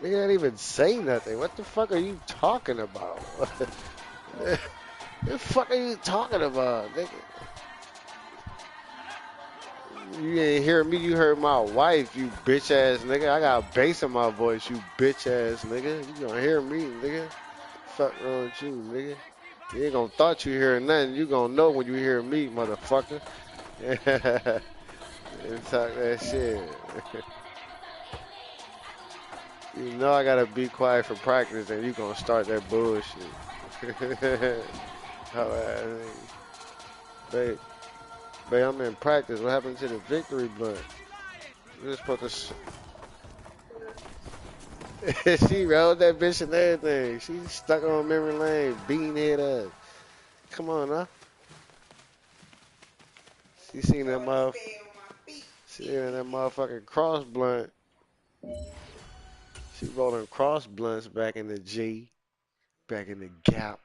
Nigga didn't even say nothing. What the fuck are you talking about? What the fuck are you talking about, nigga? You ain't hear me, you heard my wife, you bitch ass nigga. I got bass in my voice, you bitch ass nigga. You gonna hear me, nigga. Fuck wrong with you, nigga. You ain't gonna thought you hearing nothing. You gonna know when you hear me, motherfucker. And talk that shit. You know I gotta be quiet for practice and you gonna start that bullshit. Babe, babe, I'm in practice. What happened to the victory blunt? We're supposed to. She rolled that bitch and everything. She stuck on memory lane, beating head up. Come on, huh? She seen that motherfucking cross blunt. She rolling cross blunts back in the G, back in the Gap.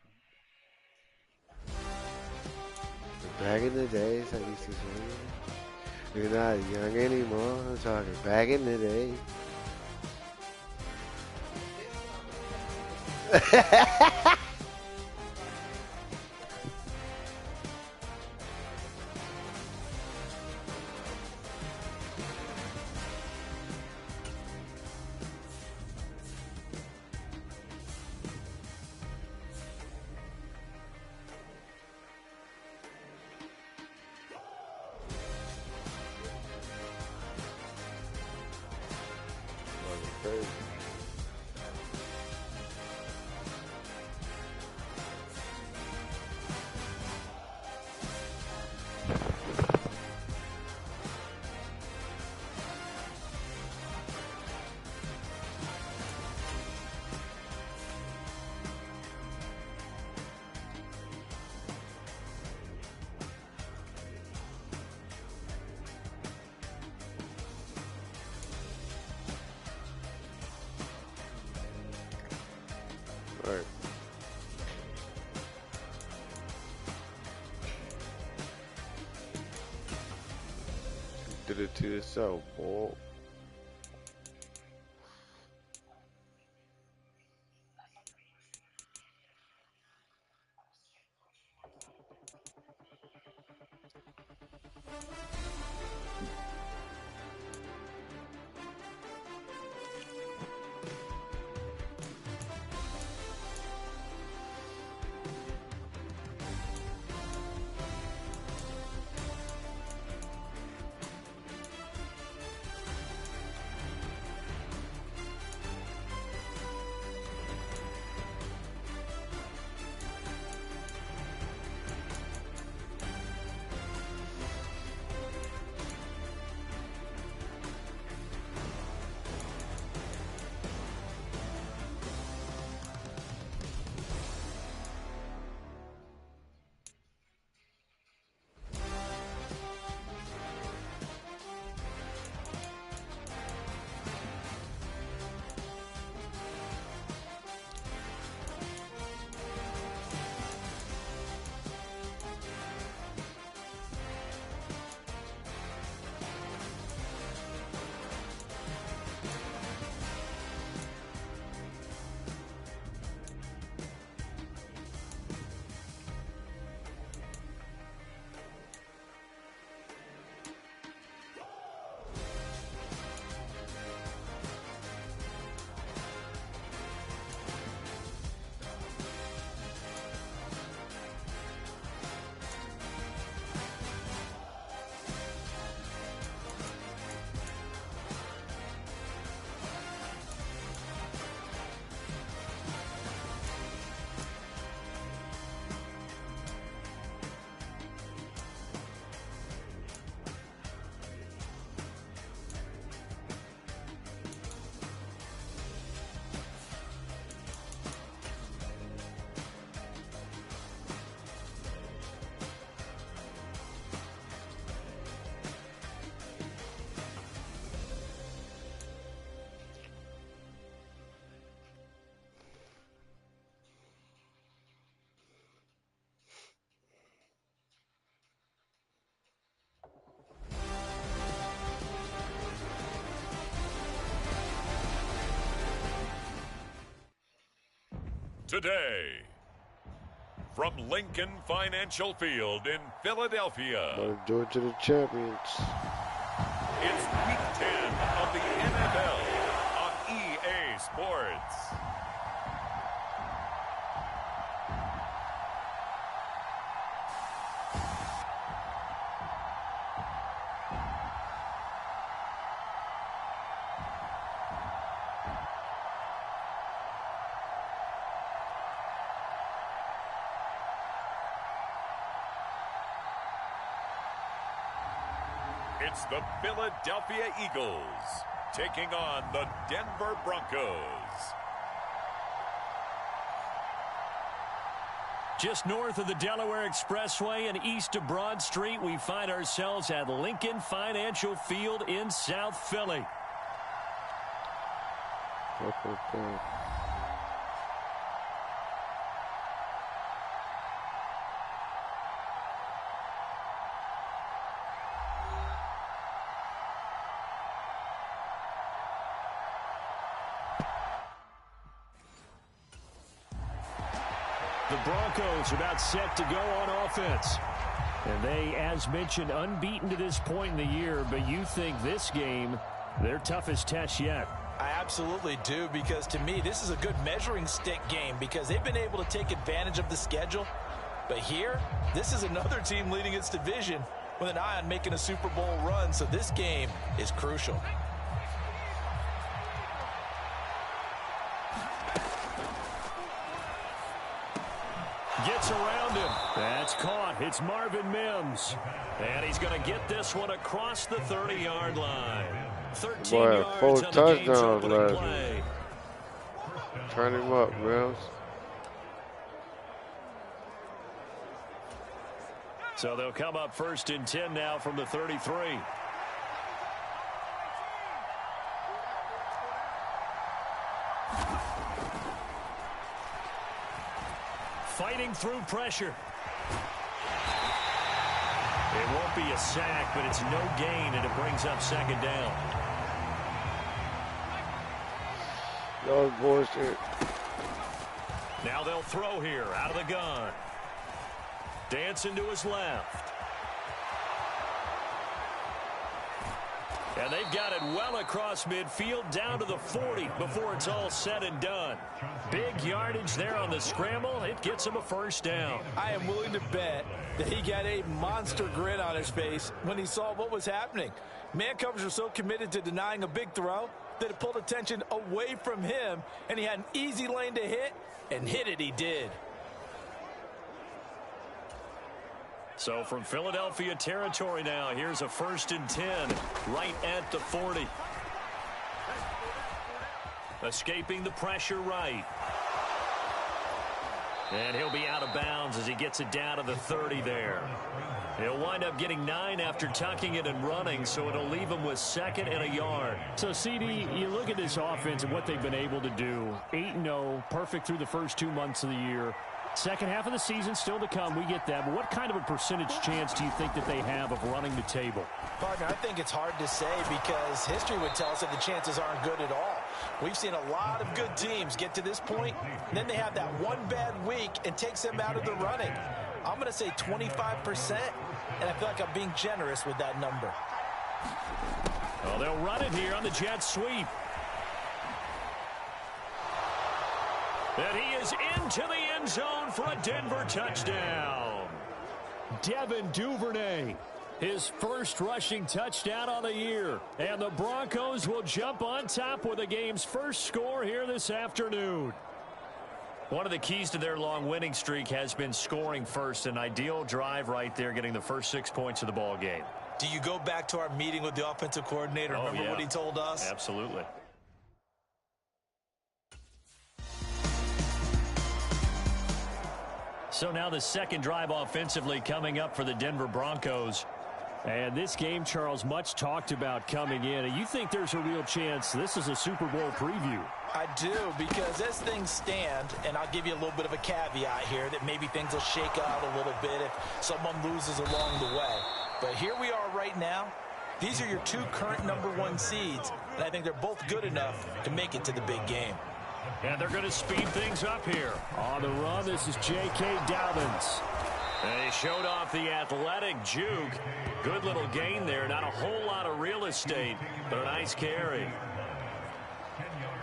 Back in the days, I used to say. You're not young anymore. I'm talking back in the day. Right. Did it to yourself, boy. Today, from Lincoln Financial Field in Philadelphia, Georgia the champions. It's Week 10 of the NFL on EA Sports. It's the Philadelphia Eagles taking on the Denver Broncos. Just north of the Delaware Expressway and east of Broad Street, we find ourselves at Lincoln Financial Field in South Philly. Okay. The Broncos about set to go on offense. And they, as mentioned, unbeaten to this point in the year, but you think this game, their toughest test yet. I absolutely do, because to me, this is a good measuring stick game because they've been able to take advantage of the schedule. But here, this is another team leading its division with an eye on making a Super Bowl run, so this game is crucial. Gets around him. That's caught. It's Marvin Mims. And he's going to get this one across the 30-yard line. 13 yards 4 on the game's opening touchdowns play. Turn him up, Mims. So they'll come up 1st and 10 now from the 33. Fighting through pressure. It won't be a sack, but it's no gain, and it brings up 2nd down. Those boys here. Now they'll throw here out of the gun. Dancing to his left. And they've got it well across midfield down to the 40 before it's all said and done. Big yardage there on the scramble. It gets him a 1st down. I am willing to bet that he got a monster grin on his face when he saw what was happening. Man coverage was so committed to denying a big throw that it pulled attention away from him, and he had an easy lane to hit, and hit it he did. So from Philadelphia territory now, here's a 1st and 10 right at the 40. Escaping the pressure right. And he'll be out of bounds as he gets it down to the 30 there. He'll wind up getting 9 after tucking it and running, so it'll leave him with 2nd and a yard. So, CD, you look at this offense and what they've been able to do. 8-0, perfect through the first 2 months of the year. Second half of the season still to come. We get that. But what kind of a percentage chance do you think that they have of running the table? Partner, I think it's hard to say because history would tell us that the chances aren't good at all. We've seen a lot of good teams get to this point, and then they have that one bad week and takes them out of the running. I'm going to say 25%, and I feel like I'm being generous with that number. Well, they'll run it here on the jet sweep. And he is into the end zone for a Denver touchdown. Devin Duvernay, his first rushing touchdown on the year. And the Broncos will jump on top with the game's first score here this afternoon. One of the keys to their long winning streak has been scoring first. An ideal drive right there, getting the first 6 points of the ball game. Do you go back to our meeting with the offensive coordinator? Remember what he told us? Absolutely. So now the second drive offensively coming up for the Denver Broncos. And this game, Charles, much talked about coming in. And you think there's a real chance this is a Super Bowl preview? I do, because as things stand, and I'll give you a little bit of a caveat here, that maybe things will shake out a little bit if someone loses along the way. But here we are right now. These are your 2 current #1 seeds, and I think they're both good enough to make it to the big game. And they're going to speed things up here. On the run, this is J.K. Dobbins. And he showed off the athletic juke. Good little gain there. Not a whole lot of real estate, but a nice carry.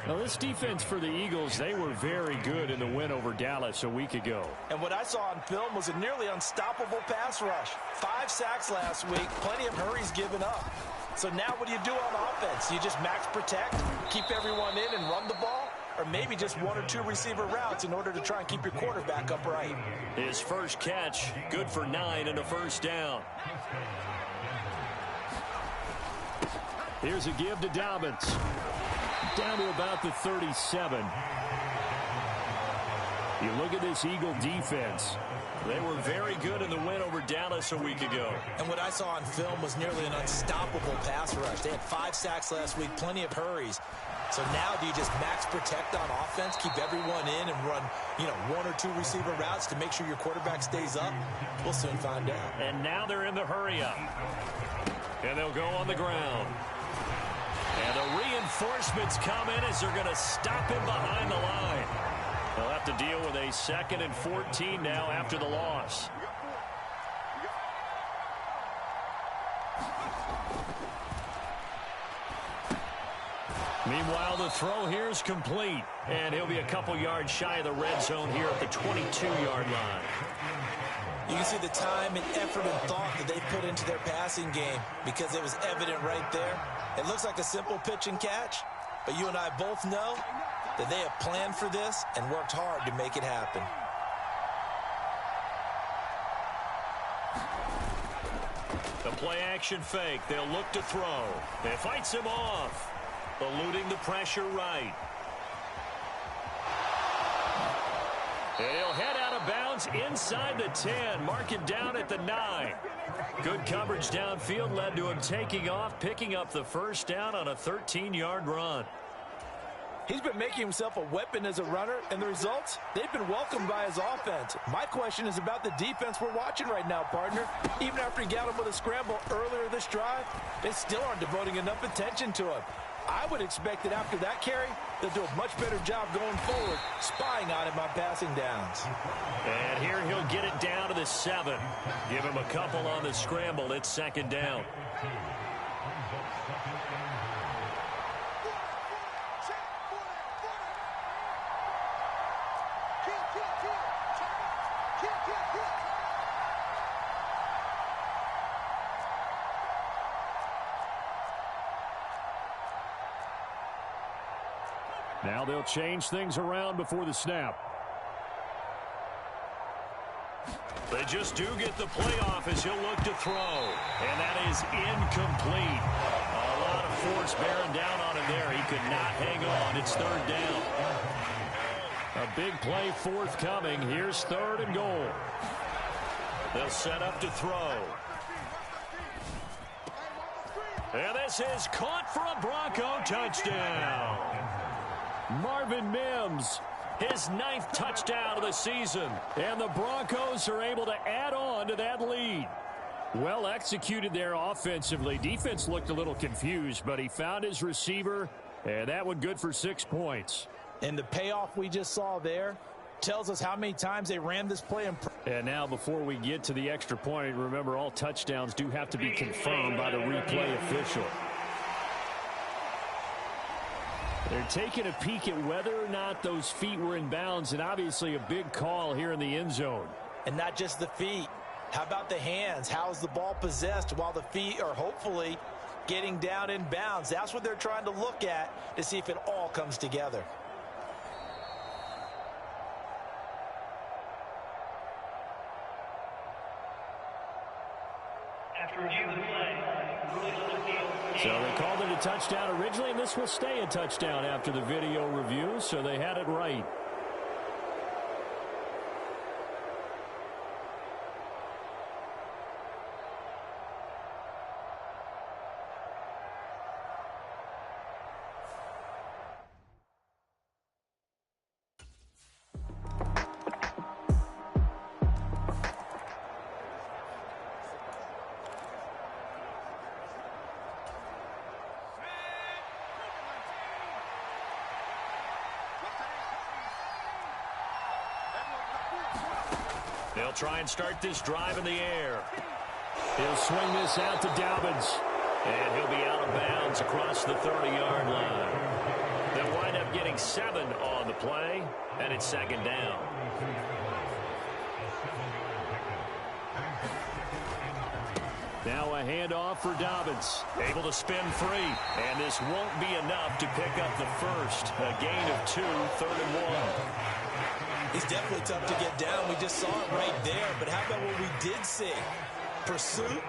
Now, this defense for the Eagles, they were very good in the win over Dallas a week ago. And what I saw on film was a nearly unstoppable pass rush. 5 sacks last week, plenty of hurries given up. So now what do you do on offense? You just max protect, keep everyone in and run the ball? Or maybe just 1 or 2 receiver routes in order to try and keep your quarterback upright. His first catch, good for 9 and a first down. Here's a give to Dobbins. Down to about the 37. You look at this Eagle defense. They were very good in the win over Dallas a week ago. And what I saw on film was nearly an unstoppable pass rush. They had 5 sacks last week, plenty of hurries. So now do you just max protect on offense, keep everyone in and run, 1 or 2 receiver routes to make sure your quarterback stays up? We'll soon find out. And now they're in the hurry up. And they'll go on the ground. And the reinforcements come in as they're going to stop him behind the line. They'll have to deal with a 2nd and 14 now after the loss. Meanwhile, the throw here is complete, and he'll be a couple yards shy of the red zone here at the 22-yard line. You can see the time and effort and thought that they put into their passing game because it was evident right there. It looks like a simple pitch and catch, but you and I both know that they have planned for this and worked hard to make it happen. The play-action fake. They'll look to throw. It fights him off. Eluding the pressure right. He'll head out of bounds inside the 10. Mark it down at the 9. Good coverage downfield led to him taking off, picking up the first down on a 13-yard run. He's been making himself a weapon as a runner, and the results, they've been welcomed by his offense. My question is about the defense we're watching right now, partner. Even after he got him with a scramble earlier this drive, they still aren't devoting enough attention to him. I would expect that after that carry, they'll do a much better job going forward, spying on him on passing downs. And here he'll get it down to the 7. Give him a couple on the scramble. It's 2nd down. Now they'll change things around before the snap. They just do get the playoff as he'll look to throw. And that is incomplete. A lot of force bearing down on him there. He could not hang on. It's 3rd down. A big play forthcoming. Here's 3rd and goal. They'll set up to throw. And this is caught for a Bronco touchdown. Marvin Mims, his 9th touchdown of the season. And the Broncos are able to add on to that lead. Well executed there offensively. Defense looked a little confused, but he found his receiver, and that one good for 6 points. And the payoff we just saw there tells us how many times they ran this play. And now before we get to the extra point, remember all touchdowns do have to be confirmed by the replay official. They're taking a peek at whether or not those feet were in bounds, and obviously a big call here in the end zone. And not just the feet. How about the hands? How's the ball possessed while the feet are hopefully getting down in bounds? That's what they're trying to look at to see if it all comes together. So they called it a touchdown originally, and this will stay a touchdown after the video review, so they had it right. They'll try and start this drive in the air. He'll swing this out to Dobbins. And he'll be out of bounds across the 30-yard line. They'll wind up getting 7 on the play, and it's 2nd down. Now a handoff for Dobbins. Able to spin free, and this won't be enough to pick up the first. A gain of 2, 3rd and 1. He's definitely tough to get down. We just saw it right there. But how about what we did see? Pursuit,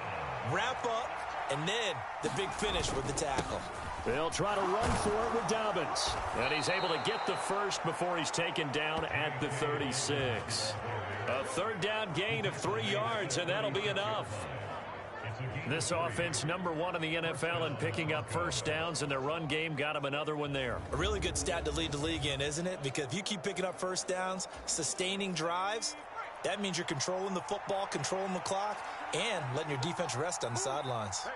wrap up, and then the big finish with the tackle. They'll try to run for it with Dobbins. And he's able to get the first before he's taken down at the 36. A 3rd down gain of 3 yards, and that'll be enough. This offense #1 in the NFL in picking up first downs, and their run game got him another one there. A really good stat to lead the league in, isn't it? Because if you keep picking up first downs, sustaining drives, that means you're controlling the football, controlling the clock, and letting your defense rest on the sidelines.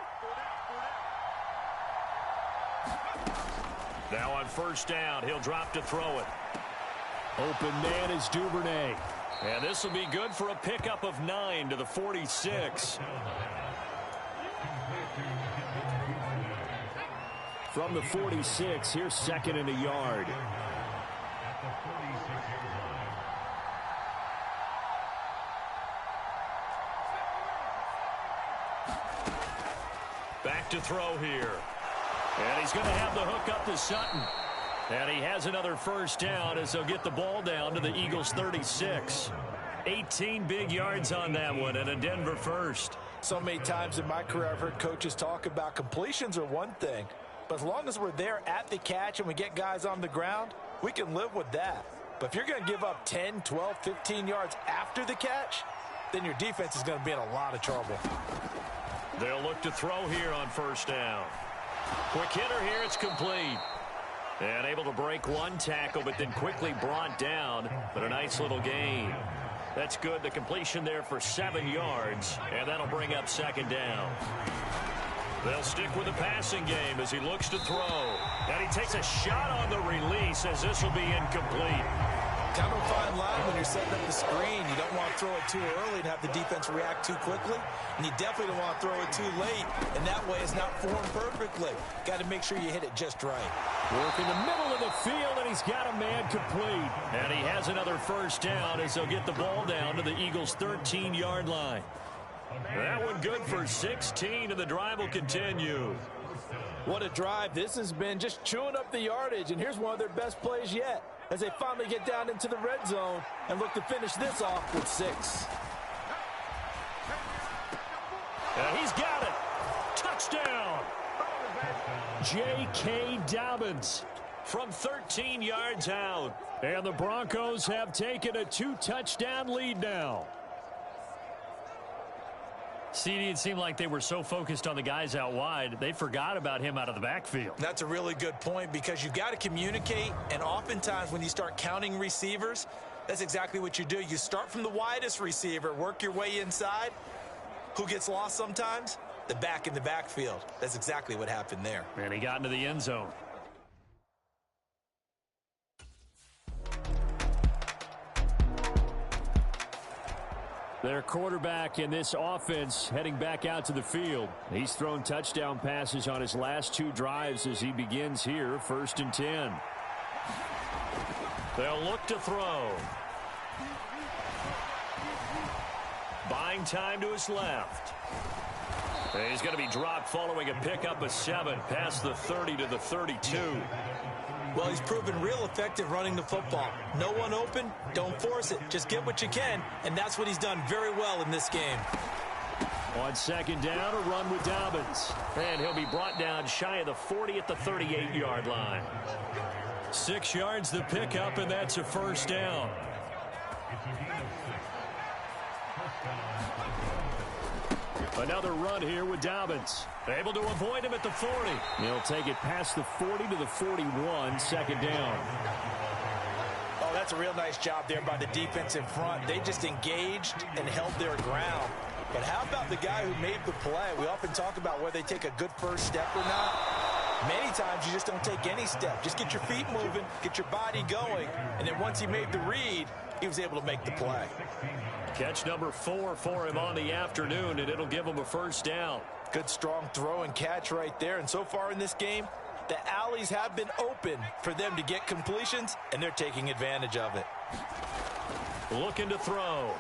Now on first down, he'll drop to throw it. Open man is Duvernay. And this will be good for a pickup of 9 to the 46. From the 46, here's 2nd and a yard. Back to throw here. And he's going to have the hook up to Sutton. And he has another first down as they'll get the ball down to the Eagles' 36. 18 big yards on that one and a Denver first. So many times in my career I've heard coaches talk about completions are one thing. But as long as we're there at the catch and we get guys on the ground, we can live with that. But if you're going to give up 10, 12, 15 yards after the catch, then your defense is going to be in a lot of trouble. They'll look to throw here on first down. Quick hitter here, it's complete. And able to break one tackle, but then quickly brought down. But a nice little gain. That's good. The completion there for 7 yards. And that'll bring up 2nd down. They'll stick with the passing game as he looks to throw. And he takes a shot on the release as this will be incomplete. Kind of a fine line when you're setting up the screen. You don't want to throw it too early and have the defense react too quickly. And you definitely don't want to throw it too late. And that way it's not formed perfectly. Got to make sure you hit it just right. Work in the middle of the field, and he's got a man complete. And he has another first down as they'll get the ball down to the Eagles' 13-yard line. That one good for 16, and the drive will continue. What a drive. This has been just chewing up the yardage, and here's one of their best plays yet as they finally get down into the red zone and look to finish this off with 6. And he's got it. Touchdown. J.K. Dobbins from 13 yards out. And the Broncos have taken a 2-touchdown lead now. CD, it seemed like they were so focused on the guys out wide, they forgot about him out of the backfield. That's a really good point because you've got to communicate, and oftentimes when you start counting receivers, that's exactly what you do. You start from the widest receiver, work your way inside. Who gets lost sometimes? The back in the backfield. That's exactly what happened there. And he got into the end zone. Their quarterback in this offense heading back out to the field. He's thrown touchdown passes on his last 2 drives as he begins here, 1st and 10. They'll look to throw. Buying time to his left. And he's going to be dropped following a pickup of 7 past the 30 to the 32. Well, he's proven real effective running the football. No one open, don't force it. Just get what you can, and that's what he's done very well in this game. On 2nd down, a run with Dobbins. And he'll be brought down shy of the 40 at the 38-yard line. 6 yards the pickup, and that's a first down. Another run here with Dobbins. Able to avoid him at the 40. He'll take it past the 40 to the 41, 2nd down. Oh, that's a real nice job there by the defense in front. They just engaged and held their ground. But how about the guy who made the play? We often talk about whether they take a good first step or not. Many times you just don't take any step. Just get your feet moving, get your body going, and then once he made the read, he was able to make the play. Catch number 4 for him on the afternoon, and it'll give him a first down. Good, strong throw and catch right there. And so far in this game, the alleys have been open for them to get completions, and they're taking advantage of it. Looking to throw.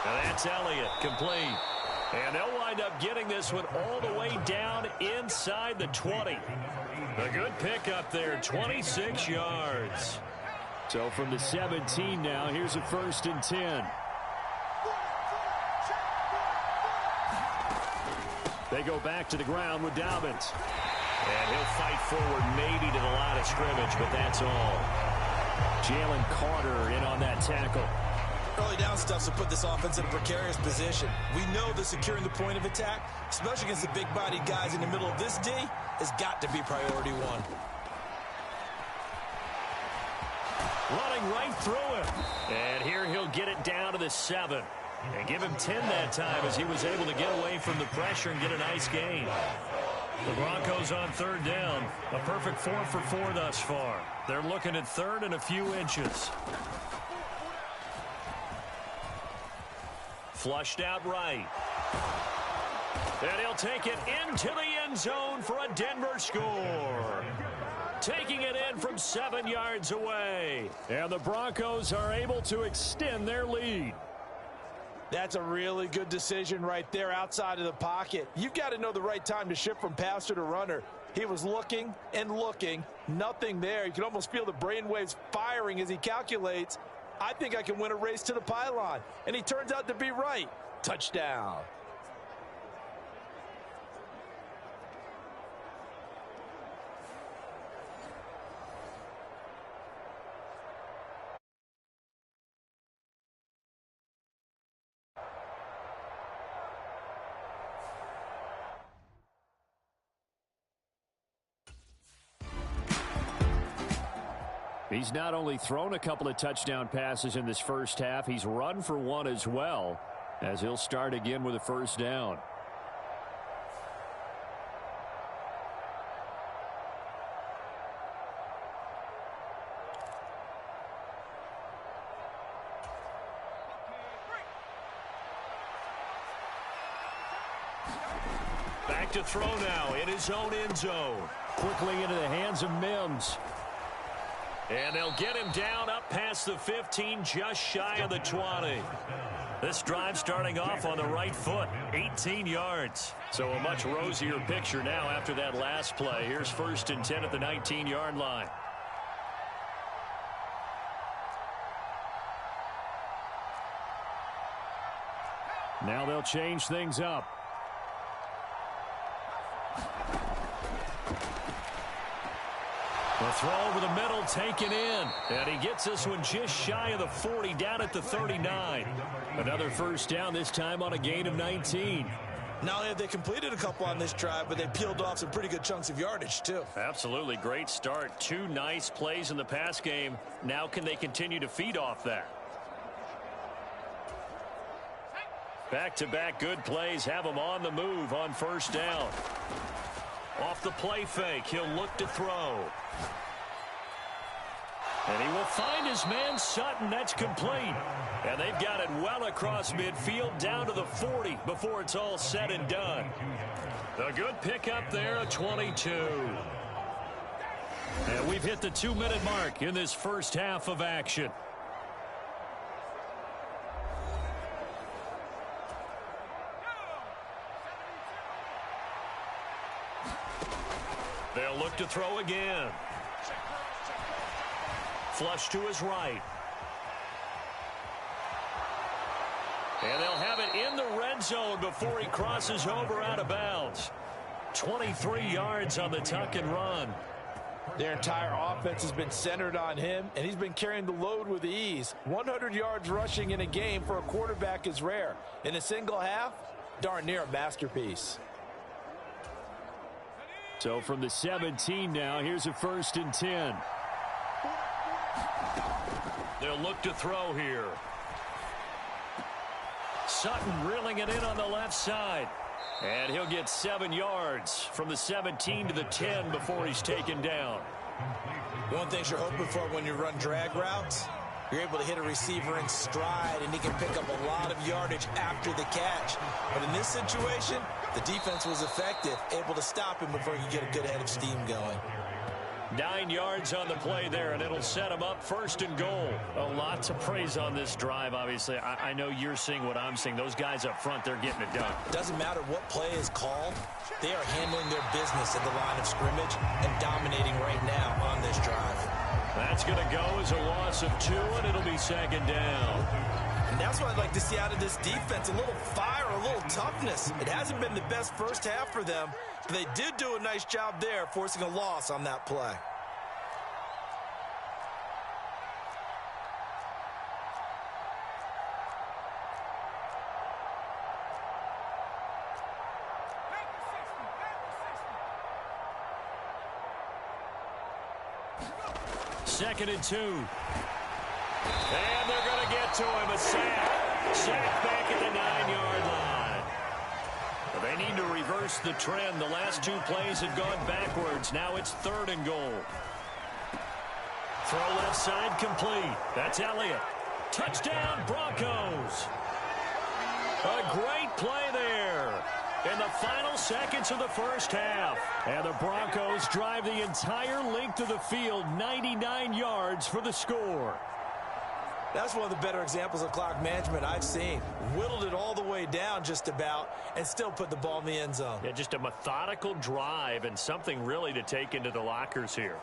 And that's Elliott, complete. And they'll wind up getting this one all the way down inside the 20. A good pickup there, 26 yards. So from the 17 now, here's a 1st and 10. They go back to the ground with Dobbins. And he'll fight forward maybe to the line of scrimmage, but that's all. Jalen Carter in on that tackle. Early down stuff to put this offense in a precarious position. We know that securing the point of attack, especially against the big-bodied guys in the middle of this D, has got to be priority 1. Running right through him. And here he'll get it down to the 7. And give him 10 that time as he was able to get away from the pressure and get a nice gain. The Broncos on third down. A perfect 4 for 4 thus far. They're looking at third and a few inches. Flushed out right. And he'll take it into the end zone for a Denver score. Taking it in from 7 yards away. And the Broncos are able to extend their lead. That's a really good decision right there outside of the pocket. You've got to know the right time to shift from passer to runner. He was looking and looking, nothing there. You can almost feel the brainwaves firing as he calculates, I think I can win a race to the pylon. And he turns out to be right. Touchdown. He's not only thrown a couple of touchdown passes in this first half, he's run for one as well, as he'll start again with a first down. Back to throw now in his own end zone. Quickly into the hands of Mims. And they'll get him down up past the 15, just shy of the 20. This drive starting off on the right foot, 18 yards. So a much rosier picture now after that last play. Here's 1st and 10 at the 19-yard line. Now they'll change things up. The throw over the middle taken in. And he gets this one just shy of the 40, down at the 39. Another first down, this time on a gain of 19. Not only have they completed a couple on this drive, but they peeled off some pretty good chunks of yardage, too. Absolutely. Great start. 2 nice plays in the pass game. Now can they continue to feed off that? Back-to-back good plays have them on the move on first down. Off the play fake, he'll look to throw. And he will find his man Sutton. That's complete. And they've got it well across midfield down to the 40 before it's all said and done. A good pickup there, a 22. And we've hit the 2-minute mark in this first half of action. They'll look to throw again. Flush to his right. And they'll have it in the red zone before he crosses over out of bounds. 23 yards on the tuck and run. Their entire offense has been centered on him, and he's been carrying the load with ease. 100 yards rushing in a game for a quarterback is rare. In a single half, darn near a masterpiece. So from the 17 now, here's a 1st and 10. They'll look to throw here. Sutton reeling it in on the left side. And he'll get 7 yards from the 17 to the 10 before he's taken down. One thing you're hoping for when you run drag routes, you're able to hit a receiver in stride, and he can pick up a lot of yardage after the catch. But in this situation, the defense was effective, able to stop him before he could get a good head of steam going. 9 yards on the play there, and it'll set him up 1st and goal. A lot to praise on this drive, obviously. I know you're seeing what I'm seeing. Those guys up front, they're getting it done. Doesn't matter what play is called. They are handling their business at the line of scrimmage and dominating right now on this drive. That's going to go as a loss of 2, and it'll be 2nd down. And that's what I'd like to see out of this defense, a little fire, a little toughness. It hasn't been the best first half for them, but they did do a nice job there, forcing a loss on that play. Second and 2. And they're going to get to him. A sack. Sack back at the 9-yard line. They need to reverse the trend. The last 2 plays had gone backwards. Now it's 3rd and goal. Throw left side complete. That's Elliott. Touchdown, Broncos. A great play there in the final seconds of the first half. And the Broncos drive the entire length of the field, 99 yards for the score. That's one of the better examples of clock management I've seen. Whittled it all the way down just about and still put the ball in the end zone. Yeah, just a methodical drive and something really to take into the lockers here.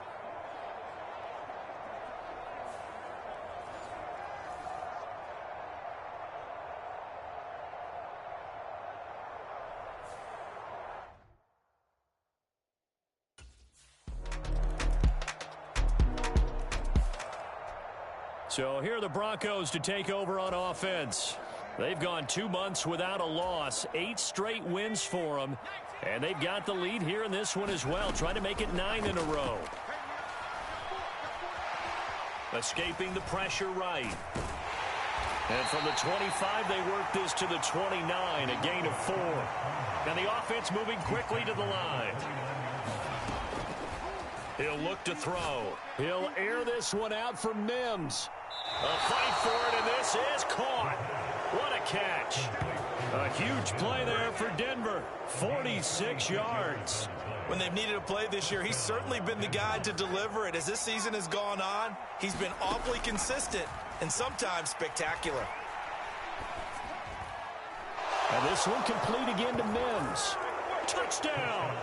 So here are the Broncos to take over on offense. They've gone 2 months without a loss, 8 straight wins for them, and they've got the lead here in this one as well, trying to make it 9 in a row. Escaping the pressure right. And from the 25, they work this to the 29, a gain of 4. And the offense moving quickly to the line. He'll look to throw. He'll air this one out for Mims. A fight for it, and this is caught. What a catch. A huge play there for Denver. 46 yards. When they've needed a play this year, he's certainly been the guy to deliver it. As this season has gone on, he's been awfully consistent and sometimes spectacular. And this one complete again to Mims. Touchdown.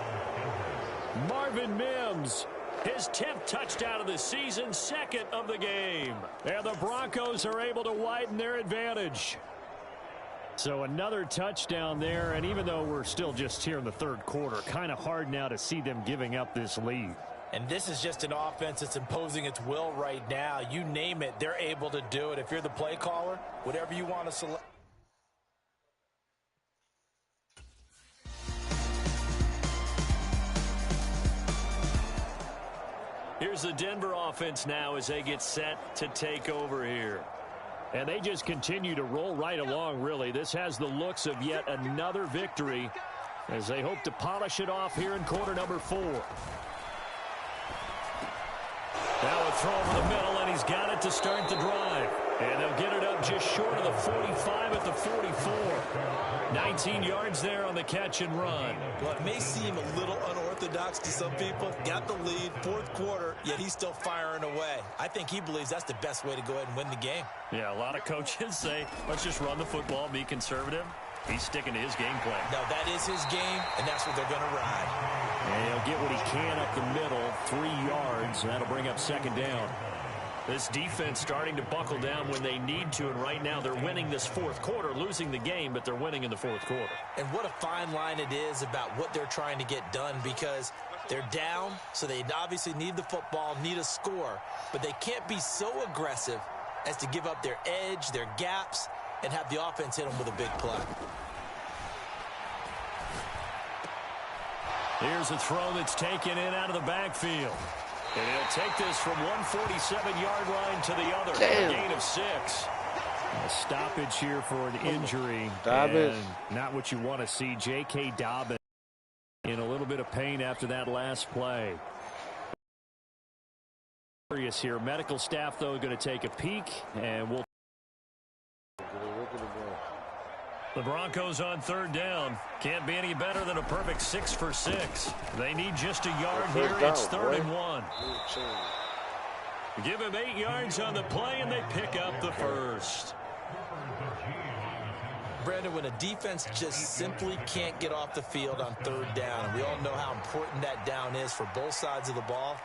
Marvin Mims. His 10th touchdown of the season, 2nd of the game. And the Broncos are able to widen their advantage. So another touchdown there, and even though we're still just here in the 3rd quarter, kind of hard now to see them giving up this lead. And this is just an offense that's imposing its will right now. You name it, they're able to do it. If you're the play caller, whatever you want to select. Here's the Denver offense now as they get set to take over here. And they just continue to roll right along, really. This has the looks of yet another victory as they hope to polish it off here in quarter number 4. Now a throw over the middle, and he's got it to start the drive. And they'll get it up just short of the 45 at the 44. 19 yards there on the catch and run. Well, it may seem a little unorthodox to some people. Got the lead, 4th quarter, yet he's still firing away. I think he believes that's the best way to go ahead and win the game. Yeah, a lot of coaches say, let's just run the football, be conservative. He's sticking to his game plan. No, that is his game, and that's what they're going to ride. And he'll get what he can up the middle, 3 yards, and that'll bring up 2nd down. This defense starting to buckle down when they need to, and right now they're winning this 4th quarter, losing the game, but they're winning in the 4th quarter. And what a fine line it is about what they're trying to get done, because they're down, so they obviously need the football, need a score, but they can't be so aggressive as to give up their edge, their gaps, and have the offense hit them with a big play. Here's a throw that's taken in out of the backfield. And he'll take this from 147-yard line to the other. A gain of 6. A stoppage here for an injury. Dobbins. And not what you want to see. J.K. Dobbins in a little bit of pain after that last play. Here. Medical staff, though, going to take a peek, and we'll. The Broncos on 3rd down. Can't be any better than a perfect 6 for 6. They need just a yard here. It's 3rd and 1. Give him 8 yards on the play, and they pick up the first. Brandon, when a defense just simply can't get off the field on 3rd down, and we all know how important that down is for both sides of the ball,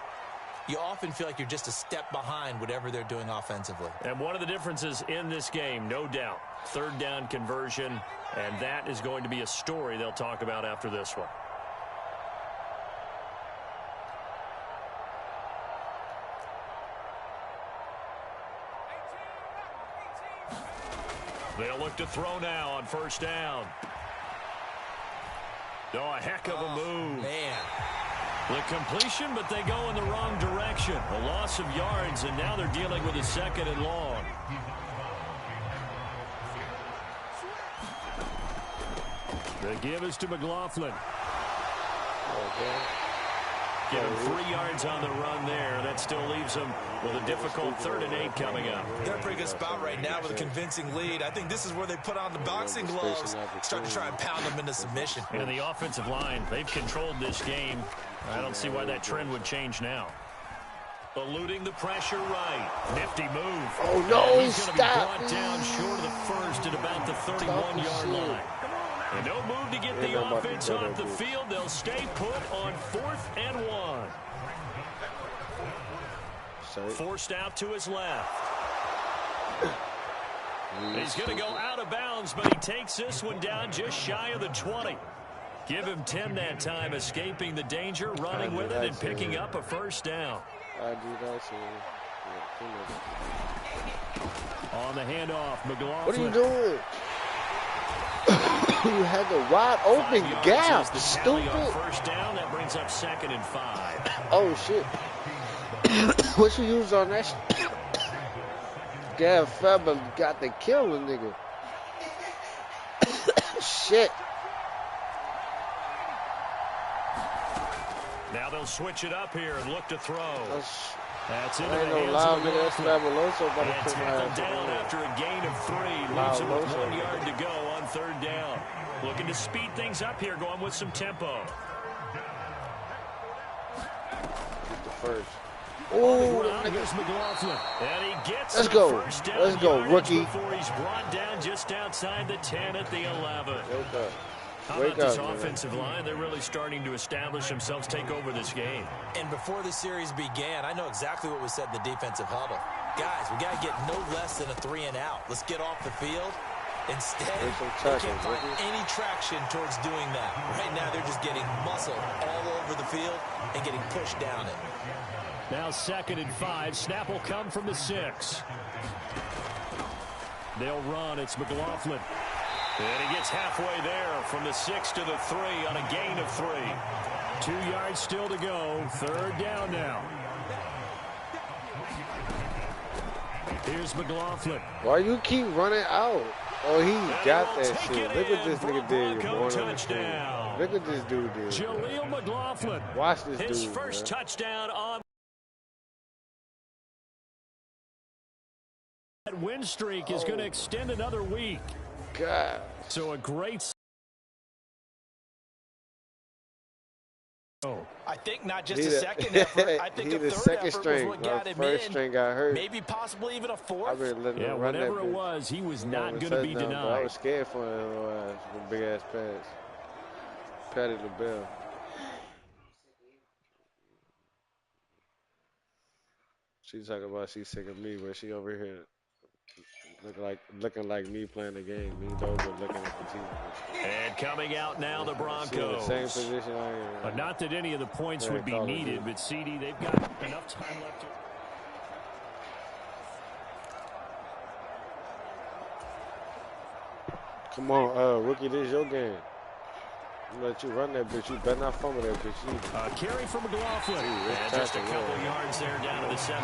you often feel like you're just a step behind whatever they're doing offensively. And one of the differences in this game, no doubt, 3rd down conversion, and that is going to be a story they'll talk about after this one. They'll look to throw now on 1st down. Oh, a heck of a move. Man. The completion, but they go in the wrong direction. A loss of yards, and now they're dealing with a 2nd and long. The give is to McLaughlin. Okay. Give him 3 yards on the run there. That still leaves him with a difficult 3rd and 8 coming up. They're in a pretty good spot right now with a convincing lead. I think this is where they put on the boxing gloves, start to try and pound them into submission. And the offensive line, they've controlled this game. I don't see why that trend would change now. Eluding the pressure right. Nifty move. Oh, no, he's going to be stop. brought down short of the first at about the 31-yard line. And no move to get the offense off the field. They'll stay put on 4th and 1. Forced out to his left. He's going to go out of bounds, but he takes this one down just shy of the 20. Give him 10 that time, escaping the danger, running with it, and picking up a 1st down. On the handoff, McLaughlin. What are you doing? You had the wide open gap, stupid. 1st down, that brings up 2nd and 5. Oh, shit. What you use on that? Gab Faber got the kill the nigga. Shit. Now they'll switch it up here and look to throw. That's into ain't the no hands loud of nigga. That's Fabuloso. And tackled down after a gain of 3. Leaves him with 1 yard to go on 3rd down. Looking to speed things up here, going with some tempo. Get the first. Oh, here's McLaughlin. And he gets Let's the go. first down. Let's go, rookie. Before he's brought down just outside the 10 at the 11. Wake up. How about this offensive line? They're really starting to establish themselves, take over this game. And before the series began, I know exactly what was said in the defensive huddle. Guys, we got to get no less than a 3 and out. Let's get off the field. Instead, they can't find any traction towards doing that. Right now, they're just getting muscle all over the field and getting pushed down it. Now 2nd and 5. Snap will come from the 6. They'll run. It's McLaughlin. And he gets halfway there from the 6 to the 3 on a gain of 3. 2 yards still to go. 3rd down now. Here's McLaughlin. Why you keep running out? Oh, he got that shit. Look what this nigga did. Touchdown. Look what this dude did. Jaleel McLaughlin. Watch this dude. His first touchdown on that win streak is going to extend another week. God. So a great. I think not just a second effort. I think a 3rd effort was what got him in. String got hurt. Maybe possibly even a 4th. Yeah, whatever it was, he was not going to be denied. I was scared for him. Big ass pass. Patty LaBelle. She's talking about she's sick of me, but she over here looking like me playing the game. Me and Dover looking at the team. And coming out now, the Broncos. Same position I am. But not that any of the points would be needed, but CD, they've got enough time left to. Come on, rookie, this is your game. I'm let you run that bitch. You better not fumble that bitch. Carry from McLaughlin. And just a couple yards there down to the 17.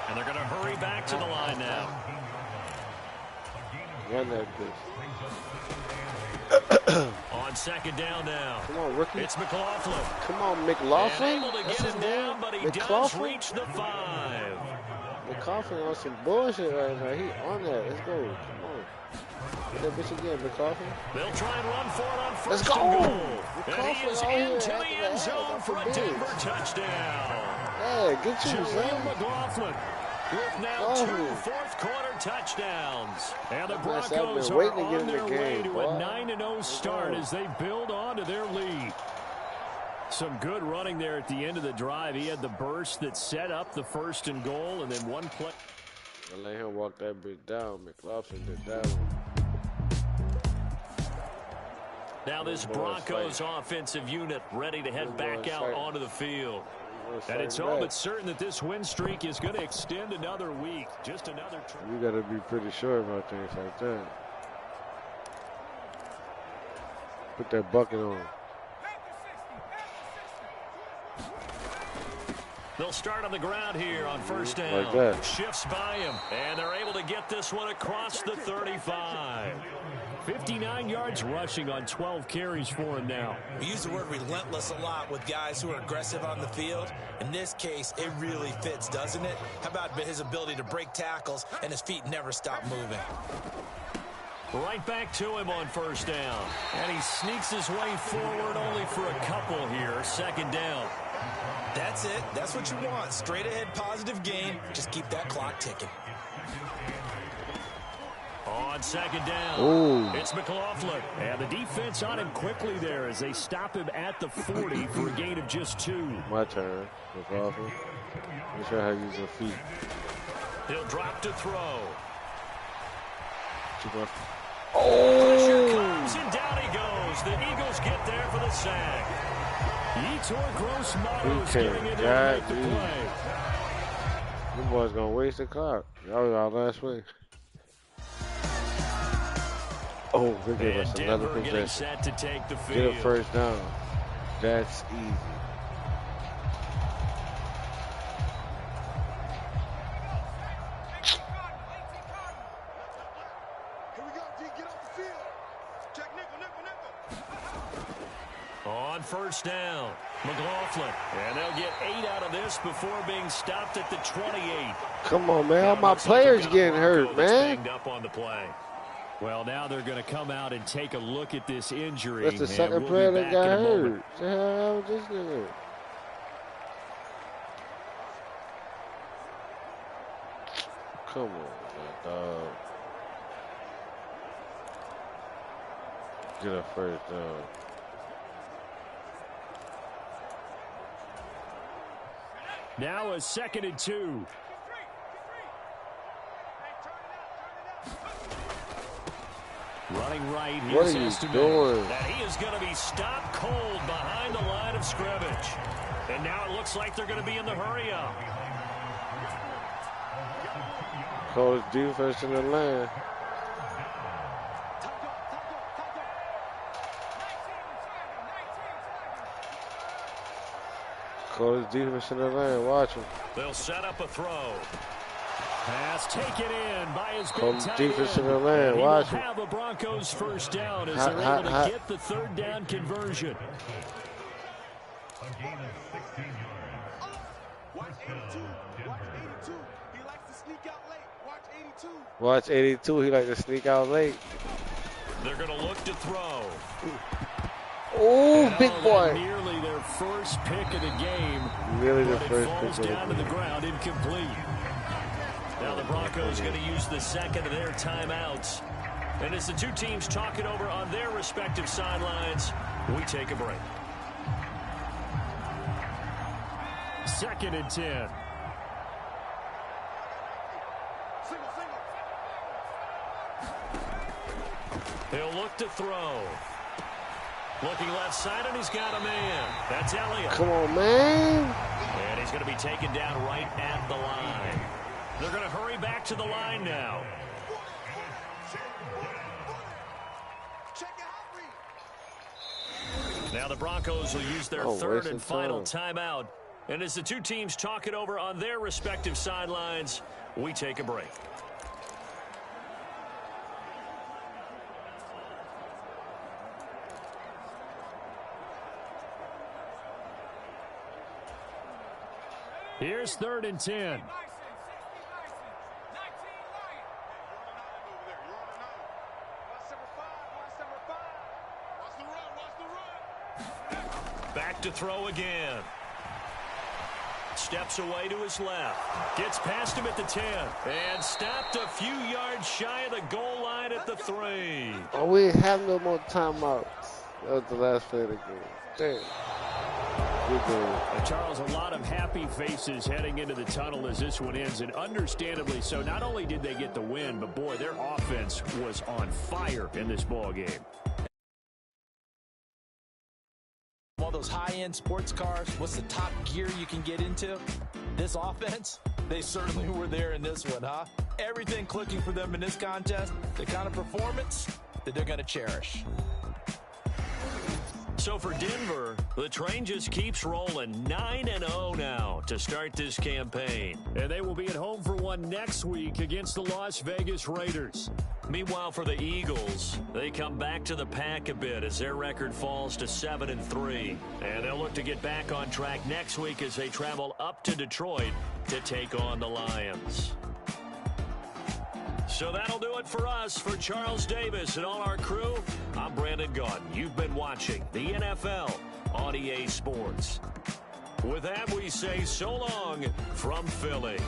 And they're going to hurry back to the line now. Run that bitch. On 2nd down now. Come on, rookie. It's McLaughlin. Come on, McLaughlin. Able to get him down, but he does reach the 5. McLaughlin on some bullshit right now. He on that. Let's go. Come on. Get that bitch again, McLaughlin. They'll try and run for it on 1st Let's go. And he is into the end zone for a Denver touchdown. Yeah, get you, son. McLaughlin with now 2 fourth-quarter touchdowns. And the Broncos are on their way to a 9-0 start as they build on to their lead. Some good running there at the end of the drive. He had the burst that set up the 1st and goal, and then one play. I let him walk that bitch down. McLaughlin did that one. Now this Broncos offensive unit ready to head back out onto the field. And it's all but certain that this win streak is going to extend another week. Just another. You got to be pretty sure about things like that. Put that bucket on. They'll start on the ground here on 1st down. Like that. Shifts by him, and they're able to get this one across the 35. 59 yards rushing on 12 carries for him now. We use the word relentless a lot with guys who are aggressive on the field. In this case, it really fits, doesn't it? How about his ability to break tackles and his feet never stop moving? Right back to him on first down. And he sneaks his way forward only for a couple here. Second down. That's it. That's what you want. Straight ahead positive gain. Just keep that clock ticking. On second down, it's McLaughlin. And the defense on him quickly there as they stop him at the 40 for a gain of just 2. My turn, McLaughlin. Make sure how to use your feet. He'll drop to throw. Pressure comes and down he goes. The Eagles get there for the sack. Yetur Gross-Matos getting in there to make the play. Them boys gonna waste the clock. Y'all was out last week. Oh, they gave us another possession. Set to take the field. Get a first down. That's easy. On first down, McLaughlin. And they'll get 8 out of this before being stopped at the 28. Come on, man. All my players getting hurt, man. Banged up on the play. Well, now they're going to come out and take a look at this injury. That's the second player that got hurt. What the hell was this nigga? Come on, dog. Get a first down. Now a 2nd and 2. Running right, what are you doing? That he is going to be stopped cold behind the line of scrimmage. And now it looks like they're going to be in the hurry-up. Cold defense in the lane. Cold defense in the lane. Watch him. They'll set up a throw. Pass taken in by his big tight defense in end. the lane. Watch him. Have the Broncos first down as they're able to get the 3rd down conversion. A gain of 16 yards. Watch 82. Watch 82. He likes to sneak out late. Watch 82. Watch 82. He likes to sneak out late. They're going to look to throw. Oh, big boy. Nearly their first pick of the game. Nearly the first pick of the game. Falls down to the ground, incomplete. Now the Broncos going to use the second of their timeouts. And as the two teams talk it over on their respective sidelines, we take a break. 2nd and 10. He'll look to throw. Looking left side, and he's got a man. That's Elliott. Come on, man. And he's going to be taken down right at the line. They're going to hurry back to the line now. Now the Broncos will use their 3rd and final timeout. And as the two teams talk it over on their respective sidelines, we take a break. Here's 3rd and 10. Back to throw again. Steps away to his left. Gets past him at the 10. And stopped a few yards shy of the goal line at the 3. Oh, we have no more timeouts. That was the last play of the game. Damn. Charles, a lot of happy faces heading into the tunnel as this one ends, and understandably so. Not only did they get the win, but boy, their offense was on fire in this ball game. All those high-end sports cars, what's the top gear you can get into? This offense, they certainly were there in this one, huh? Everything clicking for them in this contest, the kind of performance that they're going to cherish. So for Denver, the train just keeps rolling. 9-0 now to start this campaign. And they will be at home for one next week against the Las Vegas Raiders. Meanwhile, for the Eagles, they come back to the pack a bit as their record falls to 7-3. And they'll look to get back on track next week as they travel up to Detroit to take on the Lions. So that'll do it for us. For Charles Davis and all our crew, I'm Brandon Gaudin. You've been watching the NFL on EA Sports. With that, we say so long from Philly.